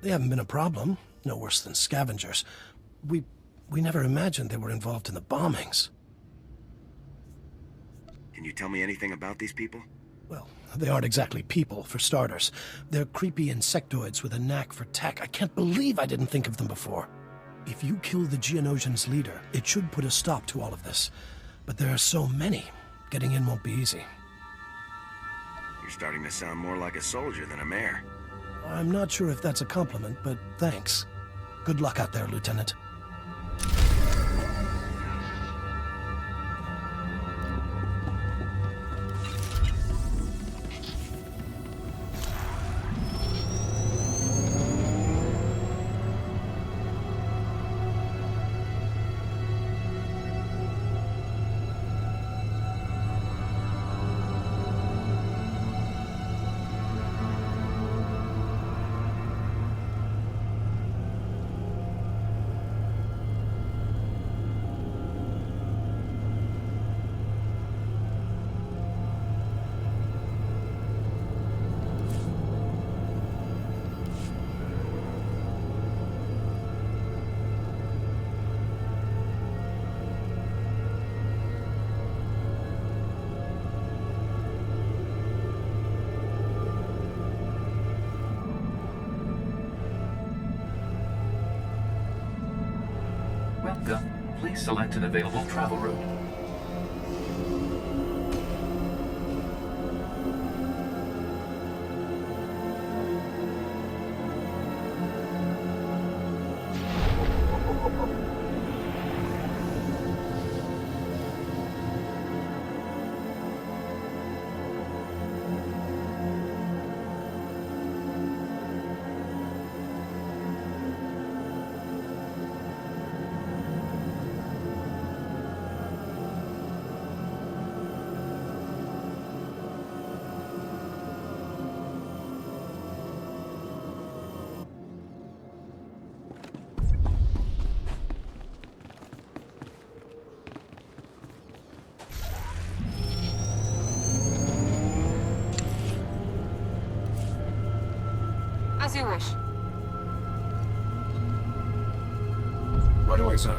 Speaker 18: They haven't been a problem, no worse than scavengers. We never imagined they were involved in the bombings.
Speaker 2: Can you tell me anything about these people?
Speaker 18: Well, they aren't exactly people, for starters. They're creepy insectoids with a knack for tech. I can't believe I didn't think of them before. If you kill the Geonosians' leader, it should put a stop to all of this. But there are so many. Getting in won't be easy.
Speaker 2: You're starting to sound more like a soldier than a mayor.
Speaker 18: I'm not sure if that's a compliment, but thanks. Good luck out there, Lieutenant.
Speaker 15: Welcome. Please select an available travel route.
Speaker 19: As you wish.
Speaker 11: What do I say?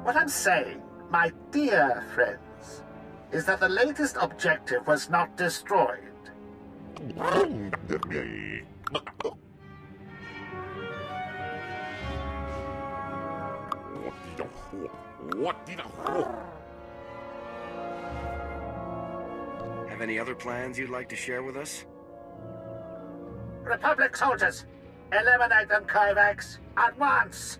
Speaker 10: What I'm saying, my dear friends, is that the latest objective was not destroyed.
Speaker 2: Have any other plans you'd like to share with us?
Speaker 10: Republic soldiers, eliminate them, Kovacs, at once!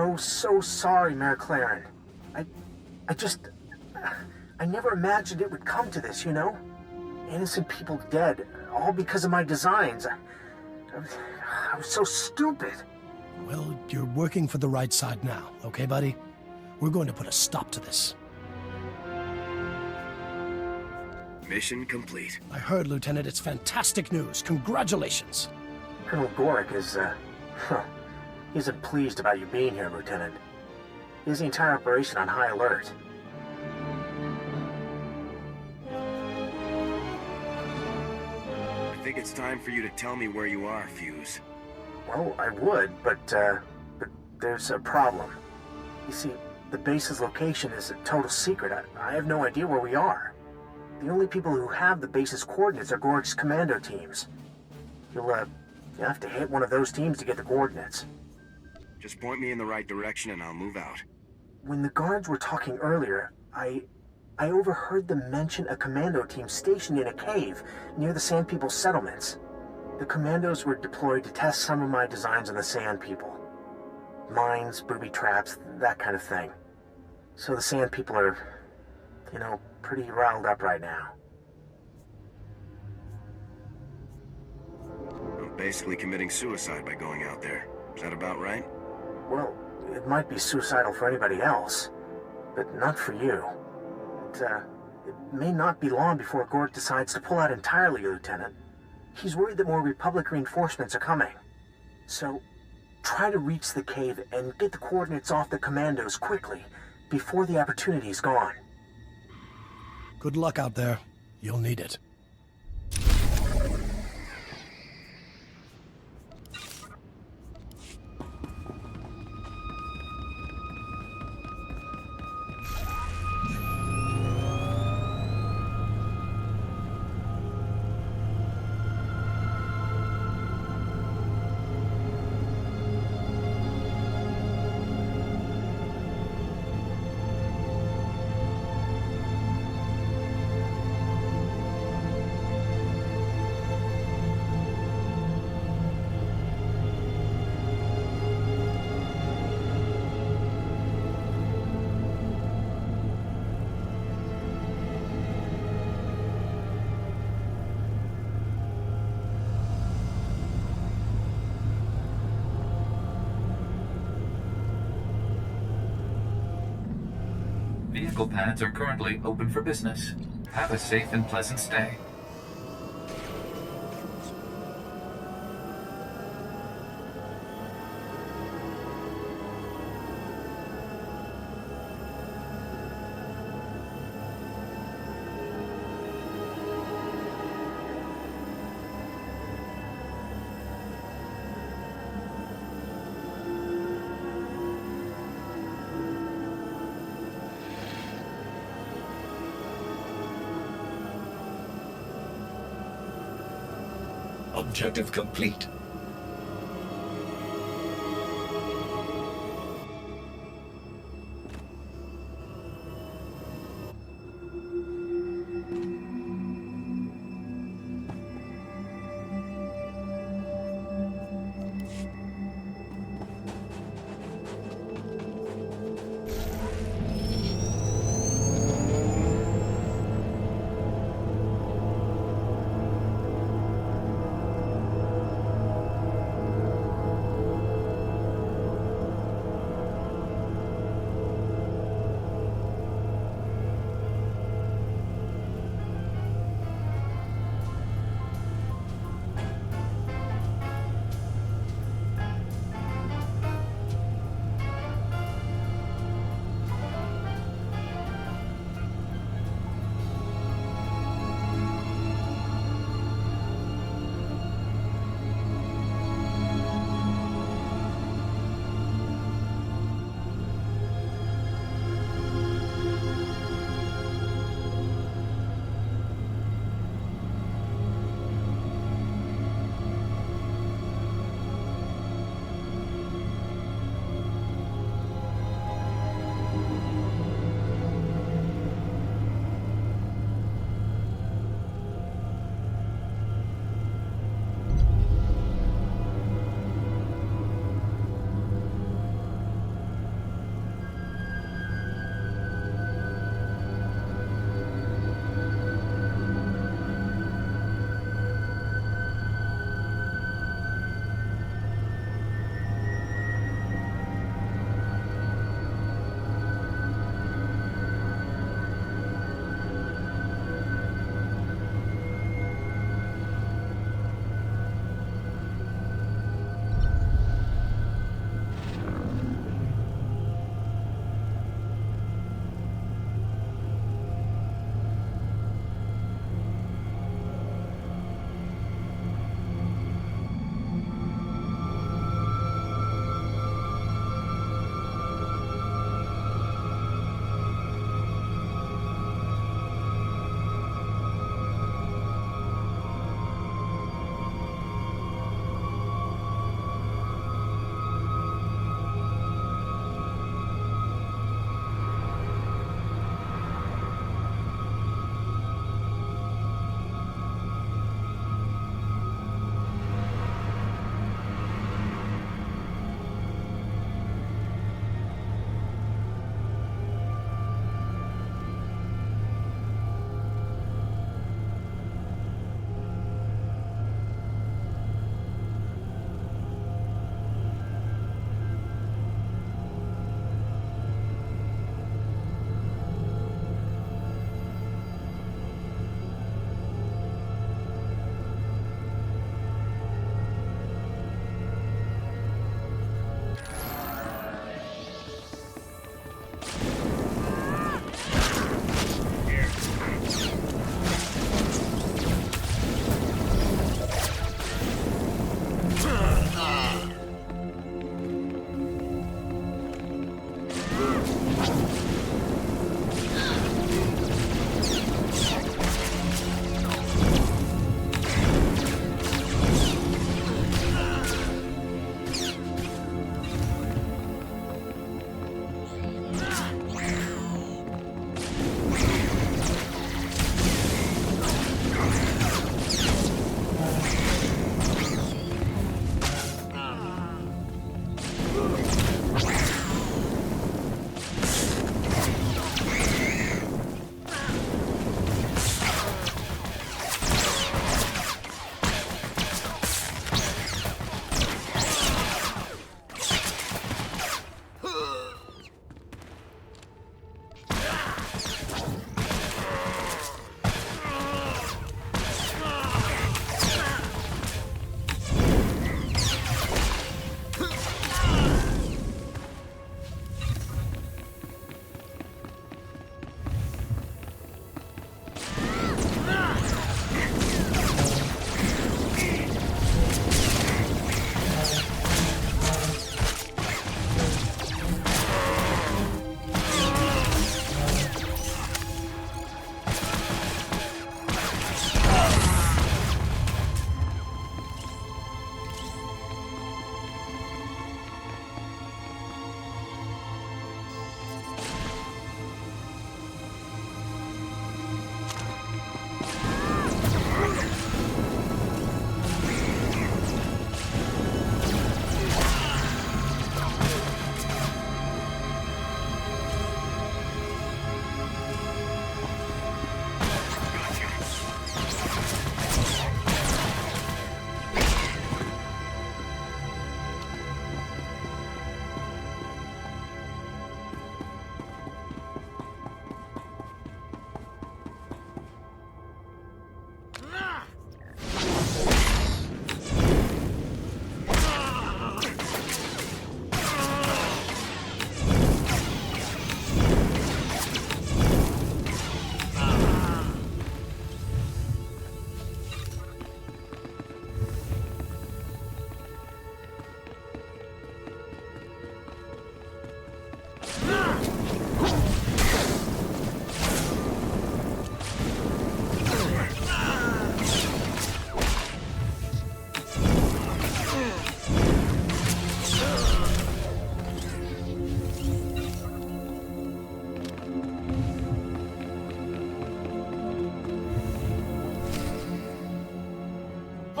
Speaker 10: So sorry, Mayor Claren. I never imagined it would come to this, you know? Innocent people dead, all because of my designs. I was so stupid.
Speaker 18: Well, you're working for the right side now, okay, buddy? We're going to put a stop to this.
Speaker 2: Mission complete.
Speaker 18: I heard, Lieutenant. It's fantastic news. Congratulations.
Speaker 10: Colonel Gorick is, he isn't pleased about you being here, Lieutenant. He has the entire operation on high alert.
Speaker 2: I think it's time for you to tell me where you are, Fuse.
Speaker 10: Well, I would, but there's a problem. You see, the base's location is a total secret. I have no idea where we are. The only people who have the base's coordinates are Gorick's commando teams. You'll have to hit one of those teams to get the coordinates.
Speaker 2: Just point me in the right direction and I'll move out.
Speaker 10: When the guards were talking earlier, I overheard them mention a commando team stationed in a cave near the Sand People settlements. The commandos were deployed to test some of my designs on the Sand People. Mines, booby traps, that kind of thing. So the Sand People are, pretty riled up right now.
Speaker 2: I'm basically committing suicide by going out there. Is that about right?
Speaker 10: Well, it might be suicidal for anybody else, but not for you. It may not be long before Gorick decides to pull out entirely, Lieutenant. He's worried that more Republic reinforcements are coming. So, try to reach the cave and get the coordinates off the commandos quickly, before the opportunity is gone.
Speaker 18: Good luck out there. You'll need it.
Speaker 15: Vehicle pads are currently open for business. Have a safe and pleasant stay.
Speaker 11: Objective complete.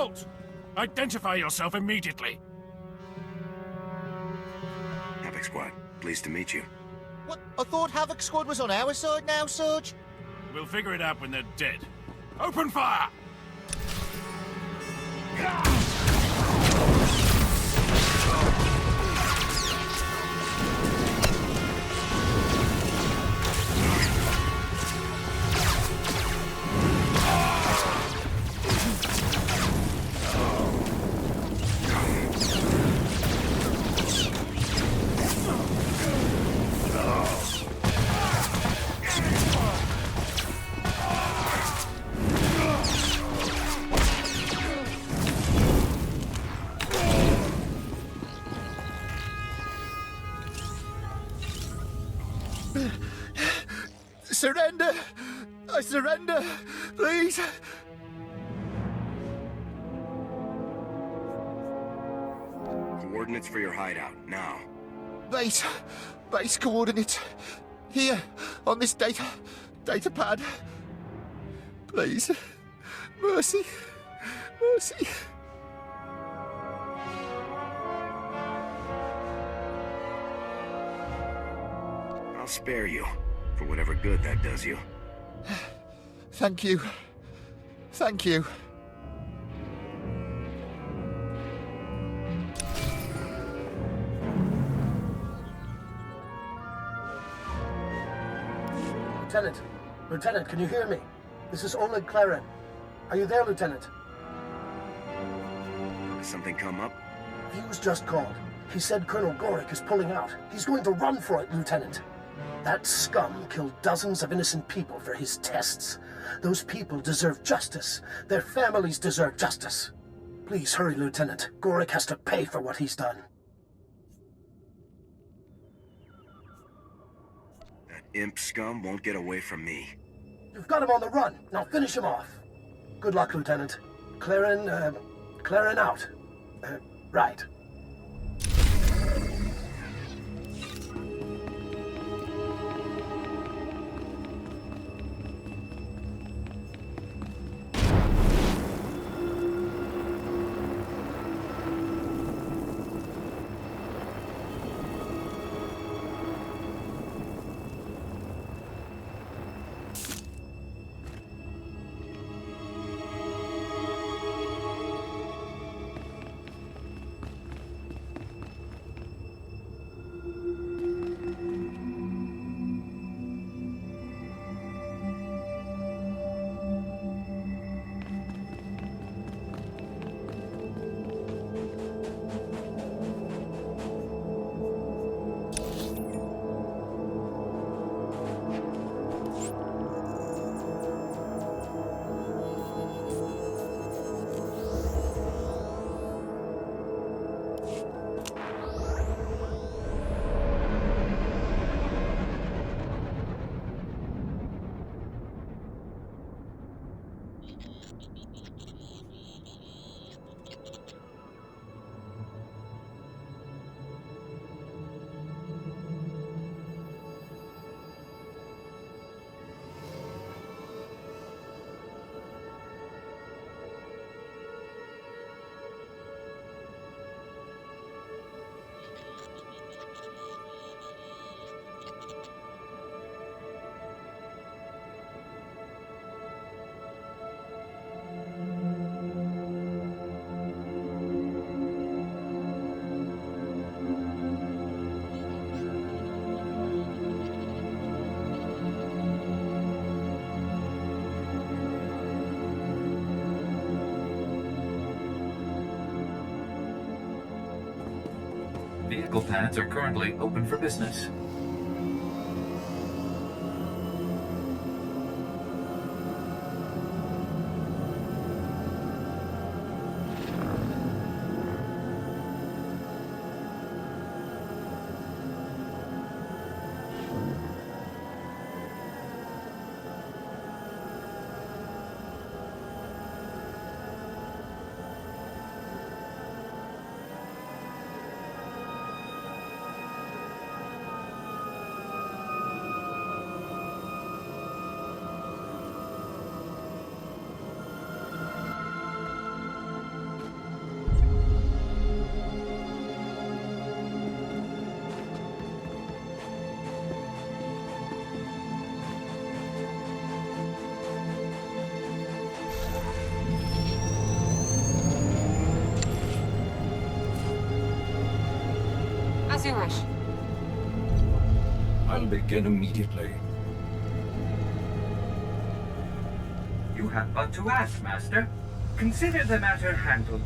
Speaker 16: Halt! Identify yourself immediately.
Speaker 2: Havoc Squad, pleased to meet you.
Speaker 9: What? I thought Havoc Squad was on our side now, Sarge.
Speaker 16: We'll figure it out when they're dead. Open fire!
Speaker 9: Surrender! I surrender! Please!
Speaker 2: Coordinates for your hideout, now.
Speaker 9: Base coordinates. Here, on this data pad. Please. Mercy. Mercy.
Speaker 2: I'll spare you, for whatever good that does you.
Speaker 9: Thank you. Thank you.
Speaker 18: Lieutenant, can you hear me? This is Oleg Claren. Are you there, Lieutenant?
Speaker 2: Has something come up?
Speaker 18: Hughes just called. He said Colonel Gorick is pulling out. He's going to run for it, Lieutenant. That scum killed dozens of innocent people for his tests. Those people deserve justice. Their families deserve justice. Please hurry, Lieutenant. Gorick has to pay for what he's done.
Speaker 2: That imp scum won't get away from me.
Speaker 18: You've got him on the run. Now finish him off. Good luck, Lieutenant. Claren out. Right.
Speaker 15: Vehicle pads are currently open for business.
Speaker 19: you wish.
Speaker 11: I'll begin immediately.
Speaker 4: You have but to ask, Master. Consider the matter handled.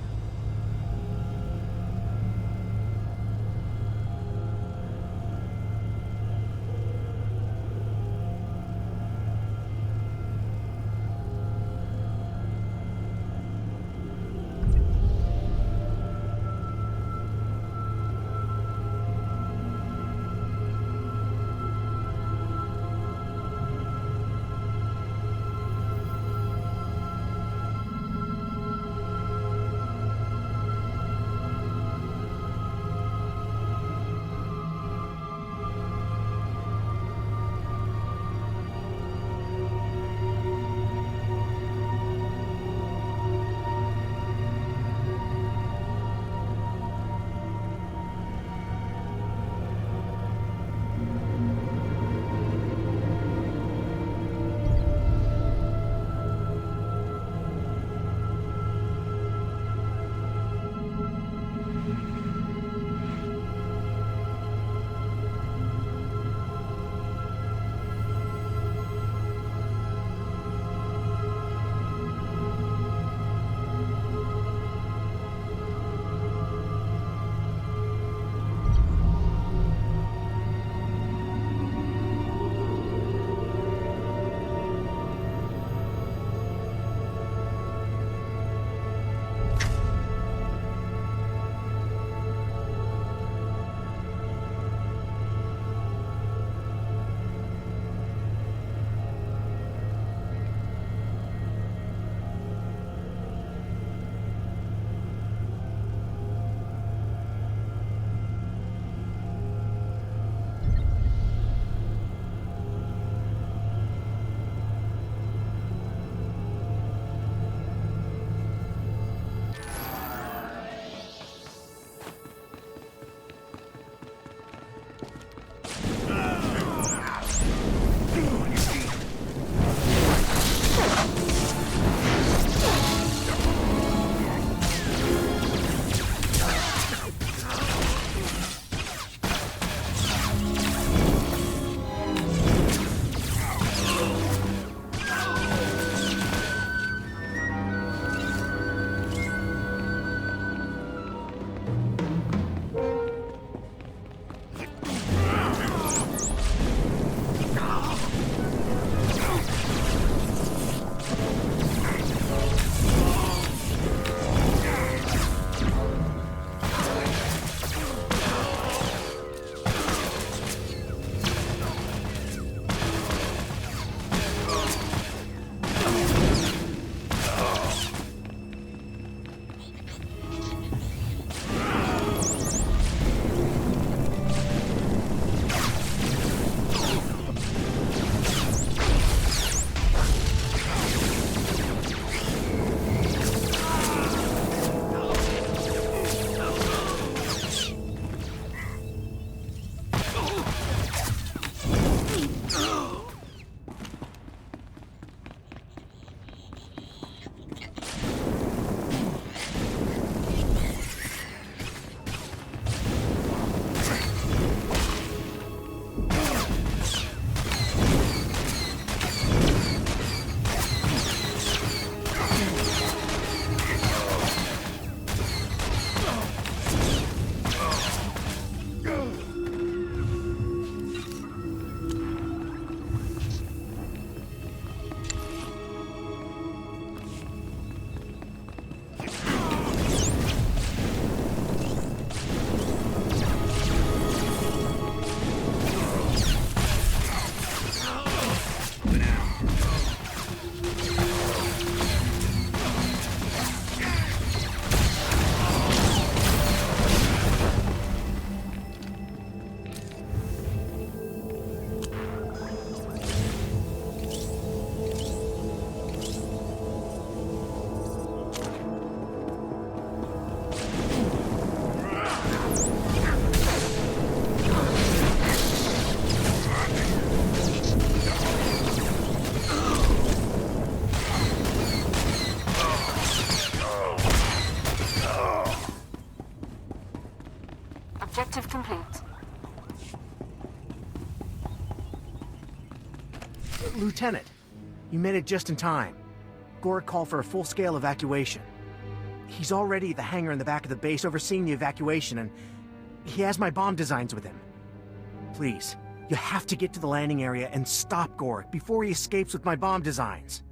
Speaker 10: Lieutenant, you made it just in time. Gork called for a full-scale evacuation. He's already at the hangar in the back of the base overseeing the evacuation, and he has my bomb designs with him. Please, you have to get to the landing area and stop Gork before he escapes with my bomb designs.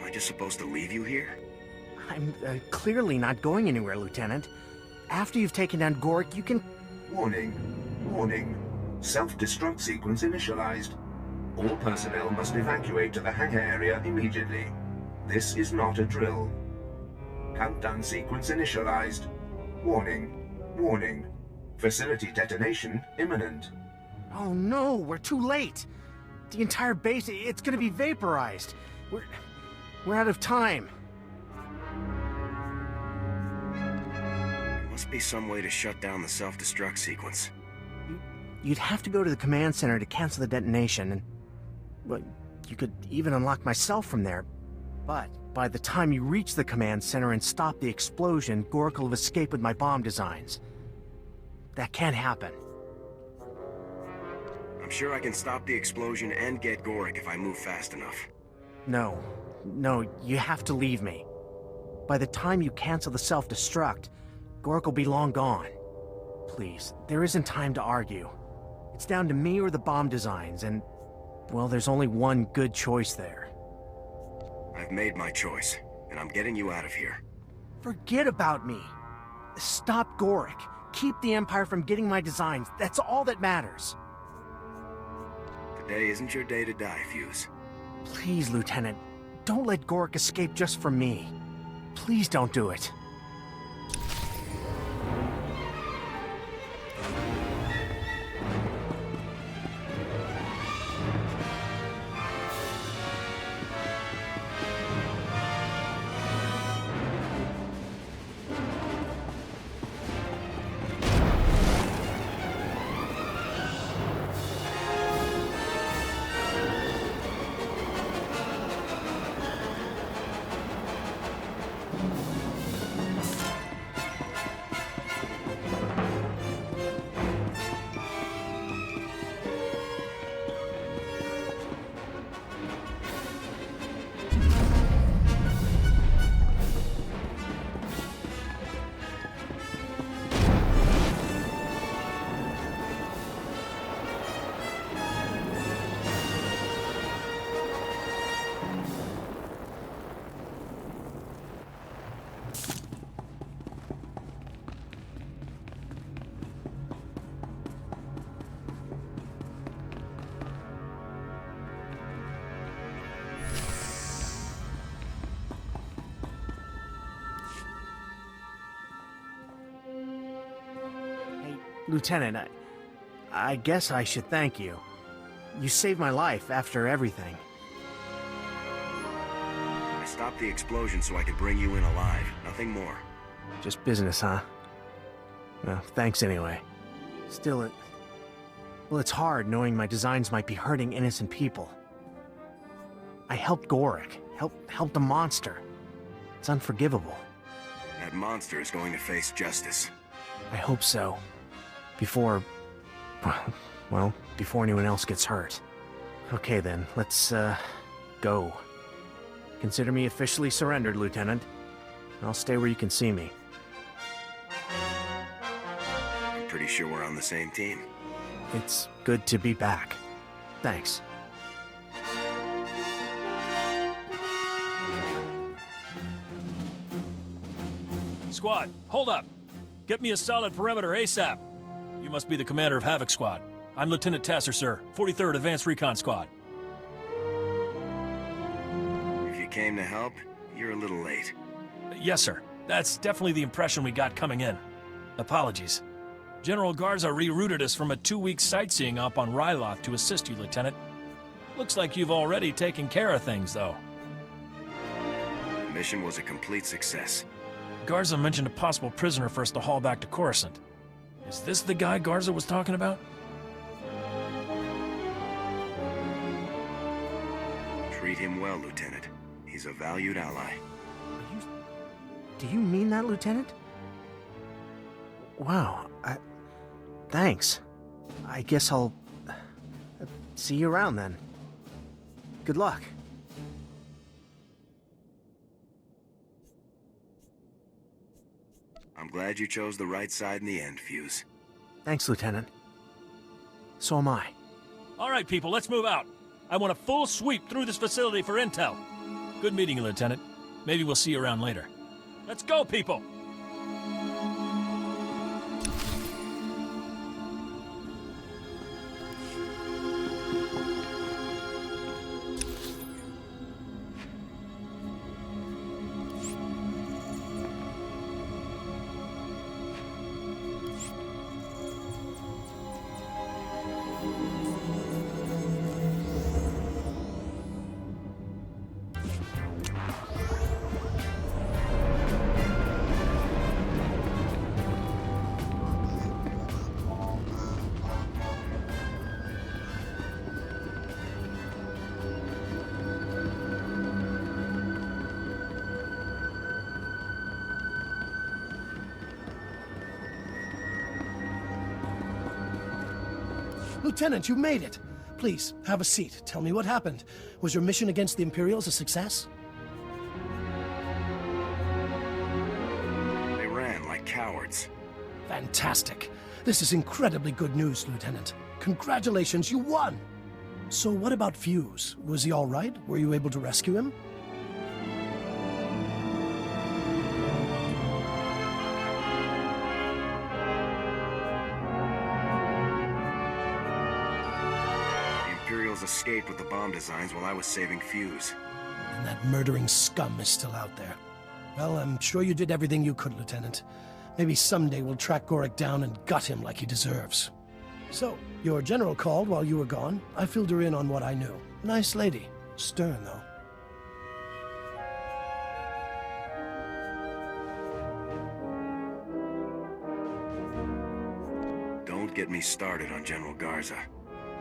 Speaker 2: Am I just supposed to leave you here?
Speaker 10: I'm clearly not going anywhere, Lieutenant. After you've taken down Gork, you can...
Speaker 8: Warning. Warning. Self-destruct sequence initialized. All personnel must evacuate to the hangar area immediately. This is not a drill. Countdown sequence initialized. Warning. Warning. Facility detonation imminent.
Speaker 10: Oh no, we're too late. The entire base, it's gonna be vaporized. We're out of time.
Speaker 2: There must be some way to shut down the self-destruct sequence.
Speaker 10: You'd have to go to the command center to cancel the detonation, and... well, you could even unlock myself from there. But by the time you reach the command center and stop the explosion, Gork will have escaped with my bomb designs. That can't happen.
Speaker 2: I'm sure I can stop the explosion and get Gork if I move fast enough.
Speaker 10: No, you have to leave me. By the time you cancel the self-destruct, Gork will be long gone. Please, there isn't time to argue. It's down to me or the bomb designs, and, well, there's only one good choice there.
Speaker 2: I've made my choice, and I'm getting you out of here.
Speaker 10: Forget about me. Stop Gork. Keep the Empire from getting my designs. That's all that matters.
Speaker 2: Today isn't your day to die, Fuse.
Speaker 10: Please, Lieutenant, don't let Gork escape just for me. Please don't do it. Lieutenant, I guess I should thank you. You saved my life after everything.
Speaker 2: I stopped the explosion so I could bring you in alive. Nothing more.
Speaker 10: Just business, huh? Well, thanks anyway. Still, it's hard knowing my designs might be hurting innocent people. I helped Gork, helped a monster. It's unforgivable.
Speaker 2: That monster is going to face justice.
Speaker 10: I hope so. Before anyone else gets hurt. Okay then, let's, go. Consider me officially surrendered, Lieutenant. I'll stay where you can see me.
Speaker 2: I'm pretty sure we're on the same team.
Speaker 10: It's good to be back. Thanks.
Speaker 3: Squad, hold up. Get me a solid perimeter ASAP. You must be the commander of Havoc Squad. I'm Lieutenant Tasser, sir. 43rd Advanced Recon Squad.
Speaker 2: If you came to help, you're a little late.
Speaker 3: Yes, sir. That's definitely the impression we got coming in. Apologies. General Garza rerouted us from a 2-week sightseeing op on Ryloth to assist you, Lieutenant. Looks like you've already taken care of things, though.
Speaker 2: The mission was a complete success.
Speaker 3: Garza mentioned a possible prisoner for us to haul back to Coruscant. Is this the guy Garza was talking about?
Speaker 2: Treat him well, Lieutenant. He's a valued ally.
Speaker 10: Do you mean that, Lieutenant? Wow, thanks. I guess I'll... see you around then. Good luck.
Speaker 2: I'm glad you chose the right side in the end, Fuse.
Speaker 10: Thanks, Lieutenant. So am I.
Speaker 3: All right, people, let's move out. I want a full sweep through this facility for intel. Good meeting you, Lieutenant. Maybe we'll see you around later. Let's go, people!
Speaker 18: Lieutenant, you made it! Please, have a seat. Tell me what happened. Was your mission against the Imperials a success?
Speaker 2: They ran like cowards.
Speaker 18: Fantastic. This is incredibly good news, Lieutenant. Congratulations, you won! So what about Fuse? Was he all right? Were you able to rescue him?
Speaker 2: Escaped with the bomb designs while I was saving Fuse.
Speaker 18: And that murdering scum is still out there. Well, I'm sure you did everything you could, Lieutenant. Maybe someday we'll track Gorik down and gut him like he deserves. So, your general called while you were gone. I filled her in on what I knew. Nice lady. Stern, though.
Speaker 2: Don't get me started on General Garza.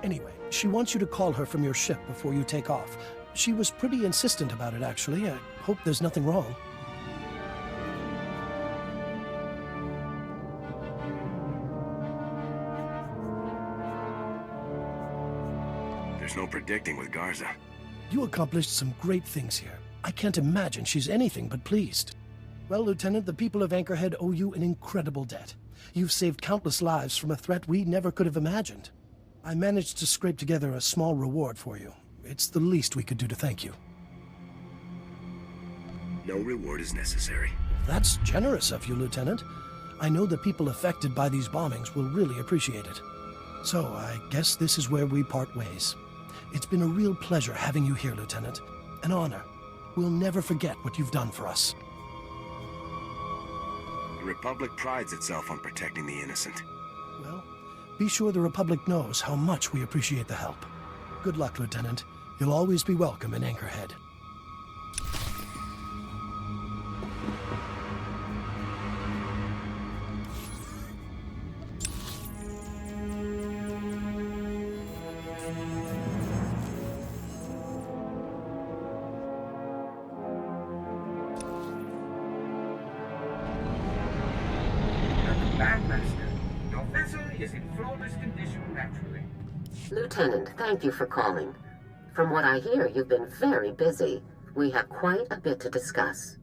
Speaker 18: Anyway, she wants you to call her from your ship before you take off. She was pretty insistent about it, actually. I hope there's nothing wrong.
Speaker 2: There's no predicting with Garza.
Speaker 18: You accomplished some great things here. I can't imagine she's anything but pleased. Well, Lieutenant, the people of Anchorhead owe you an incredible debt. You've saved countless lives from a threat we never could have imagined. I managed to scrape together a small reward for you. It's the least we could do to thank you.
Speaker 2: No reward is necessary.
Speaker 18: That's generous of you, Lieutenant. I know the people affected by these bombings will really appreciate it. So, I guess this is where we part ways. It's been a real pleasure having you here, Lieutenant. An honor. We'll never forget what you've done for us.
Speaker 2: The Republic prides itself on protecting the innocent.
Speaker 18: Well, be sure the Republic knows how much we appreciate the help. Good luck, Lieutenant. You'll always be welcome in Anchorhead.
Speaker 1: Lieutenant, thank you for calling. From what I hear, you've been very busy. We have quite a bit to discuss.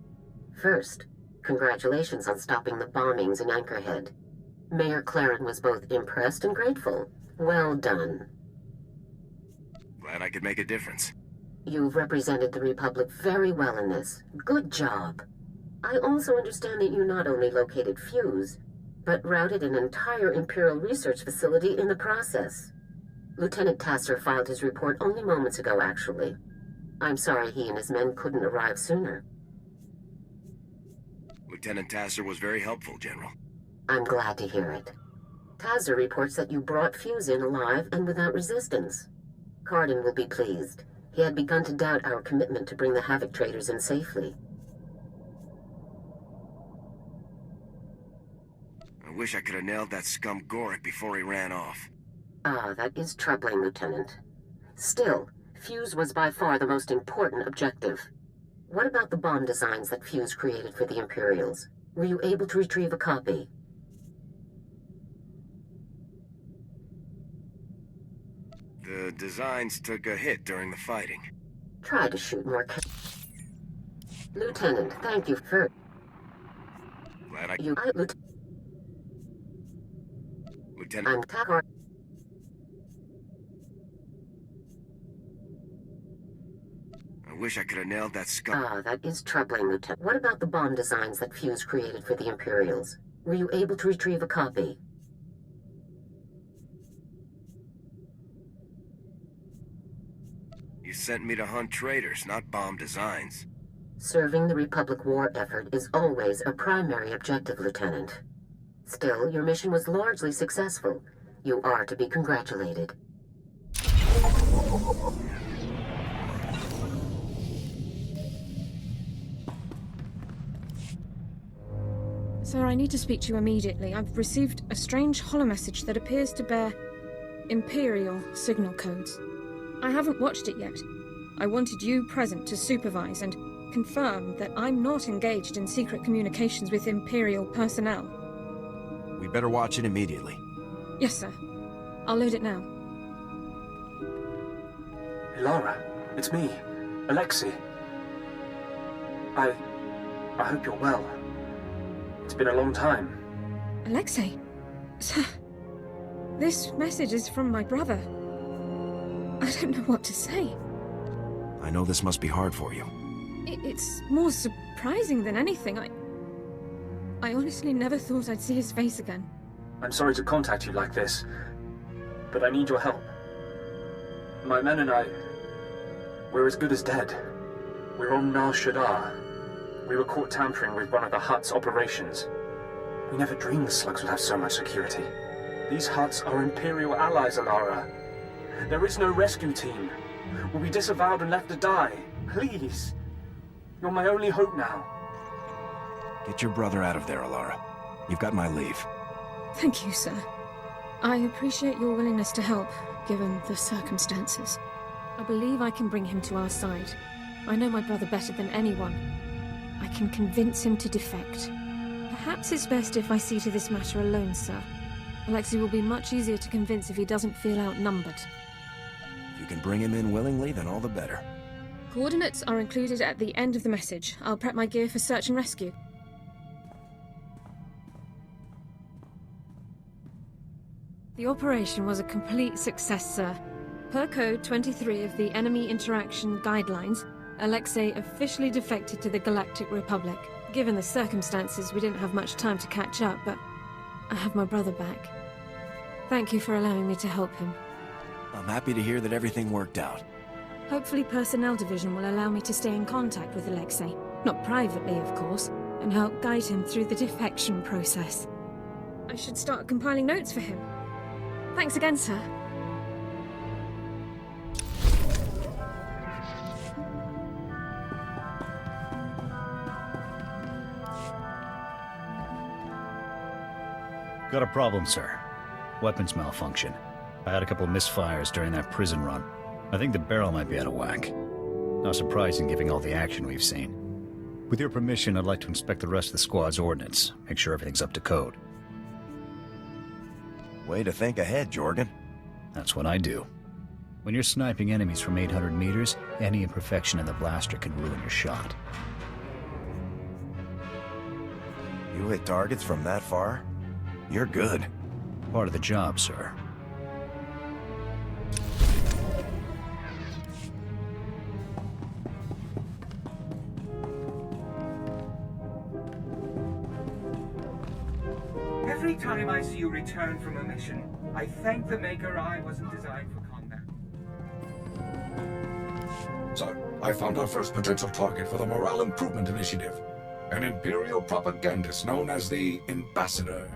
Speaker 1: First, congratulations on stopping the bombings in Anchorhead. Mayor Claren was both impressed and grateful. Well done.
Speaker 2: Glad I could make a difference.
Speaker 1: You've represented the Republic very well in this. Good job. I also understand that you not only located Fuse, but routed an entire Imperial research facility in the process. Lieutenant Tasser filed his report only moments ago, actually. I'm sorry he and his men couldn't arrive sooner.
Speaker 2: Lieutenant Tasser was very helpful, General.
Speaker 1: I'm glad to hear it. Tasser reports that you brought Fuse in alive and without resistance. Cardin will be pleased. He had begun to doubt our commitment to bring the Havoc traders in safely.
Speaker 2: I wish I could have nailed that scum Gorik before he ran off.
Speaker 1: Ah, that is troubling, Lieutenant. Still, Fuse was by far the most important objective. What about the bomb designs that Fuse created for the Imperials? Were you able to retrieve a copy?
Speaker 2: The designs took a hit during the fighting.
Speaker 1: Try to shoot more. Lieutenant, thank you for.
Speaker 2: Glad I.
Speaker 1: Lieutenant. I'm
Speaker 2: I wish I could have nailed that skull.
Speaker 1: Ah, that is troubling, Lieutenant. What about the bomb designs that Fuse created for the Imperials? Were you able to retrieve a copy?
Speaker 2: You sent me to hunt traitors, not bomb designs.
Speaker 1: Serving the Republic war effort is always a primary objective, Lieutenant. Still, your mission was largely successful. You are to be congratulated.
Speaker 6: Sir, I need to speak to you immediately. I've received a strange holomessage that appears to bear Imperial signal codes. I haven't watched it yet. I wanted you present to supervise and confirm that I'm not engaged in secret communications with Imperial personnel.
Speaker 22: We better watch it immediately.
Speaker 6: Yes, sir. I'll load it now.
Speaker 10: Hey, Lara, it's me, Alexei. I hope you're well. It's been a long time.
Speaker 6: Alexei? Sir, this message is from my brother. I don't know what to say.
Speaker 22: I know this must be hard for you.
Speaker 6: It's more surprising than anything. I honestly never thought I'd see his face again.
Speaker 10: I'm sorry to contact you like this, but I need your help. My men and I, we're as good as dead. We're on Nar Shaddaa. We were caught tampering with one of the Hutt's operations. We never dreamed the slugs would have so much security. These Hutts are Imperial allies, Alara. There is no rescue team. We'll be disavowed and left to die. Please. You're my only hope now.
Speaker 22: Get your brother out of there, Alara. You've got my leave.
Speaker 6: Thank you, sir. I appreciate your willingness to help, given the circumstances. I believe I can bring him to our side. I know my brother better than anyone. I can convince him to defect. Perhaps it's best if I see to this matter alone, sir. Alexei will be much easier to convince if he doesn't feel outnumbered.
Speaker 22: If you can bring him in willingly, then all the better.
Speaker 6: Coordinates are included at the end of the message. I'll prep my gear for search and rescue. The operation was a complete success, sir. Per Code 23 of the Enemy Interaction Guidelines, Alexei officially defected to the Galactic Republic. Given the circumstances, we didn't have much time to catch up, but I have my brother back. Thank you for allowing me to help him.
Speaker 22: I'm happy to hear that everything worked out.
Speaker 6: Hopefully Personnel Division will allow me to stay in contact with Alexei. Not privately, of course, and help guide him through the defection process. I should start compiling notes for him. Thanks again, sir.
Speaker 12: Got a problem, sir. Weapons malfunction. I had a couple of misfires during that prison run. I think the barrel might be out of whack. Not surprising given all the action we've seen. With your permission, I'd like to inspect the rest of the squad's ordnance. Make sure everything's up to code.
Speaker 22: Way to think ahead, Jorgen.
Speaker 12: That's what I do. When you're sniping enemies from 800 meters, any imperfection in the blaster can ruin your shot.
Speaker 22: You hit targets from that far? You're good.
Speaker 12: Part of the job, sir.
Speaker 4: Every time I see you return from a mission, I thank the Maker I wasn't designed for combat.
Speaker 11: Sir, I found our first potential target for the Morale Improvement Initiative. An Imperial propagandist known as the Ambassador.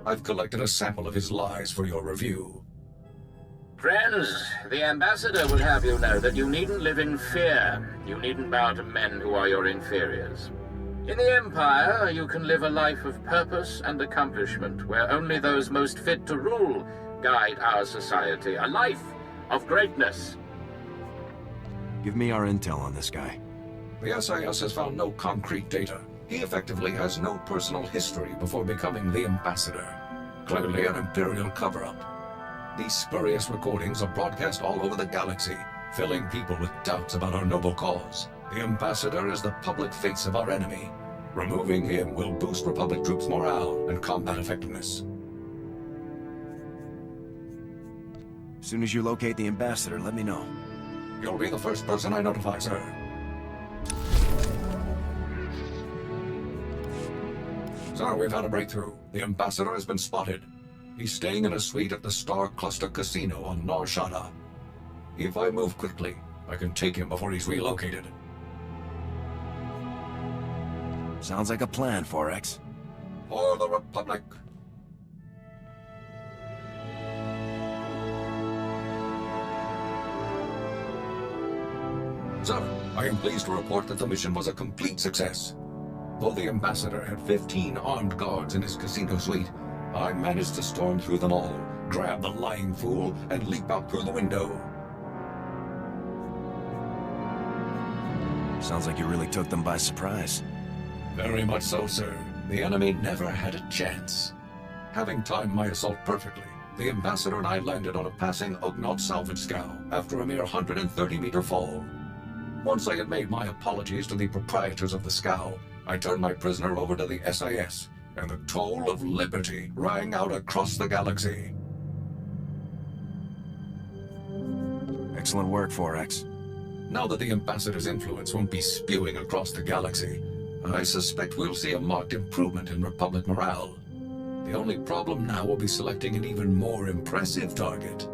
Speaker 11: I've collected a sample of his lies for your review.
Speaker 5: Friends, the Ambassador would have you know that you needn't live in fear. You needn't bow to men who are your inferiors. In the Empire, you can live a life of purpose and accomplishment, where only those most fit to rule guide our society. A life of greatness.
Speaker 22: Give me our intel on this guy.
Speaker 11: The SIS has found no concrete data. He effectively has no personal history before becoming the Ambassador. Clearly an Imperial cover-up. These spurious recordings are broadcast all over the galaxy, filling people with doubts about our noble cause. The Ambassador is the public face of our enemy. Removing him will boost Republic troops' morale and combat effectiveness.
Speaker 22: As soon as you locate the Ambassador, let me know.
Speaker 11: You'll be the first person I notify, sir. Sir, we've had a breakthrough. The Ambassador has been spotted. He's staying in a suite at the Star Cluster Casino on Nar Shaddaa. If I move quickly, I can take him before he's relocated.
Speaker 22: Sounds like a plan, 4X.
Speaker 11: For the Republic! Sir, I am pleased to report that the mission was a complete success. Though the Ambassador had 15 armed guards in his casino suite, I managed to storm through them all, grab the lying fool, and leap out through the window.
Speaker 22: Sounds like you really took them by surprise.
Speaker 11: Very much so, sir. The enemy never had a chance. Having timed my assault perfectly, the Ambassador and I landed on a passing Ugnaught salvage scow after a mere 130-meter fall. Once I had made my apologies to the proprietors of the scow, I turned my prisoner over to the SIS, and the toll of liberty rang out across the galaxy.
Speaker 22: Excellent work, 4X.
Speaker 11: Now that the Ambassador's influence won't be spewing across the galaxy, I suspect we'll see a marked improvement in Republic morale. The only problem now will be selecting an even more impressive target.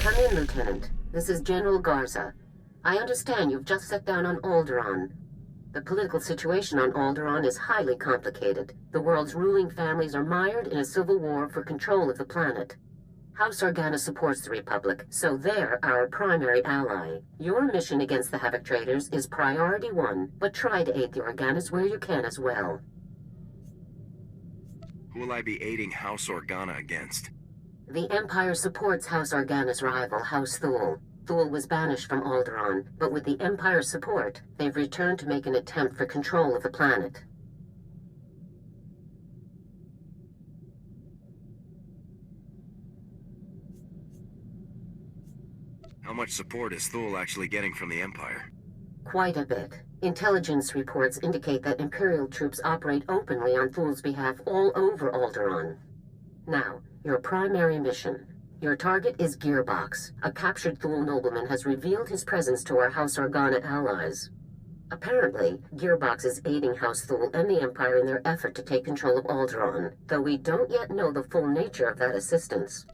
Speaker 1: Come in, Lieutenant. This is General Garza. I understand you've just set down on Alderaan. The political situation on Alderaan is highly complicated. The world's ruling families are mired in a civil war for control of the planet. House Organa supports the Republic, so they're our primary ally. Your mission against the Havoc Traders is priority 1, but try to aid the Organas where you can as well.
Speaker 2: Who will I be aiding House Organa against?
Speaker 1: The Empire supports House Organa's rival, House Thule. Thule was banished from Alderaan, but with the Empire's support, they've returned to make an attempt for control of the planet.
Speaker 2: How much support is Thule actually getting from the Empire?
Speaker 1: Quite a bit. Intelligence reports indicate that Imperial troops operate openly on Thule's behalf all over Alderaan. Now, your primary mission. Your target is Gearbox. A captured Thule nobleman has revealed his presence to our House Organa allies. Apparently, Gearbox is aiding House Thule and the Empire in their effort to take control of Alderaan, though we don't yet know the full nature of that assistance.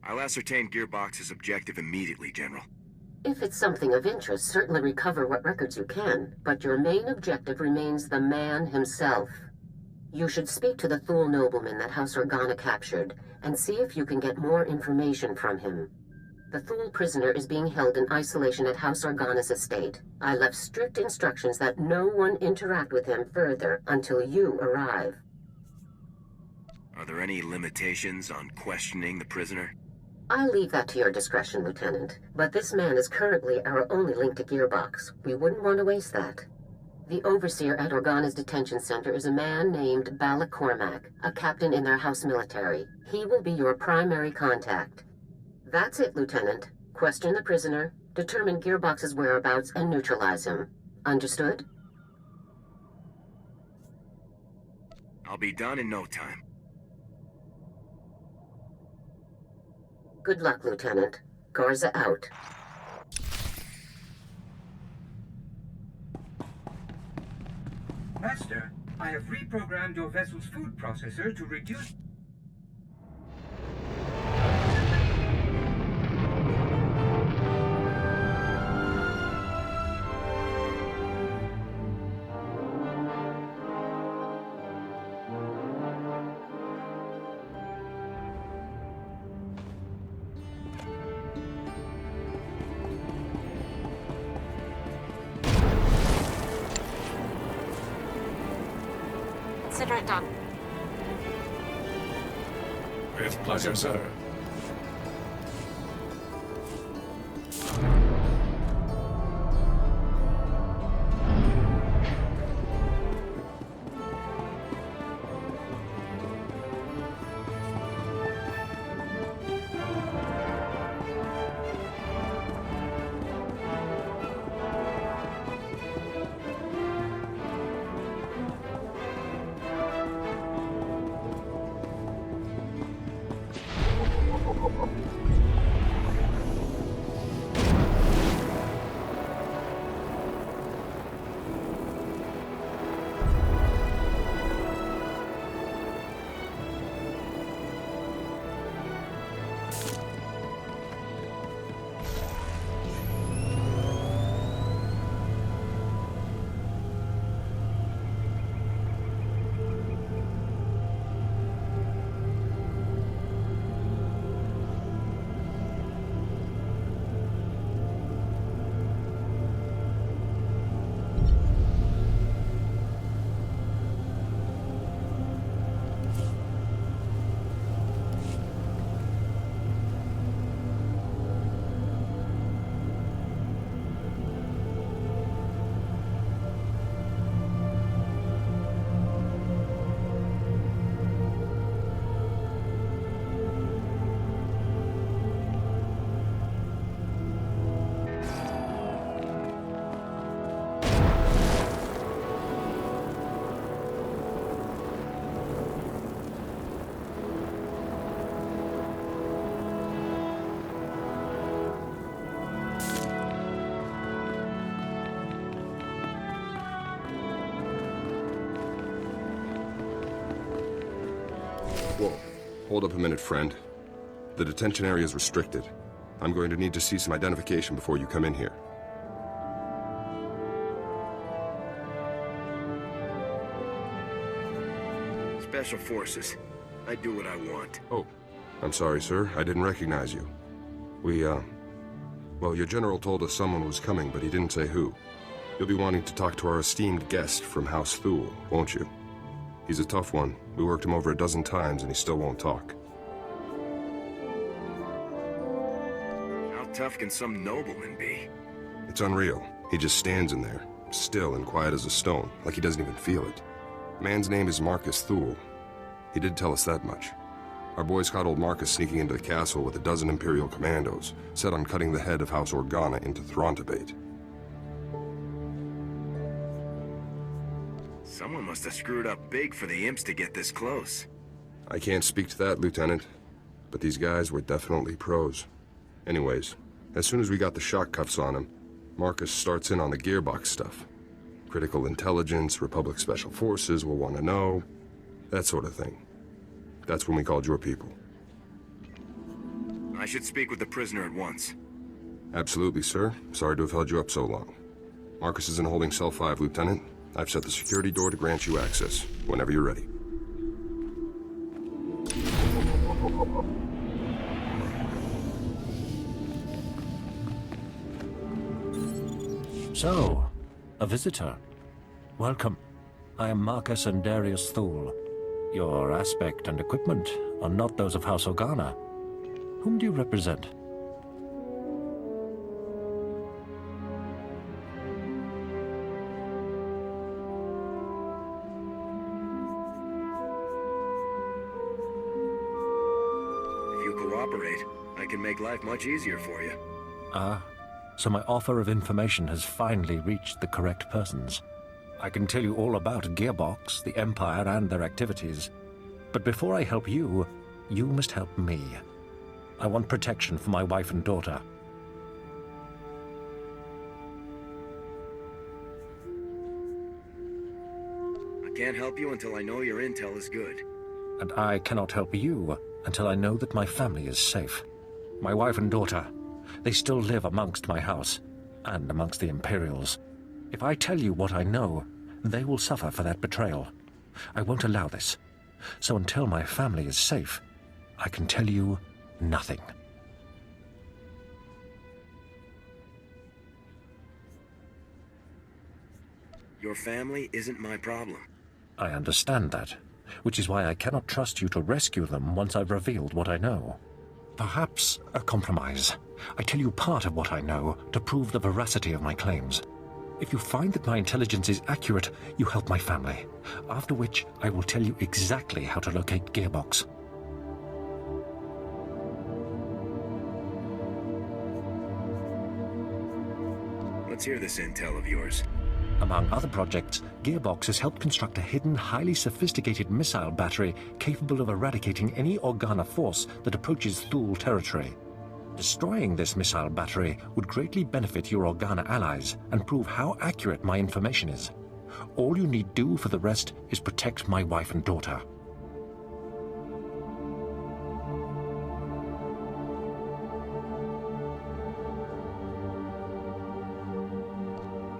Speaker 2: I'll ascertain Gearbox's objective immediately, General.
Speaker 1: If it's something of interest, certainly recover what records you can, but your main objective remains the man himself. You should speak to the Thule nobleman that House Organa captured, and see if you can get more information from him. The Thule prisoner is being held in isolation at House Organa's estate. I left strict instructions that no one interact with him further until you arrive.
Speaker 2: Are there any limitations on questioning the prisoner?
Speaker 1: I'll leave that to your discretion, Lieutenant, but this man is currently our only link to Gearbox. We wouldn't want to waste that. The overseer at Organa's detention center is a man named Balak Cormac, a captain in their house military. He will be your primary contact. That's it, Lieutenant. Question the prisoner, determine Gearbox's whereabouts, and neutralize him. Understood?
Speaker 2: I'll be done in no time.
Speaker 1: Good luck, Lieutenant. Garza out.
Speaker 4: Master, I have reprogrammed your vessel's food processor to reduce...
Speaker 19: Consider it done.
Speaker 11: With pleasure, sir.
Speaker 14: Whoa. Hold up a minute, friend. The detention area is restricted. I'm going to need to see some identification before you come in here.
Speaker 2: Special Forces. I do what I want.
Speaker 14: Oh, I'm sorry, sir. I didn't recognize you. Well, your general told us someone was coming, but he didn't say who. You'll be wanting to talk to our esteemed guest from House Thule, won't you? He's a tough one. We worked him over a dozen times, and he still won't talk.
Speaker 2: How tough can some nobleman be?
Speaker 14: It's unreal. He just stands in there, still and quiet as a stone, like he doesn't even feel it. Man's name is Marcus Thule. He did tell us that much. Our boys caught old Marcus sneaking into the castle with a dozen Imperial commandos, set on cutting the head of House Organa into Throntabate.
Speaker 2: Someone must have screwed up big for the imps to get this close.
Speaker 14: I can't speak to that, Lieutenant, but these guys were definitely pros. Anyways, as soon as we got the shock cuffs on him, Marcus starts in on the gearbox stuff. Critical intelligence, Republic Special Forces will want to know, that sort of thing. That's when we called your people.
Speaker 2: I should speak with the prisoner at once.
Speaker 14: Absolutely, sir. Sorry to have held you up so long. Marcus is in holding cell 5, Lieutenant. I've set the security door to grant you access, whenever you're ready.
Speaker 20: So, a visitor. Welcome. I am Marcus and Darius Thule. Your aspect and equipment are not those of House Organa. Whom do you represent?
Speaker 2: If you cooperate, I can make life much easier for you.
Speaker 20: Ah, so my offer of information has finally reached the correct persons. I can tell you all about Gearbox, the Empire, and their activities. But before I help you, you must help me. I want protection for my wife and daughter.
Speaker 2: I can't help you until I know your intel is good.
Speaker 20: And I cannot help you until I know that my family is safe. My wife and daughter, they still live amongst my house, and amongst the Imperials. If I tell you what I know, they will suffer for that betrayal. I won't allow this. So until my family is safe, I can tell you nothing.
Speaker 2: Your family isn't my problem.
Speaker 20: I understand that, which is why I cannot trust you to rescue them once I've revealed what I know. Perhaps a compromise. I tell you part of what I know to prove the veracity of my claims. If you find that my intelligence is accurate, you help my family. After which, I will tell you exactly how to locate Gearbox.
Speaker 2: Let's hear this intel of yours.
Speaker 20: Among other projects, Gearbox has helped construct a hidden, highly sophisticated missile battery capable of eradicating any Organa force that approaches Thule territory. Destroying this missile battery would greatly benefit your Organa allies and prove how accurate my information is. All you need do for the rest is protect my wife and daughter.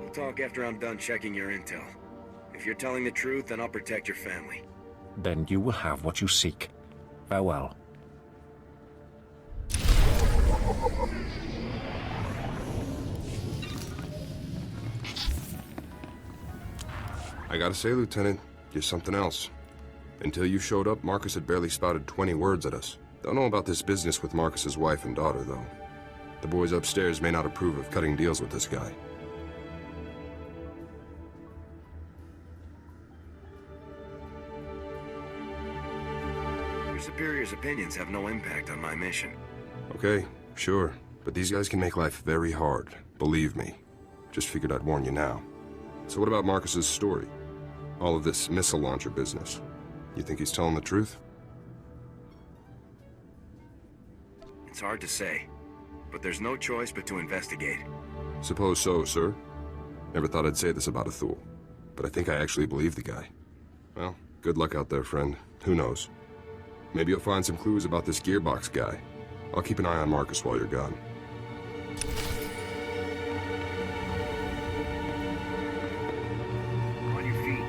Speaker 2: We'll talk after I'm done checking your intel. If you're telling the truth, then I'll protect your family.
Speaker 20: Then you will have what you seek. Farewell.
Speaker 14: I gotta say, Lieutenant, you're something else. Until you showed up, Marcus had barely spouted 20 words at us. Don't know about this business with Marcus's wife and daughter, though. The boys upstairs may not approve of cutting deals with this guy.
Speaker 2: Your superior's opinions have no impact on my mission.
Speaker 14: Okay, sure. But these guys can make life very hard. Believe me. Just figured I'd warn you now. So what about Marcus's story? All of this missile launcher business. You think he's telling the truth?
Speaker 2: It's hard to say, but there's no choice but to investigate.
Speaker 14: Suppose so, sir. Never thought I'd say this about a Thule, but I think I actually believe the guy. Well, good luck out there, friend. Who knows? Maybe you'll find some clues about this Gearbox guy. I'll keep an eye on Marcus while you're gone.
Speaker 2: On your feet.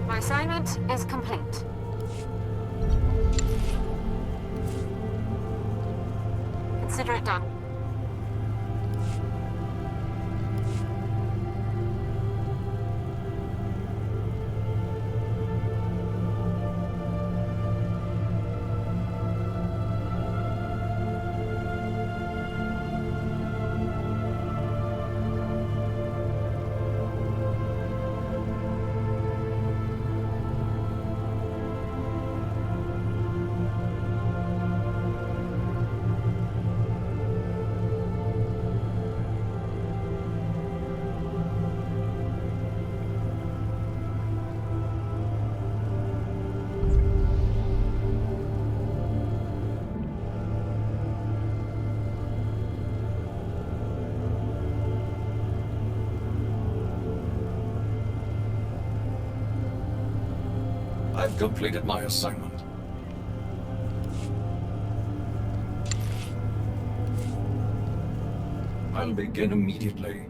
Speaker 19: My assignment is complete. Consider it done.
Speaker 11: I've completed my assignment. I'll begin immediately.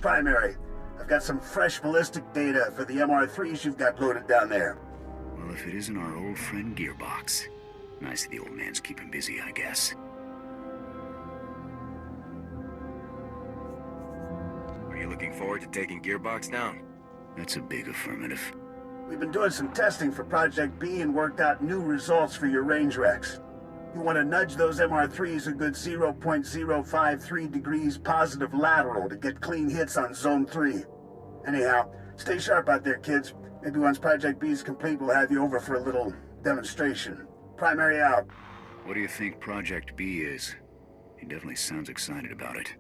Speaker 7: Primary. I've got some fresh ballistic data for the MR3s you've got loaded down there.
Speaker 2: Well, if it isn't our old friend Gearbox. Nice the old man's keeping busy, I guess.
Speaker 13: Are you looking forward to taking Gearbox down?
Speaker 2: That's a big affirmative.
Speaker 7: We've been doing some testing for Project B and worked out new results for your range recs. You want to nudge those MR3s a good 0.053 degrees positive lateral to get clean hits on Zone 3. Anyhow, stay sharp out there, kids. Maybe once Project B is complete, we'll have you over for a little demonstration. Primary out.
Speaker 2: What do you think Project B is? He definitely sounds excited about it.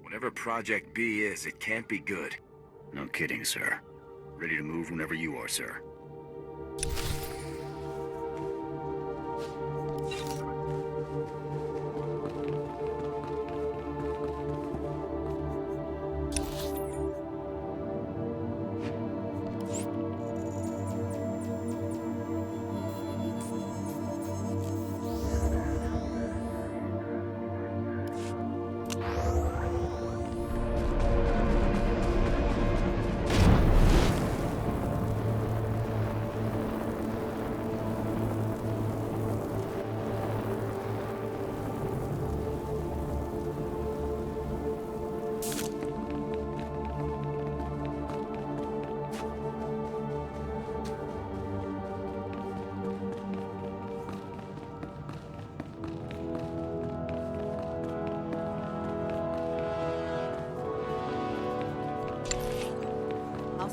Speaker 13: Whatever Project B is, it can't be good.
Speaker 2: No kidding, sir. Ready to move whenever you are, sir.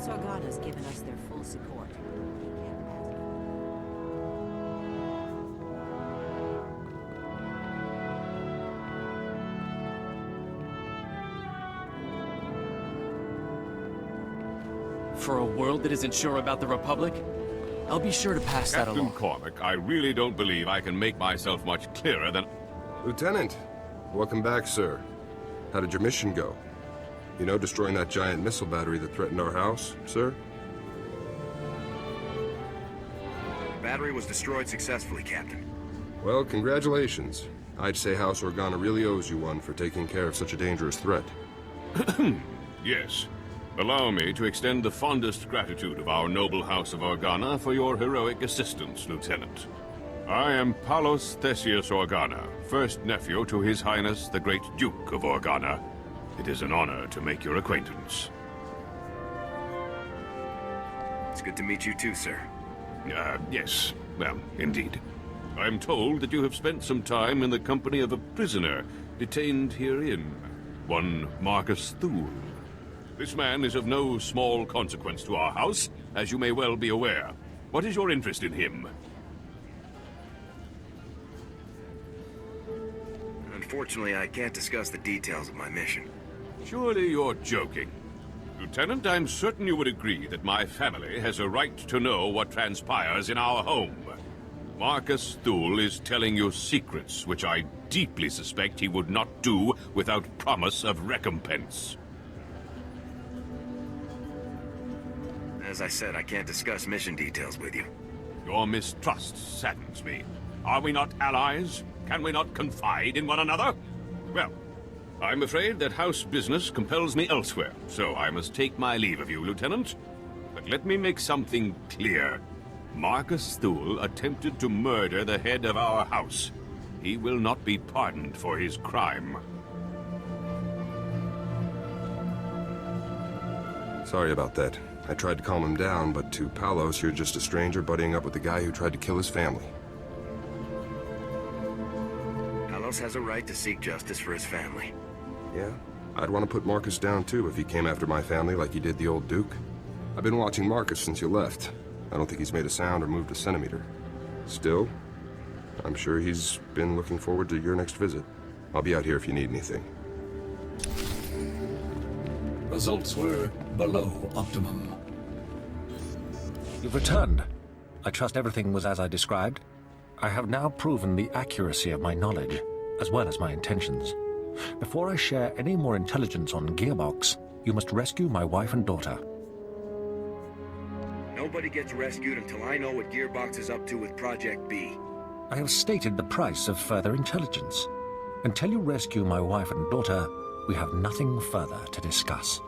Speaker 21: Organa's given us their full support.
Speaker 24: For a world that isn't sure about the Republic, I'll be sure to pass that along.
Speaker 25: Captain Cormac, I really don't believe I can make myself much clearer than...
Speaker 14: Lieutenant, welcome back, sir. How did your mission go? You know, destroying that giant missile battery that threatened our house, sir?
Speaker 13: The battery was destroyed successfully, Captain.
Speaker 14: Well, congratulations. I'd say House Organa really owes you one for taking care of such a dangerous threat.
Speaker 25: Yes. Allow me to extend the fondest gratitude of our noble House of Organa for your heroic assistance, Lieutenant. I am Palos Theseus Organa, first nephew to His Highness the Great Duke of Organa. It is an honor to make your acquaintance.
Speaker 13: It's good to meet you too, sir.
Speaker 25: Yes. Well, indeed. I'm told that you have spent some time in the company of a prisoner detained herein, one Marcus Thule. This man is of no small consequence to our house, as you may well be aware. What is your interest in him?
Speaker 13: Unfortunately, I can't discuss the details of my mission.
Speaker 25: Surely you're joking. Lieutenant, I'm certain you would agree that my family has a right to know what transpires in our home. Marcus Thule is telling you secrets which I deeply suspect he would not do without promise of recompense.
Speaker 13: As I said, I can't discuss mission details with you.
Speaker 25: Your mistrust saddens me. Are we not allies? Can we not confide in one another? Well, I'm afraid that house business compels me elsewhere, so I must take my leave of you, Lieutenant. But let me make something clear. Marcus Thule attempted to murder the head of our house. He will not be pardoned for his crime.
Speaker 14: Sorry about that. I tried to calm him down, but to Palos, you're just a stranger buddying up with the guy who tried to kill his family.
Speaker 13: Palos has a right to seek justice for his family.
Speaker 14: Yeah? I'd want to put Marcus down too if he came after my family like he did the old Duke. I've been watching Marcus since you left. I don't think he's made a sound or moved a centimeter. Still, I'm sure he's been looking forward to your next visit. I'll be out here if you need anything.
Speaker 11: Results were below optimum.
Speaker 20: You've returned. I trust everything was as I described. I have now proven the accuracy of my knowledge, as well as my intentions. Before I share any more intelligence on Gearbox, you must rescue my wife and daughter.
Speaker 13: No
Speaker 2: Nobody gets rescued until I know what Gearbox is up to with Project B.
Speaker 20: I have stated the price of further intelligence. Until you rescue my wife and daughter, we have nothing further to discuss.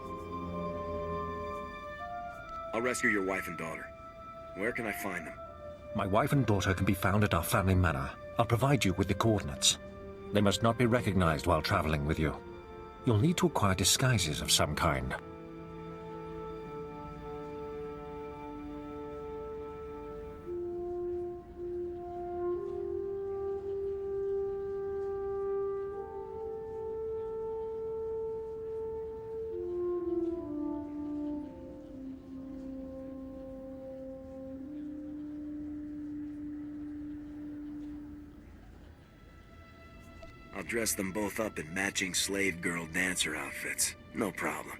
Speaker 2: I'll rescue your wife and daughter. Where can I find them?
Speaker 20: My wife and daughter can be found at our family manor. I'll provide you with the coordinates. They must not be recognized while traveling with you. You'll need to acquire disguises of some kind.
Speaker 2: I'll dress them both up in matching slave girl dancer outfits. No problem.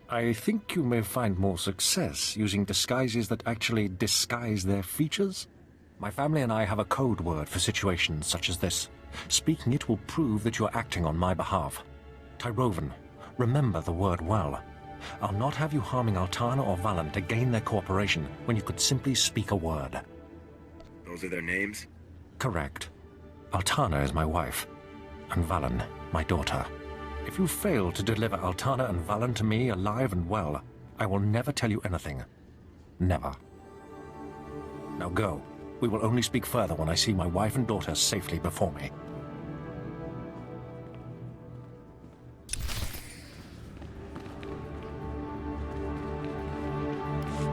Speaker 20: I think you may find more success using disguises that actually disguise their features. My family and I have a code word for situations such as this. Speaking it will prove that you are acting on my behalf. Tyrovan, remember the word well. I'll not have you harming Altana or Valen to gain their cooperation when you could simply speak a word.
Speaker 2: Those are their names?
Speaker 20: Correct. Altana is my wife, and Valen, my daughter. If you fail to deliver Altana and Valen to me alive and well, I will never tell you anything. Never. Now go. We will only speak further when I see my wife and daughter safely before me.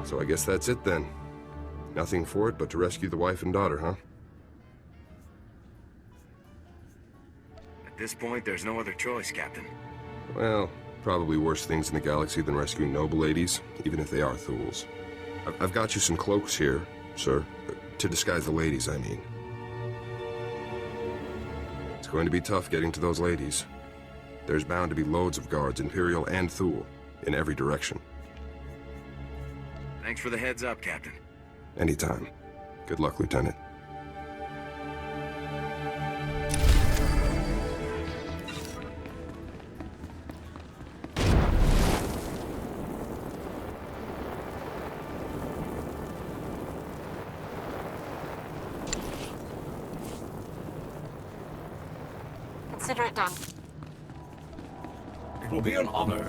Speaker 14: So I guess that's it then. Nothing for it but to rescue the wife and daughter, huh?
Speaker 2: At this point, there's no other choice, Captain.
Speaker 14: Well, probably worse things in the galaxy than rescuing noble ladies, even if they are Thuls. I've got you some cloaks here, sir. To disguise the ladies, I mean. It's going to be tough getting to those ladies. There's bound to be loads of guards, Imperial and Thul, in every direction.
Speaker 2: Thanks for the heads up, Captain.
Speaker 14: Anytime. Good luck, Lieutenant.
Speaker 19: Consider it done.
Speaker 11: It will be an honor.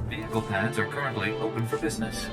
Speaker 9: Vehicle pads are currently open for business.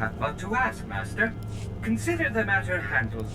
Speaker 4: have but to ask, Master. Consider the matter handled.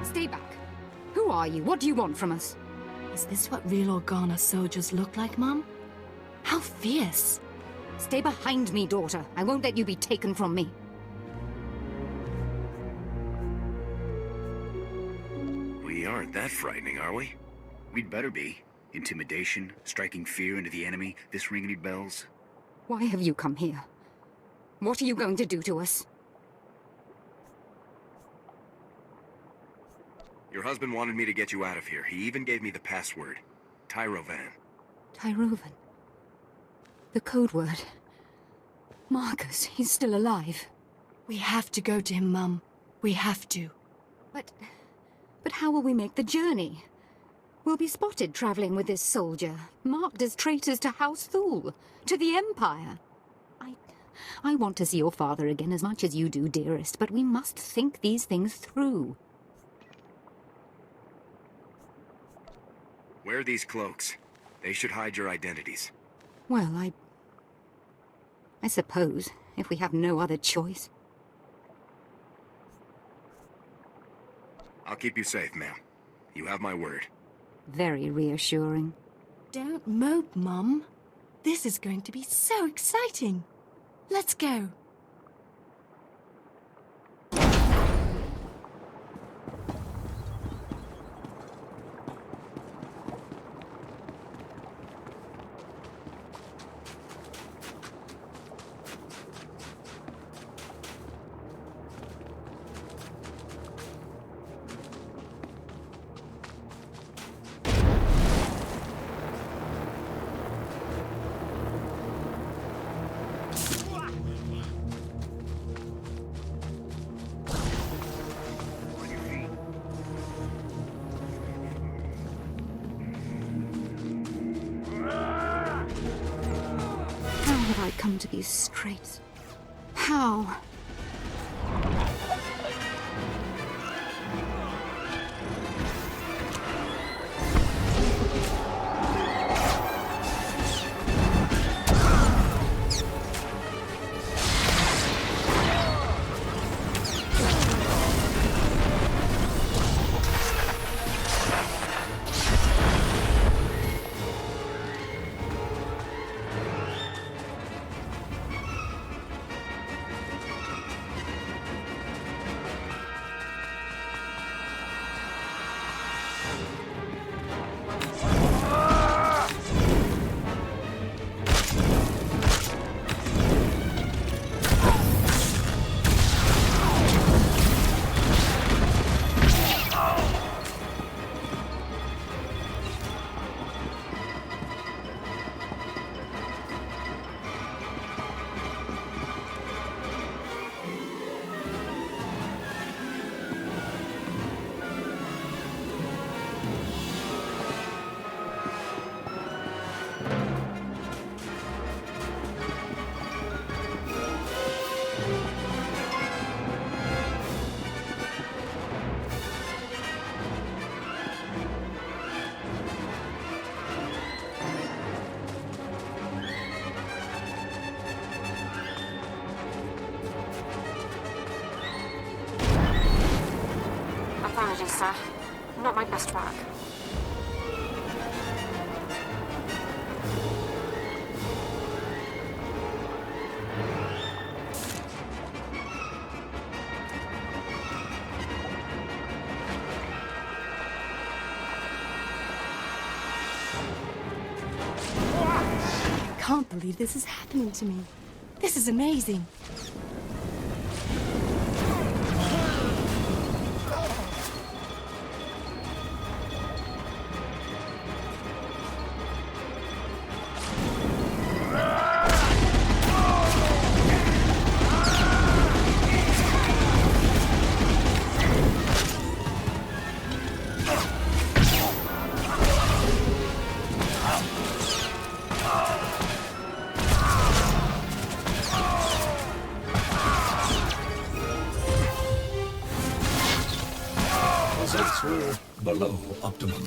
Speaker 8: Stay back. Who are you? What do you want from us?
Speaker 15: Is this what real Organa soldiers look like, Mum? How fierce!
Speaker 8: Stay behind me, daughter. I won't let you be taken from me.
Speaker 2: We aren't that frightening, are we?
Speaker 16: We'd better be. Intimidation, striking fear into the enemy, this ring any bells?
Speaker 8: Why have you come here? What are you going to do to us?
Speaker 2: Your husband wanted me to get you out of here. He even gave me the password. Tyrovan.
Speaker 8: Tyrovan? The code word. Marcus, he's still alive.
Speaker 15: We have to go to him, Mum. We have to.
Speaker 8: But how will we make the journey? We'll be spotted traveling with this soldier, marked as traitors to House Thule, to the Empire. I want to see your father again as much as you do, dearest, but we must think these things through.
Speaker 2: Wear these cloaks. They should hide your identities.
Speaker 8: Well, I suppose, if we have no other choice.
Speaker 2: I'll keep you safe, ma'am. You have my word.
Speaker 8: Very reassuring.
Speaker 15: Don't mope, Mum. This is going to be so exciting. Let's go.
Speaker 8: Come to these straits. How?
Speaker 19: Apologies, sir. Not my best work.
Speaker 15: I can't believe this is happening to me. This is amazing.
Speaker 11: Results were below optimum.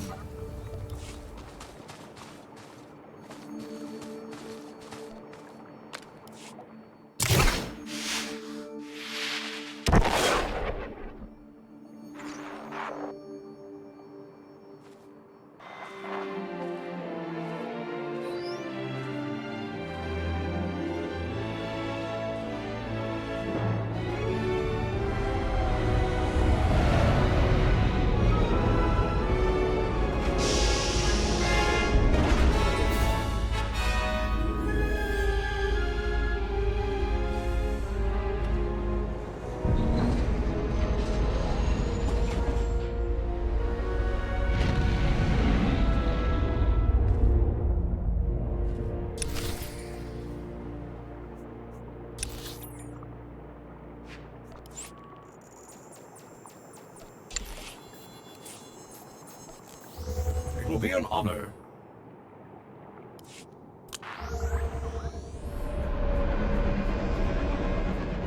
Speaker 11: It will be an honor.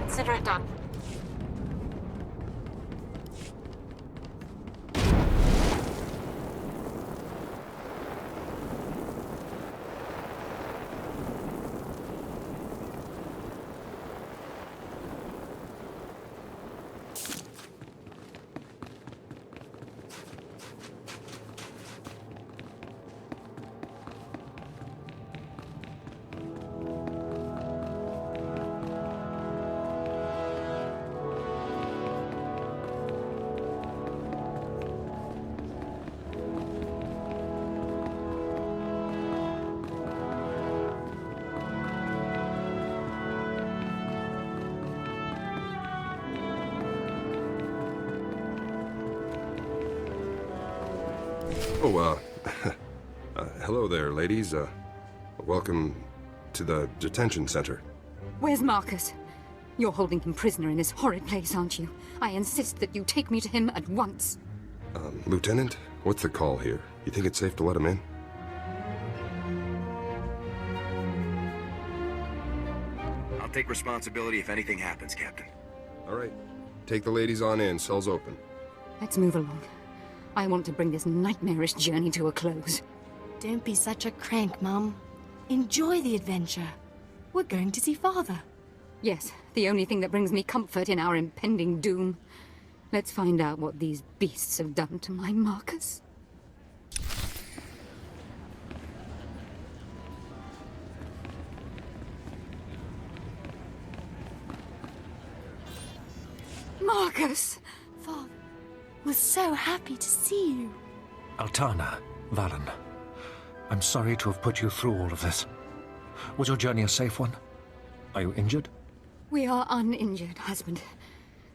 Speaker 19: Consider it done.
Speaker 14: Oh, hello there, ladies. Welcome to the detention center.
Speaker 8: Where's Marcus? You're holding him prisoner in this horrid place, aren't you? I insist that you take me to him at once.
Speaker 14: Lieutenant, what's the call here? You think it's safe to let him in?
Speaker 13: I'll take responsibility if anything happens, Captain.
Speaker 14: All right. Take the ladies on in. Cell's open.
Speaker 8: Let's move along. I want to bring this nightmarish journey to a close.
Speaker 15: Don't be such a crank, Mum. Enjoy the adventure. We're going to see Father.
Speaker 8: Yes, the only thing that brings me comfort in our impending doom. Let's find out what these beasts have done to my Marcus. Marcus!
Speaker 15: Father, we're so happy to see you.
Speaker 20: Altana, Valen, I'm sorry to have put you through all of this. Was your journey a safe one? Are you injured?
Speaker 8: We are uninjured, husband.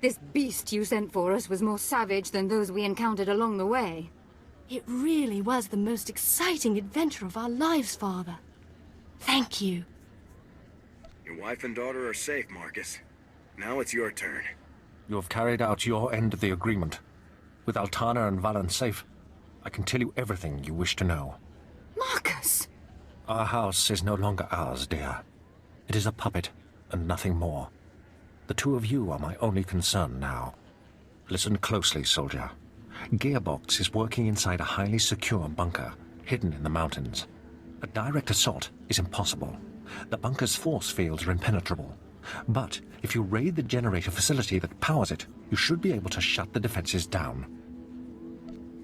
Speaker 8: This beast you sent for us was more savage than those we encountered along the way.
Speaker 15: It really was the most exciting adventure of our lives, Father. Thank you.
Speaker 13: Your wife and daughter are safe, Marcus. Now it's your turn.
Speaker 20: You have carried out your end of the agreement. With Altana and Valen safe, I can tell you everything you wish to know.
Speaker 8: Marcus!
Speaker 20: Our house is no longer ours, dear. It is a puppet, and nothing more. The two of you are my only concern now. Listen closely, soldier. Gearbox is working inside a highly secure bunker, hidden in the mountains. A direct assault is impossible. The bunker's force fields are impenetrable. But if you raid the generator facility that powers it, you should be able to shut the defenses down.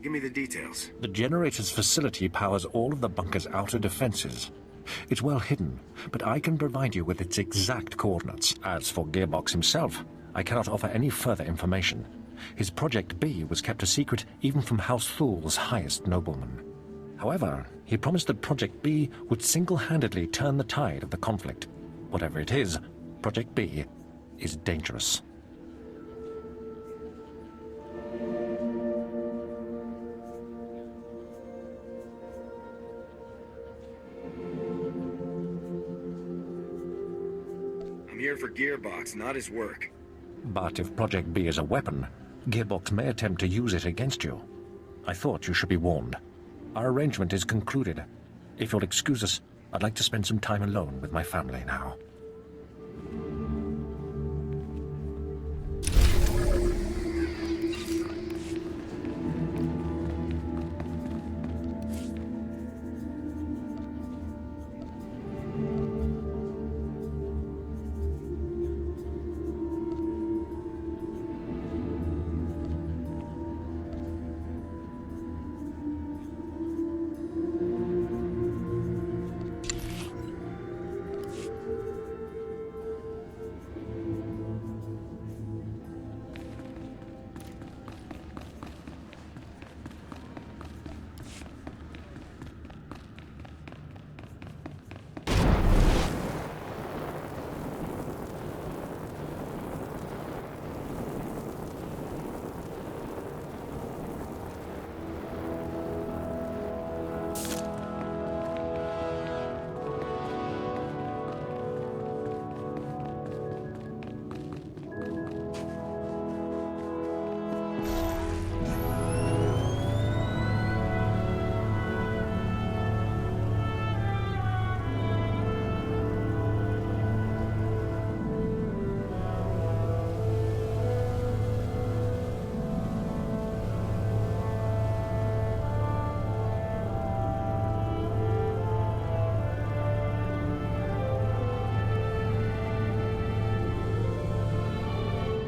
Speaker 2: Give me the details.
Speaker 20: The generator's facility powers all of the bunker's outer defenses. It's well hidden, but I can provide you with its exact coordinates. As for Gearbox himself, I cannot offer any further information. His Project B was kept a secret even from House Thul's highest noblemen. However, he promised that Project B would single-handedly turn the tide of the conflict. Whatever it is, Project B is dangerous.
Speaker 2: I'm here for Gearbox, not his work.
Speaker 20: But if Project B is a weapon, Gearbox may attempt to use it against you. I thought you should be warned. Our arrangement is concluded. If you'll excuse us, I'd like to spend some time alone with my family now.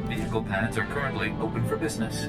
Speaker 9: Vehicle pads are currently open for business.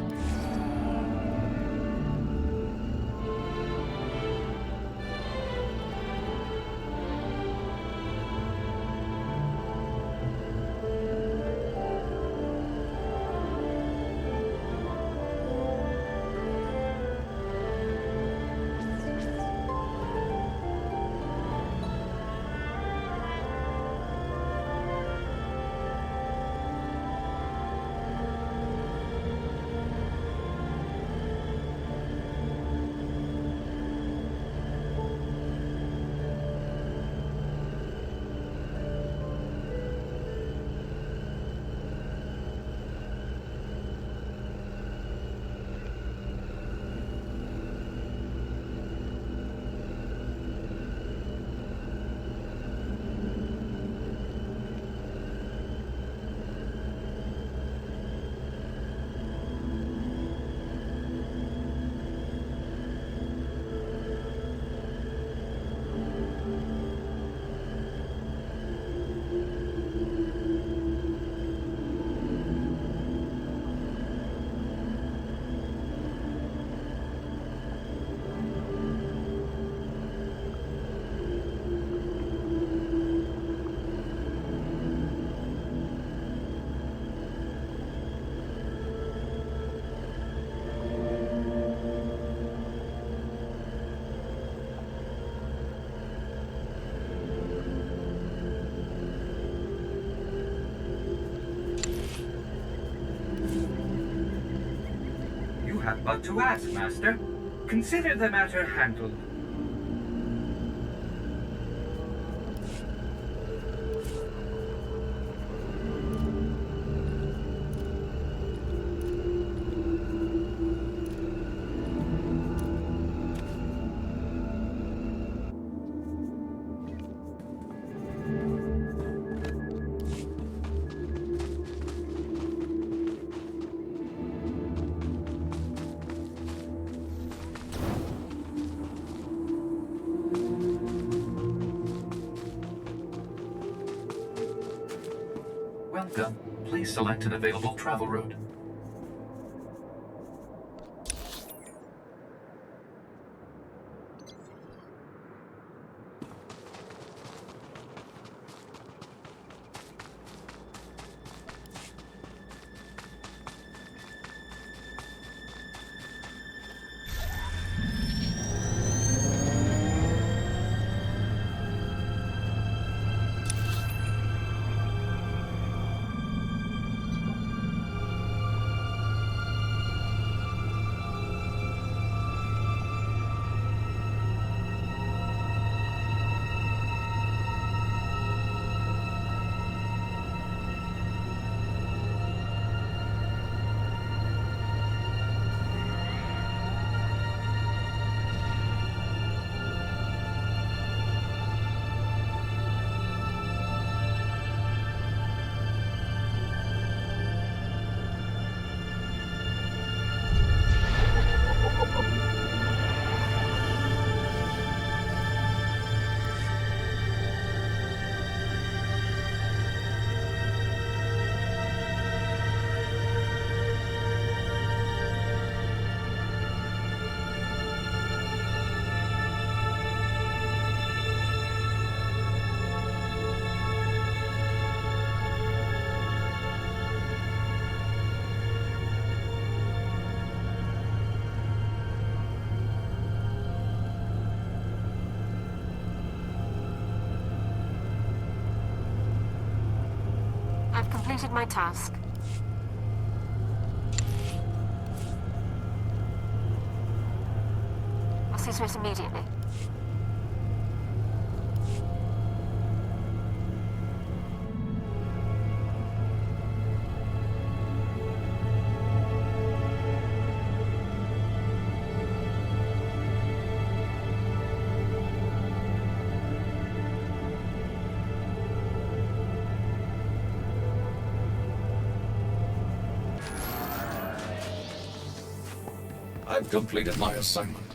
Speaker 4: But to ask, Master, consider the matter handled.
Speaker 9: Welcome. Please select an available travel route.
Speaker 19: completed my task. I'll see to it immediately.
Speaker 11: I've completed my assignment.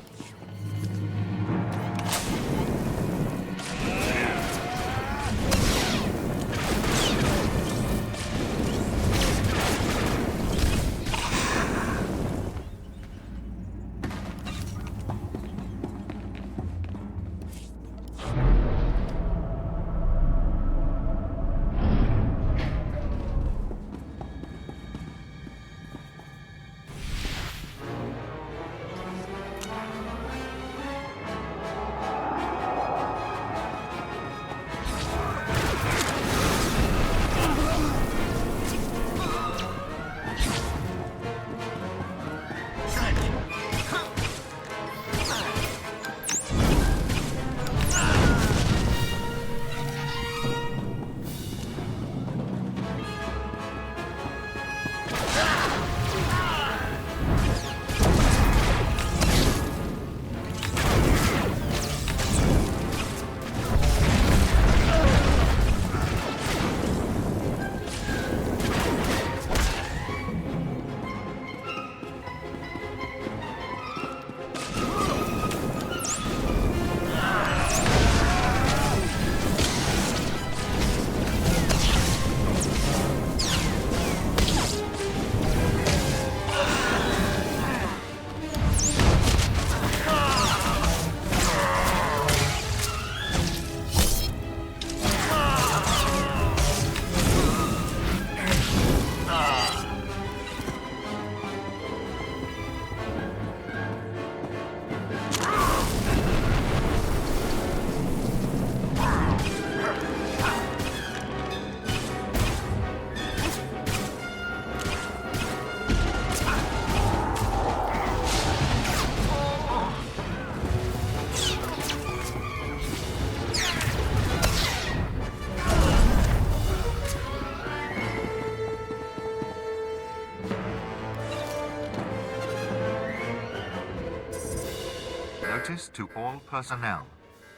Speaker 3: Notice to all personnel.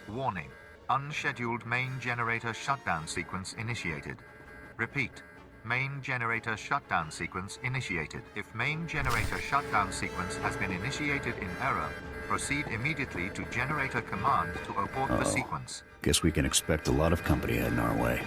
Speaker 3: Warning. Unscheduled main generator shutdown sequence initiated. Repeat. Main generator shutdown sequence initiated. If main generator shutdown sequence has been initiated in error, proceed immediately to generator command to abort the sequence.
Speaker 12: Guess we can expect a lot of company heading our way.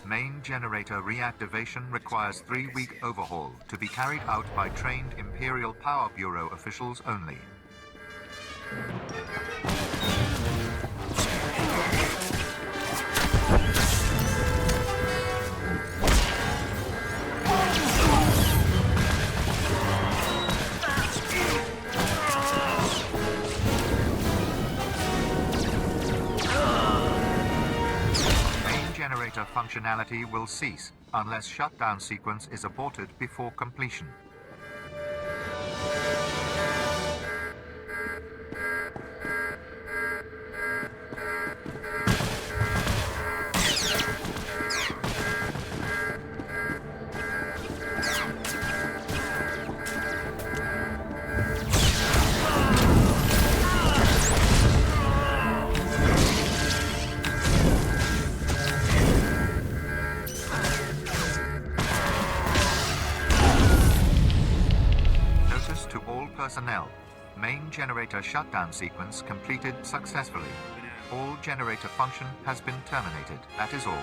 Speaker 3: Main generator reactivation requires 3-week overhaul to be carried out by trained Imperial Power Bureau officials only. Generator functionality will cease unless shutdown sequence is aborted before completion. Personnel. Main generator shutdown sequence completed successfully. All generator function has been terminated. That is all.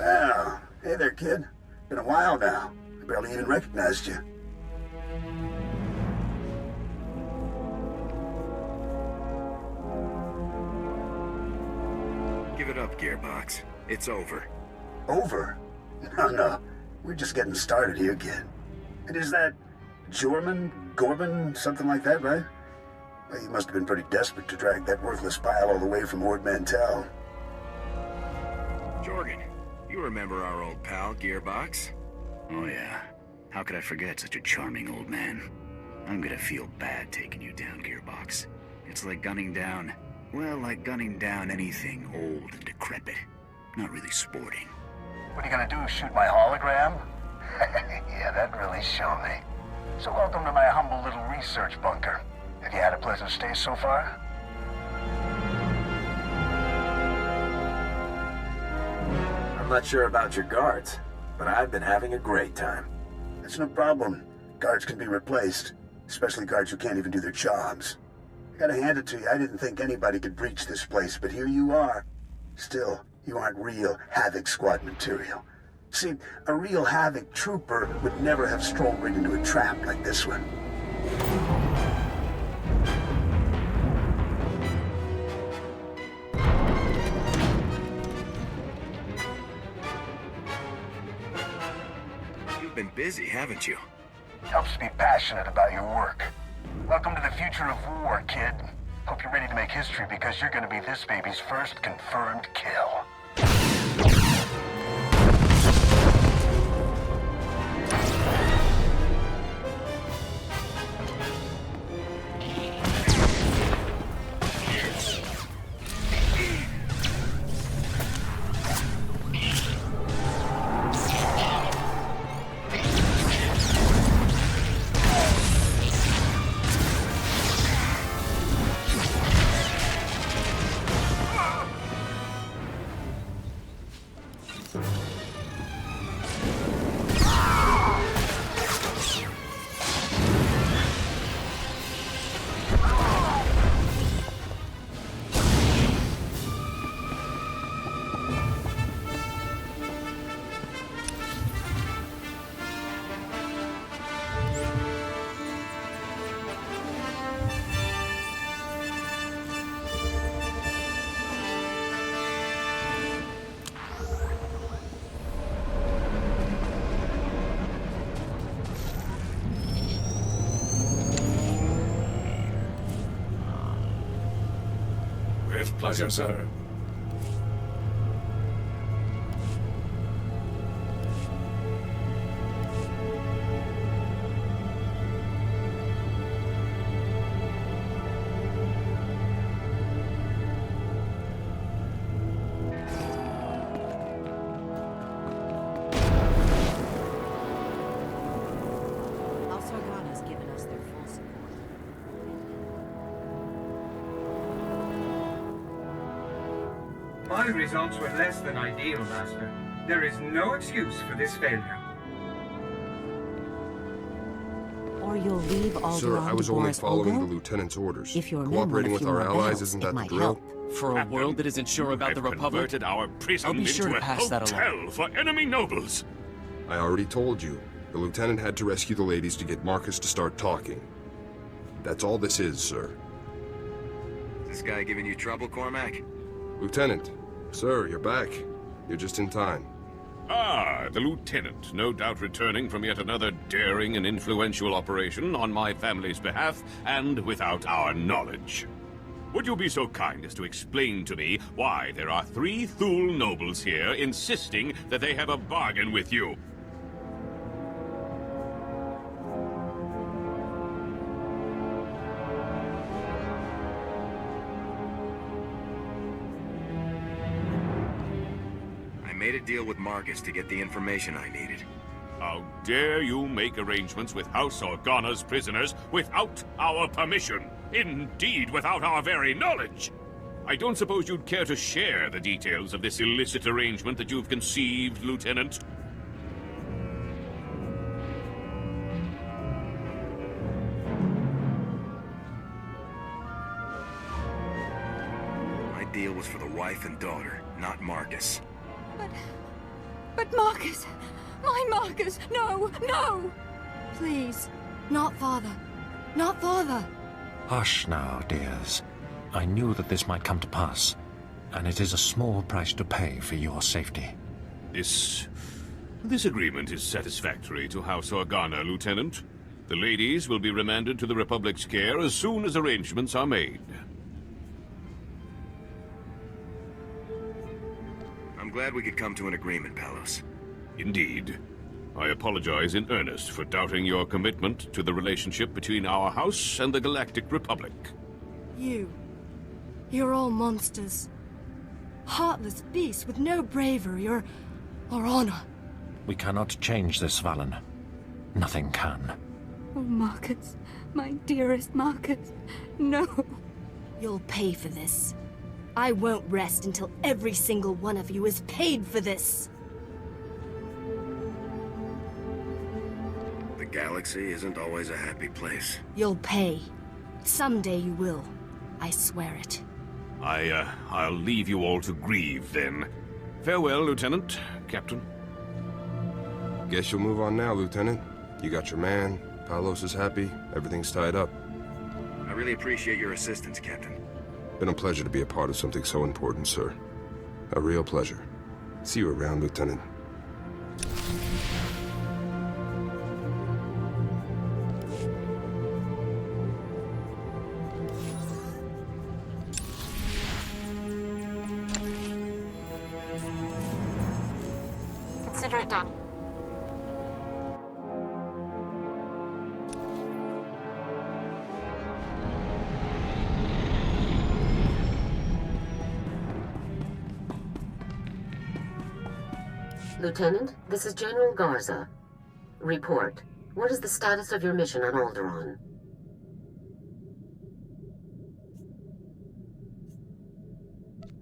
Speaker 7: Well, hey there, kid. Been a while now. I barely even recognized you.
Speaker 13: Give it up, Gearbox. It's over.
Speaker 7: Over? No. We're just getting started here, kid. And is that Gorman, something like that, right? Well, you must have been pretty desperate to drag that worthless pile all the way from Ord Mantell.
Speaker 13: Jorgen, you remember our old pal, Gearbox?
Speaker 16: Oh yeah. How could I forget such a charming old man? I'm gonna feel bad taking you down, Gearbox. It's like gunning down... well, like gunning down anything old and decrepit. Not really sporting.
Speaker 7: What are you gonna do, shoot my hologram? Yeah, that'd really show me. So welcome to my humble little research bunker. Have you had a pleasant stay so far?
Speaker 22: I'm not sure about your guards, but I've been having a great time.
Speaker 7: That's no problem. Guards can be replaced, especially guards who can't even do their jobs. I gotta hand it to you, I didn't think anybody could breach this place, but here you are. Still, you aren't real Havoc Squad material. See, a real Havoc trooper would never have strolled right into a trap like this one.
Speaker 13: You've been busy, haven't you?
Speaker 7: Helps to be passionate about your work. Welcome to the future of war, kid. Hope you're ready to make history because you're gonna be this baby's first confirmed kill.
Speaker 11: With pleasure, sir.
Speaker 4: My results were less than ideal, Master. There is no excuse for this failure.
Speaker 21: Or you'll leave Alderaan.
Speaker 14: Sir, I was only
Speaker 21: Boris
Speaker 14: following
Speaker 21: Ogo?
Speaker 14: the Lieutenant's orders.
Speaker 21: If you're
Speaker 14: Cooperating with our allies, isn't that the drill?
Speaker 24: For a world that isn't sure about the Republic,
Speaker 25: Our prison
Speaker 24: I'll be sure
Speaker 25: into
Speaker 24: to
Speaker 25: a
Speaker 24: pass that
Speaker 25: hotel
Speaker 24: along.
Speaker 25: for enemy nobles.
Speaker 14: I already told you. The Lieutenant had to rescue the ladies to get Marcus to start talking. That's all this is, sir.
Speaker 13: Is this guy giving you trouble, Cormac?
Speaker 14: Lieutenant, sir, you're back. You're just in time.
Speaker 25: Ah, the Lieutenant, no doubt returning from yet another daring and influential operation on my family's behalf, and without our knowledge. Would you be so kind as to explain to me why there are 3 Thule nobles here insisting that they have a bargain with you?
Speaker 13: I made a deal with Marcus to get the information I needed.
Speaker 25: How dare you make arrangements with House Organa's prisoners without our permission? Indeed, without our very knowledge! I don't suppose you'd care to share the details of this illicit arrangement that you've conceived, Lieutenant?
Speaker 13: My deal was for the wife and daughter, not Marcus.
Speaker 8: But Marcus! My Marcus! No! No!
Speaker 15: Please. Not father. Not father.
Speaker 20: Hush now, dears. I knew that this might come to pass, and it is a small price to pay for your safety.
Speaker 25: This agreement is satisfactory to House Organa, Lieutenant. The ladies will be remanded to the Republic's care as soon as arrangements are made.
Speaker 13: I'm glad we could come to an agreement, Palos.
Speaker 25: Indeed. I apologize in earnest for doubting your commitment to the relationship between our house and the Galactic Republic.
Speaker 15: You're all monsters. Heartless beasts with no bravery or honor.
Speaker 20: We cannot change this, Valen. Nothing can.
Speaker 8: Oh, Marcus. My dearest Marcus. No.
Speaker 15: You'll pay for this. I won't rest until every single one of you is paid for this.
Speaker 13: The galaxy isn't always a happy place.
Speaker 15: You'll pay. Someday you will. I swear it.
Speaker 25: I'll leave you all to grieve, then. Farewell, Lieutenant, Captain.
Speaker 14: Guess you'll move on now, Lieutenant. You got your man, Palos is happy, everything's tied up.
Speaker 13: I really appreciate your assistance, Captain.
Speaker 14: Been a pleasure to be a part of something so important, sir. A real pleasure. See you around, Lieutenant.
Speaker 19: Consider it done.
Speaker 1: Lieutenant, this is General Garza. Report. What is the status of your mission on Alderaan?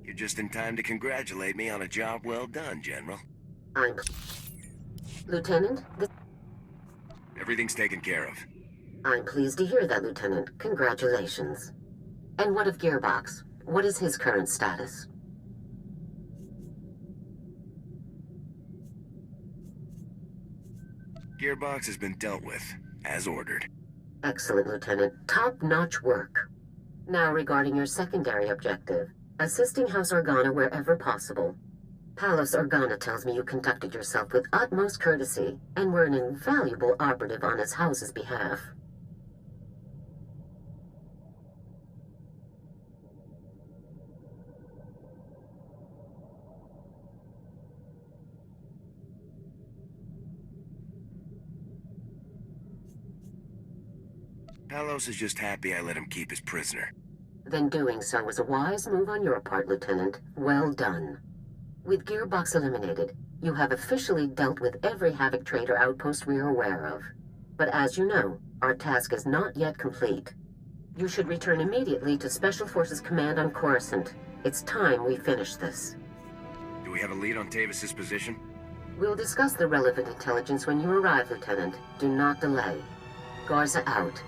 Speaker 13: You're just in time to congratulate me on a job well done, General.
Speaker 1: Lieutenant,
Speaker 13: Everything's taken care of.
Speaker 1: I'm pleased to hear that, Lieutenant. Congratulations. And what of Gearbox? What is his current status?
Speaker 13: Gearbox has been dealt with, as ordered.
Speaker 1: Excellent, Lieutenant. Top-notch work. Now regarding your secondary objective, assisting House Organa wherever possible. Palos Organa tells me you conducted yourself with utmost courtesy and were an invaluable operative on his house's behalf.
Speaker 13: Palos is just happy I let him keep his prisoner.
Speaker 1: Then doing so was a wise move on your part, Lieutenant. Well done. With Gearbox eliminated, you have officially dealt with every Havoc Trader outpost we're aware of. But as you know, our task is not yet complete. You should return immediately to Special Forces Command on Coruscant. It's time we finish this.
Speaker 13: Do we have a lead on Tavis's position?
Speaker 1: We'll discuss the relevant intelligence when you arrive, Lieutenant. Do not delay. Garza out.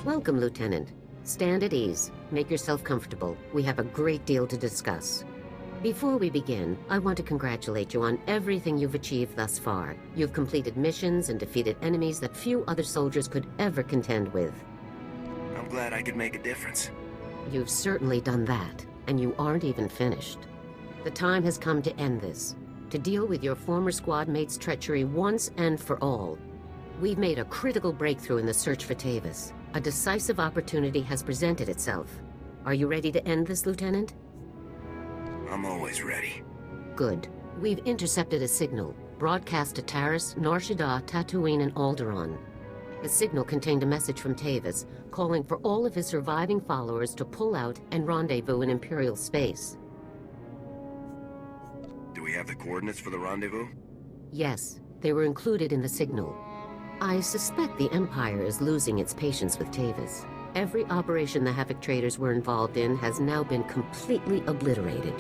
Speaker 1: Welcome, Lieutenant. Stand at ease. Make yourself comfortable. We have a great deal to discuss. Before we begin, I want to congratulate you on everything you've achieved thus far. You've completed missions and defeated enemies that few other soldiers could ever contend with.
Speaker 13: I'm glad I could make a difference.
Speaker 1: You've certainly done that, and you aren't even finished. The time has come to end this, to deal with your former squad mate's treachery once and for all. We've made a critical breakthrough in the search for Tavis. A decisive opportunity has presented itself. Are you ready to end this, Lieutenant?
Speaker 13: I'm always ready.
Speaker 1: Good. We've intercepted a signal, broadcast to Taris, Nar Shaddaa, Tatooine, and Alderaan. The signal contained a message from Tavis, calling for all of his surviving followers to pull out and rendezvous in Imperial space.
Speaker 13: Do we have the coordinates for the rendezvous?
Speaker 1: Yes, they were included in the signal. I suspect the Empire is losing its patience with Tavis. Every operation the Havoc traders were involved in has now been completely obliterated.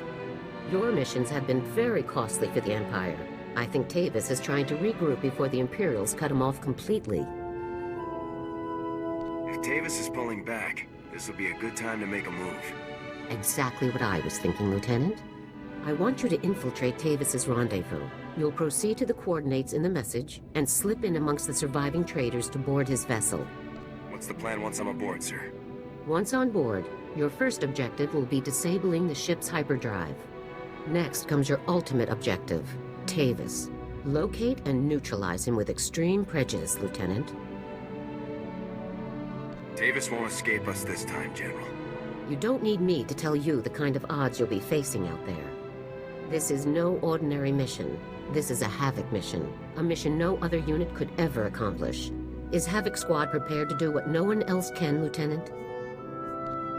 Speaker 1: Your missions have been very costly for the Empire. I think Tavis is trying to regroup before the Imperials cut him off completely.
Speaker 13: If Tavis is pulling back, this will be a good time to make a move.
Speaker 1: Exactly what I was thinking, Lieutenant. I want you to infiltrate Tavis's rendezvous. You'll proceed to the coordinates in the message and slip in amongst the surviving traders to board his vessel.
Speaker 13: What's the plan once I'm aboard, sir?
Speaker 1: Once on board, your first objective will be disabling the ship's hyperdrive. Next comes your ultimate objective, Tavis. Locate and neutralize him with extreme prejudice, Lieutenant.
Speaker 13: Tavis won't escape us this time, General.
Speaker 1: You don't need me to tell you the kind of odds you'll be facing out there. This is no ordinary mission. This is a Havoc mission. A mission no other unit could ever accomplish. Is Havoc Squad prepared to do what no one else can, Lieutenant?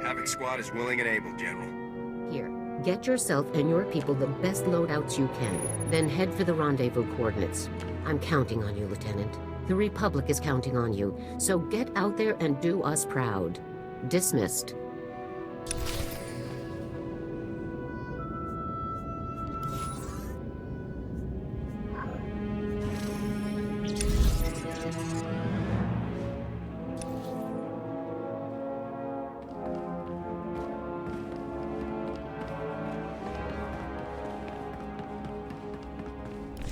Speaker 13: Havoc Squad is willing and able, General.
Speaker 1: Here, get yourself and your people the best loadouts you can. Then head for the rendezvous coordinates. I'm counting on you, Lieutenant. The Republic is counting on you, so get out there and do us proud. Dismissed.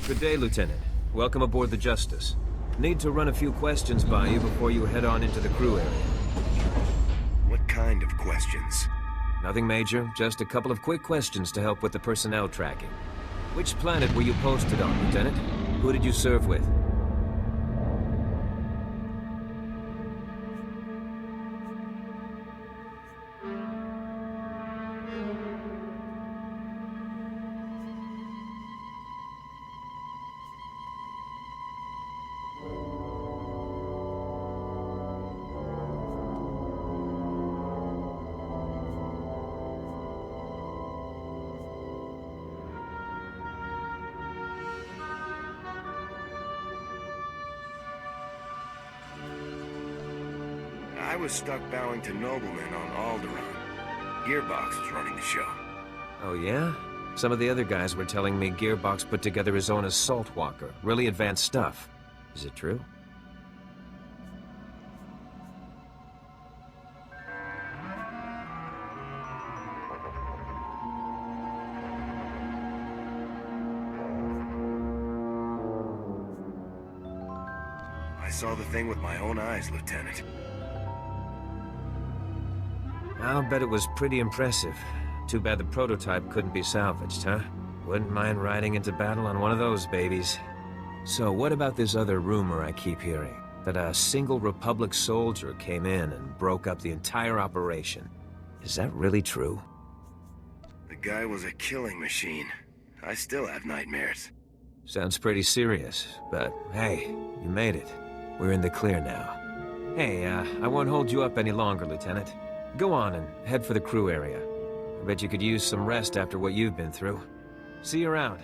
Speaker 6: Good day, Lieutenant. Welcome aboard the Justice. Need to run a few questions by you before you head on into the crew area.
Speaker 13: What kind of questions?
Speaker 6: Nothing major, just a couple of quick questions to help with the personnel tracking. Which planet were you posted on, Lieutenant? Who did you serve with?
Speaker 13: I was stuck bowing to noblemen on Alderaan. Gearbox was running the show.
Speaker 6: Oh, yeah? Some of the other guys were telling me Gearbox put together his own assault walker. Really advanced stuff. Is it true?
Speaker 13: I saw the thing with my own eyes, Lieutenant.
Speaker 6: I'll bet it was pretty impressive. Too bad the prototype couldn't be salvaged, huh? Wouldn't mind riding into battle on one of those babies. So what about this other rumor I keep hearing? That a single Republic soldier came in and broke up the entire operation. Is that really true?
Speaker 13: The guy was a killing machine. I still have nightmares.
Speaker 6: Sounds pretty serious, but hey, you made it. We're in the clear now. Hey, I won't hold you up any longer, Lieutenant. Go on and head for the crew area. I bet you could use some rest after what you've been through. See you around.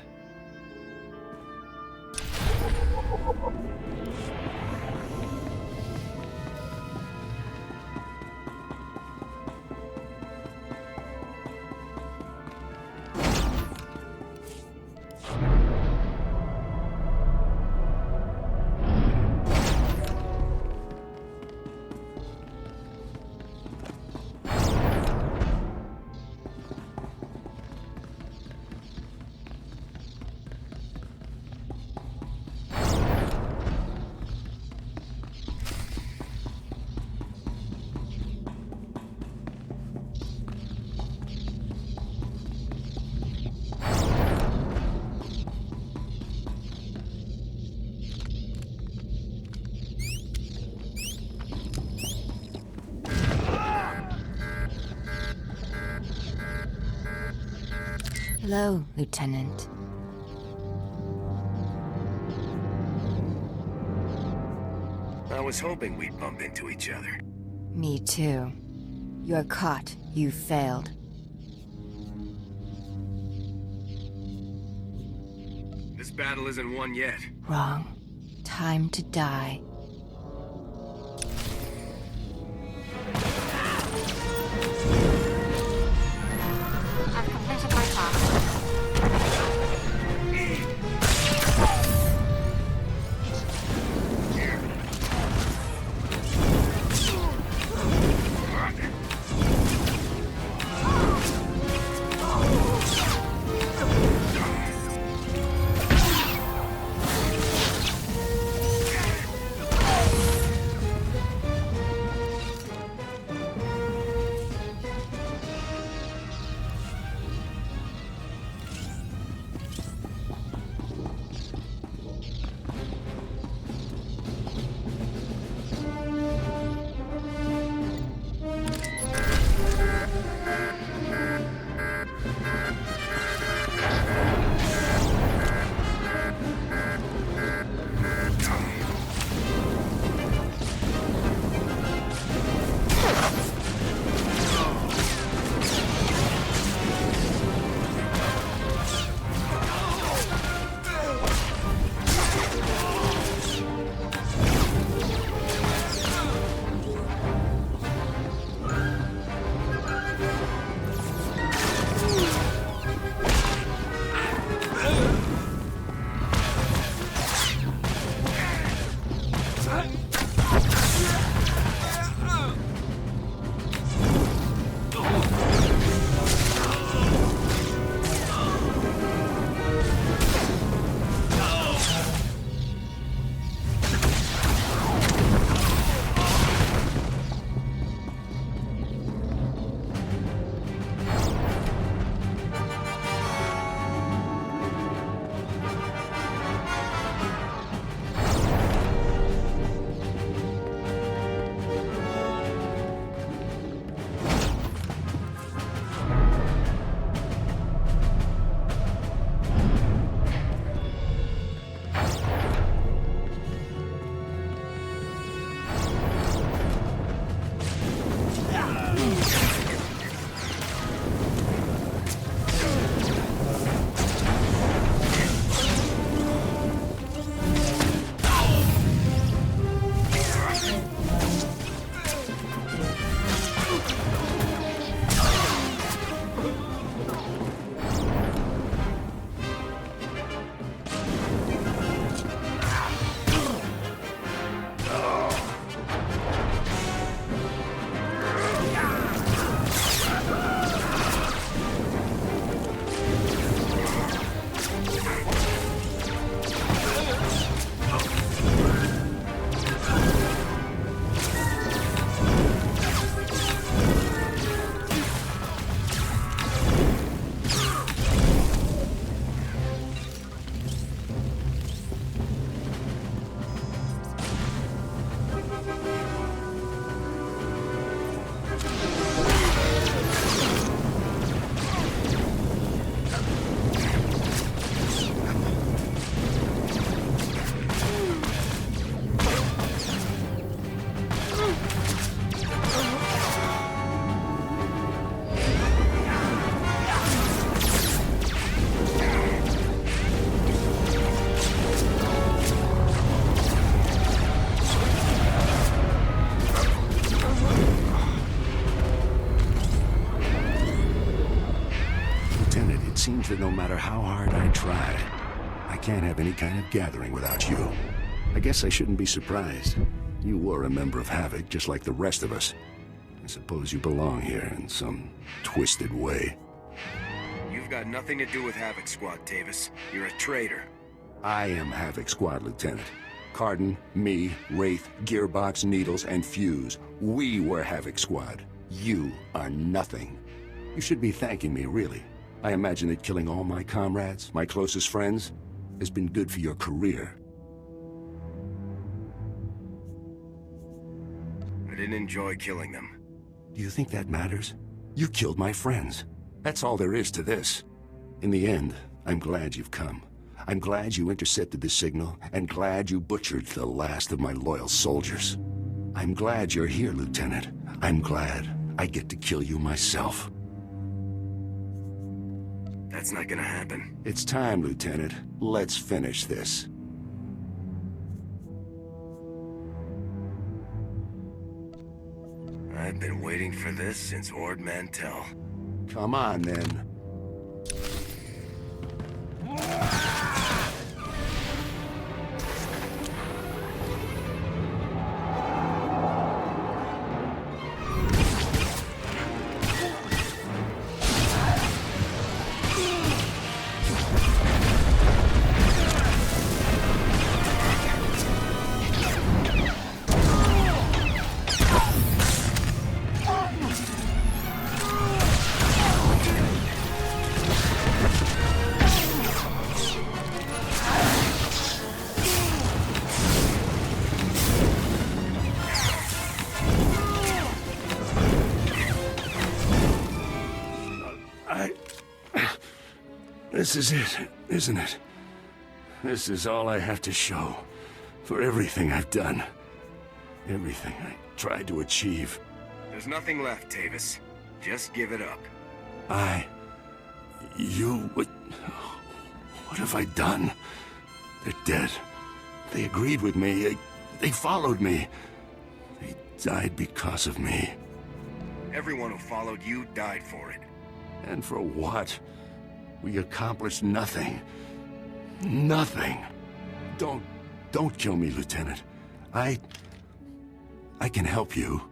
Speaker 5: Hello, Lieutenant.
Speaker 13: I was hoping we'd bump into each other.
Speaker 5: Me too. You're caught. You failed.
Speaker 13: This battle isn't won yet.
Speaker 5: Wrong. Time to die.
Speaker 19: I've completed my task.
Speaker 10: seems that no matter how hard I try, I can't have any kind of gathering without you. I guess I shouldn't be surprised. You were a member of Havoc, just like the rest of us. I suppose you belong here in some twisted way.
Speaker 13: You've got nothing to do with Havoc Squad, Tavis. You're a traitor.
Speaker 10: I am Havoc Squad, Lieutenant. Cardin, me, Wraith, Gearbox, Needles, and Fuse. We were Havoc Squad. You are nothing. You should be thanking me, really. I imagine that killing all my comrades, my closest friends, has been good for your career.
Speaker 13: I didn't enjoy killing them.
Speaker 10: Do you think that matters? You killed my friends. That's all there is to this. In the end, I'm glad you've come. I'm glad you intercepted the signal, and glad you butchered the last of my loyal soldiers. I'm glad you're here, Lieutenant. I'm glad I get to kill you myself.
Speaker 13: That's not gonna happen.
Speaker 10: It's time, Lieutenant. Let's finish this.
Speaker 13: I've been waiting for this since Ord Mantell.
Speaker 10: Come on, then. This is it, isn't it? This is all I have to show for everything I've done. Everything I tried to achieve.
Speaker 13: There's nothing left, Tavis. Just give it up.
Speaker 10: What have I done? They're dead. They agreed with me. They followed me. They died because of me.
Speaker 13: Everyone who followed you died for it.
Speaker 10: And for what? We accomplished nothing. Nothing. Don't kill me, Lieutenant. I can help you.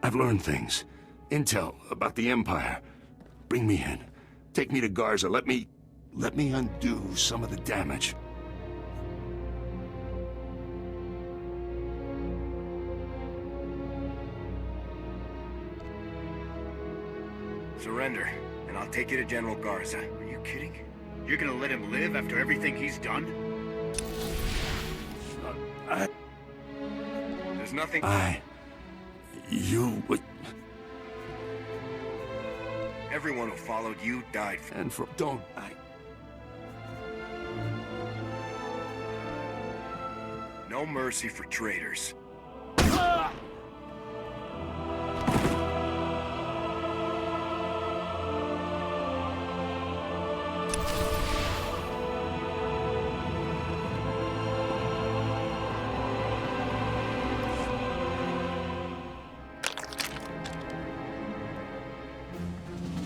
Speaker 10: I've learned things. Intel about the Empire. Bring me in. Take me to Garza. Let me undo some of the damage.
Speaker 13: Surrender, and I'll take you to General Garza.
Speaker 16: Are you kidding? You're gonna let him live after everything he's done?
Speaker 13: There's nothing... Everyone who followed you died for...
Speaker 10: And for...
Speaker 13: No mercy for traitors.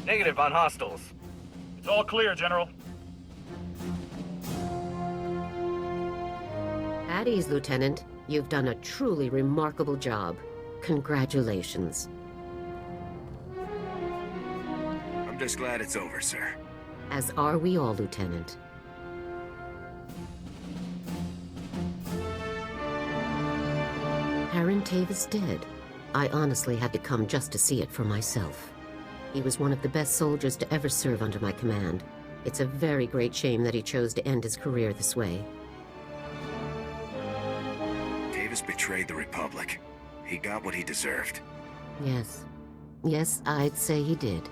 Speaker 2: Negative on hostiles. It's all clear, General.
Speaker 1: At ease, Lieutenant. You've done a truly remarkable job. Congratulations.
Speaker 13: I'm just glad it's over, sir.
Speaker 1: As are we all, Lieutenant. Aaron Tavis dead. I honestly had to come just to see it for myself. He was one of the best soldiers to ever serve under my command. It's a very great shame that he chose to end his career this way.
Speaker 13: Tavis betrayed the Republic. He got what he deserved.
Speaker 1: Yes. Yes, I'd say he did.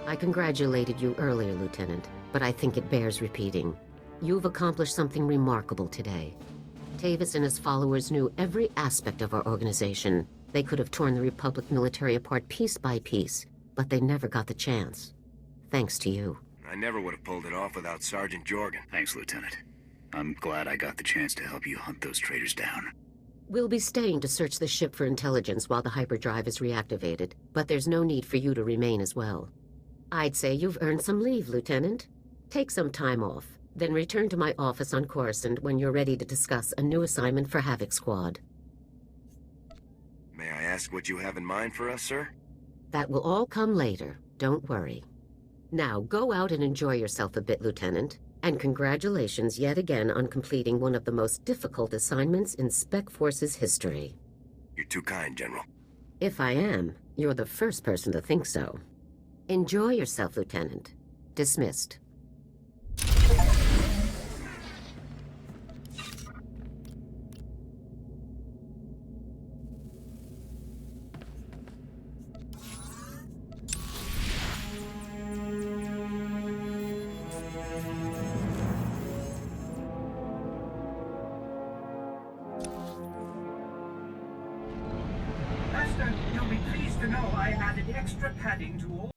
Speaker 1: I congratulated you earlier, Lieutenant, but I think it bears repeating. You've accomplished something remarkable today. Tavis and his followers knew every aspect of our organization. They could have torn the Republic military apart piece by piece, but they never got the chance. Thanks to you.
Speaker 13: I never would have pulled it off without Sergeant Jorgen.
Speaker 16: Thanks, Lieutenant. I'm glad I got the chance to help you hunt those traitors down.
Speaker 1: We'll be staying to search the ship for intelligence while the hyperdrive is reactivated, but there's no need for you to remain as well. I'd say you've earned some leave, Lieutenant. Take some time off, then return to my office on Coruscant when you're ready to discuss a new assignment for Havoc Squad.
Speaker 13: May I ask what you have in mind for us, sir?
Speaker 1: That will all come later. Don't worry. Now, go out and enjoy yourself a bit, Lieutenant. And congratulations yet again on completing one of the most difficult assignments in Spec Force's history.
Speaker 13: You're too kind, General.
Speaker 1: If I am, you're the first person to think so. Enjoy yourself, Lieutenant. Dismissed.
Speaker 9: Master, you'll be pleased to know I added extra padding to all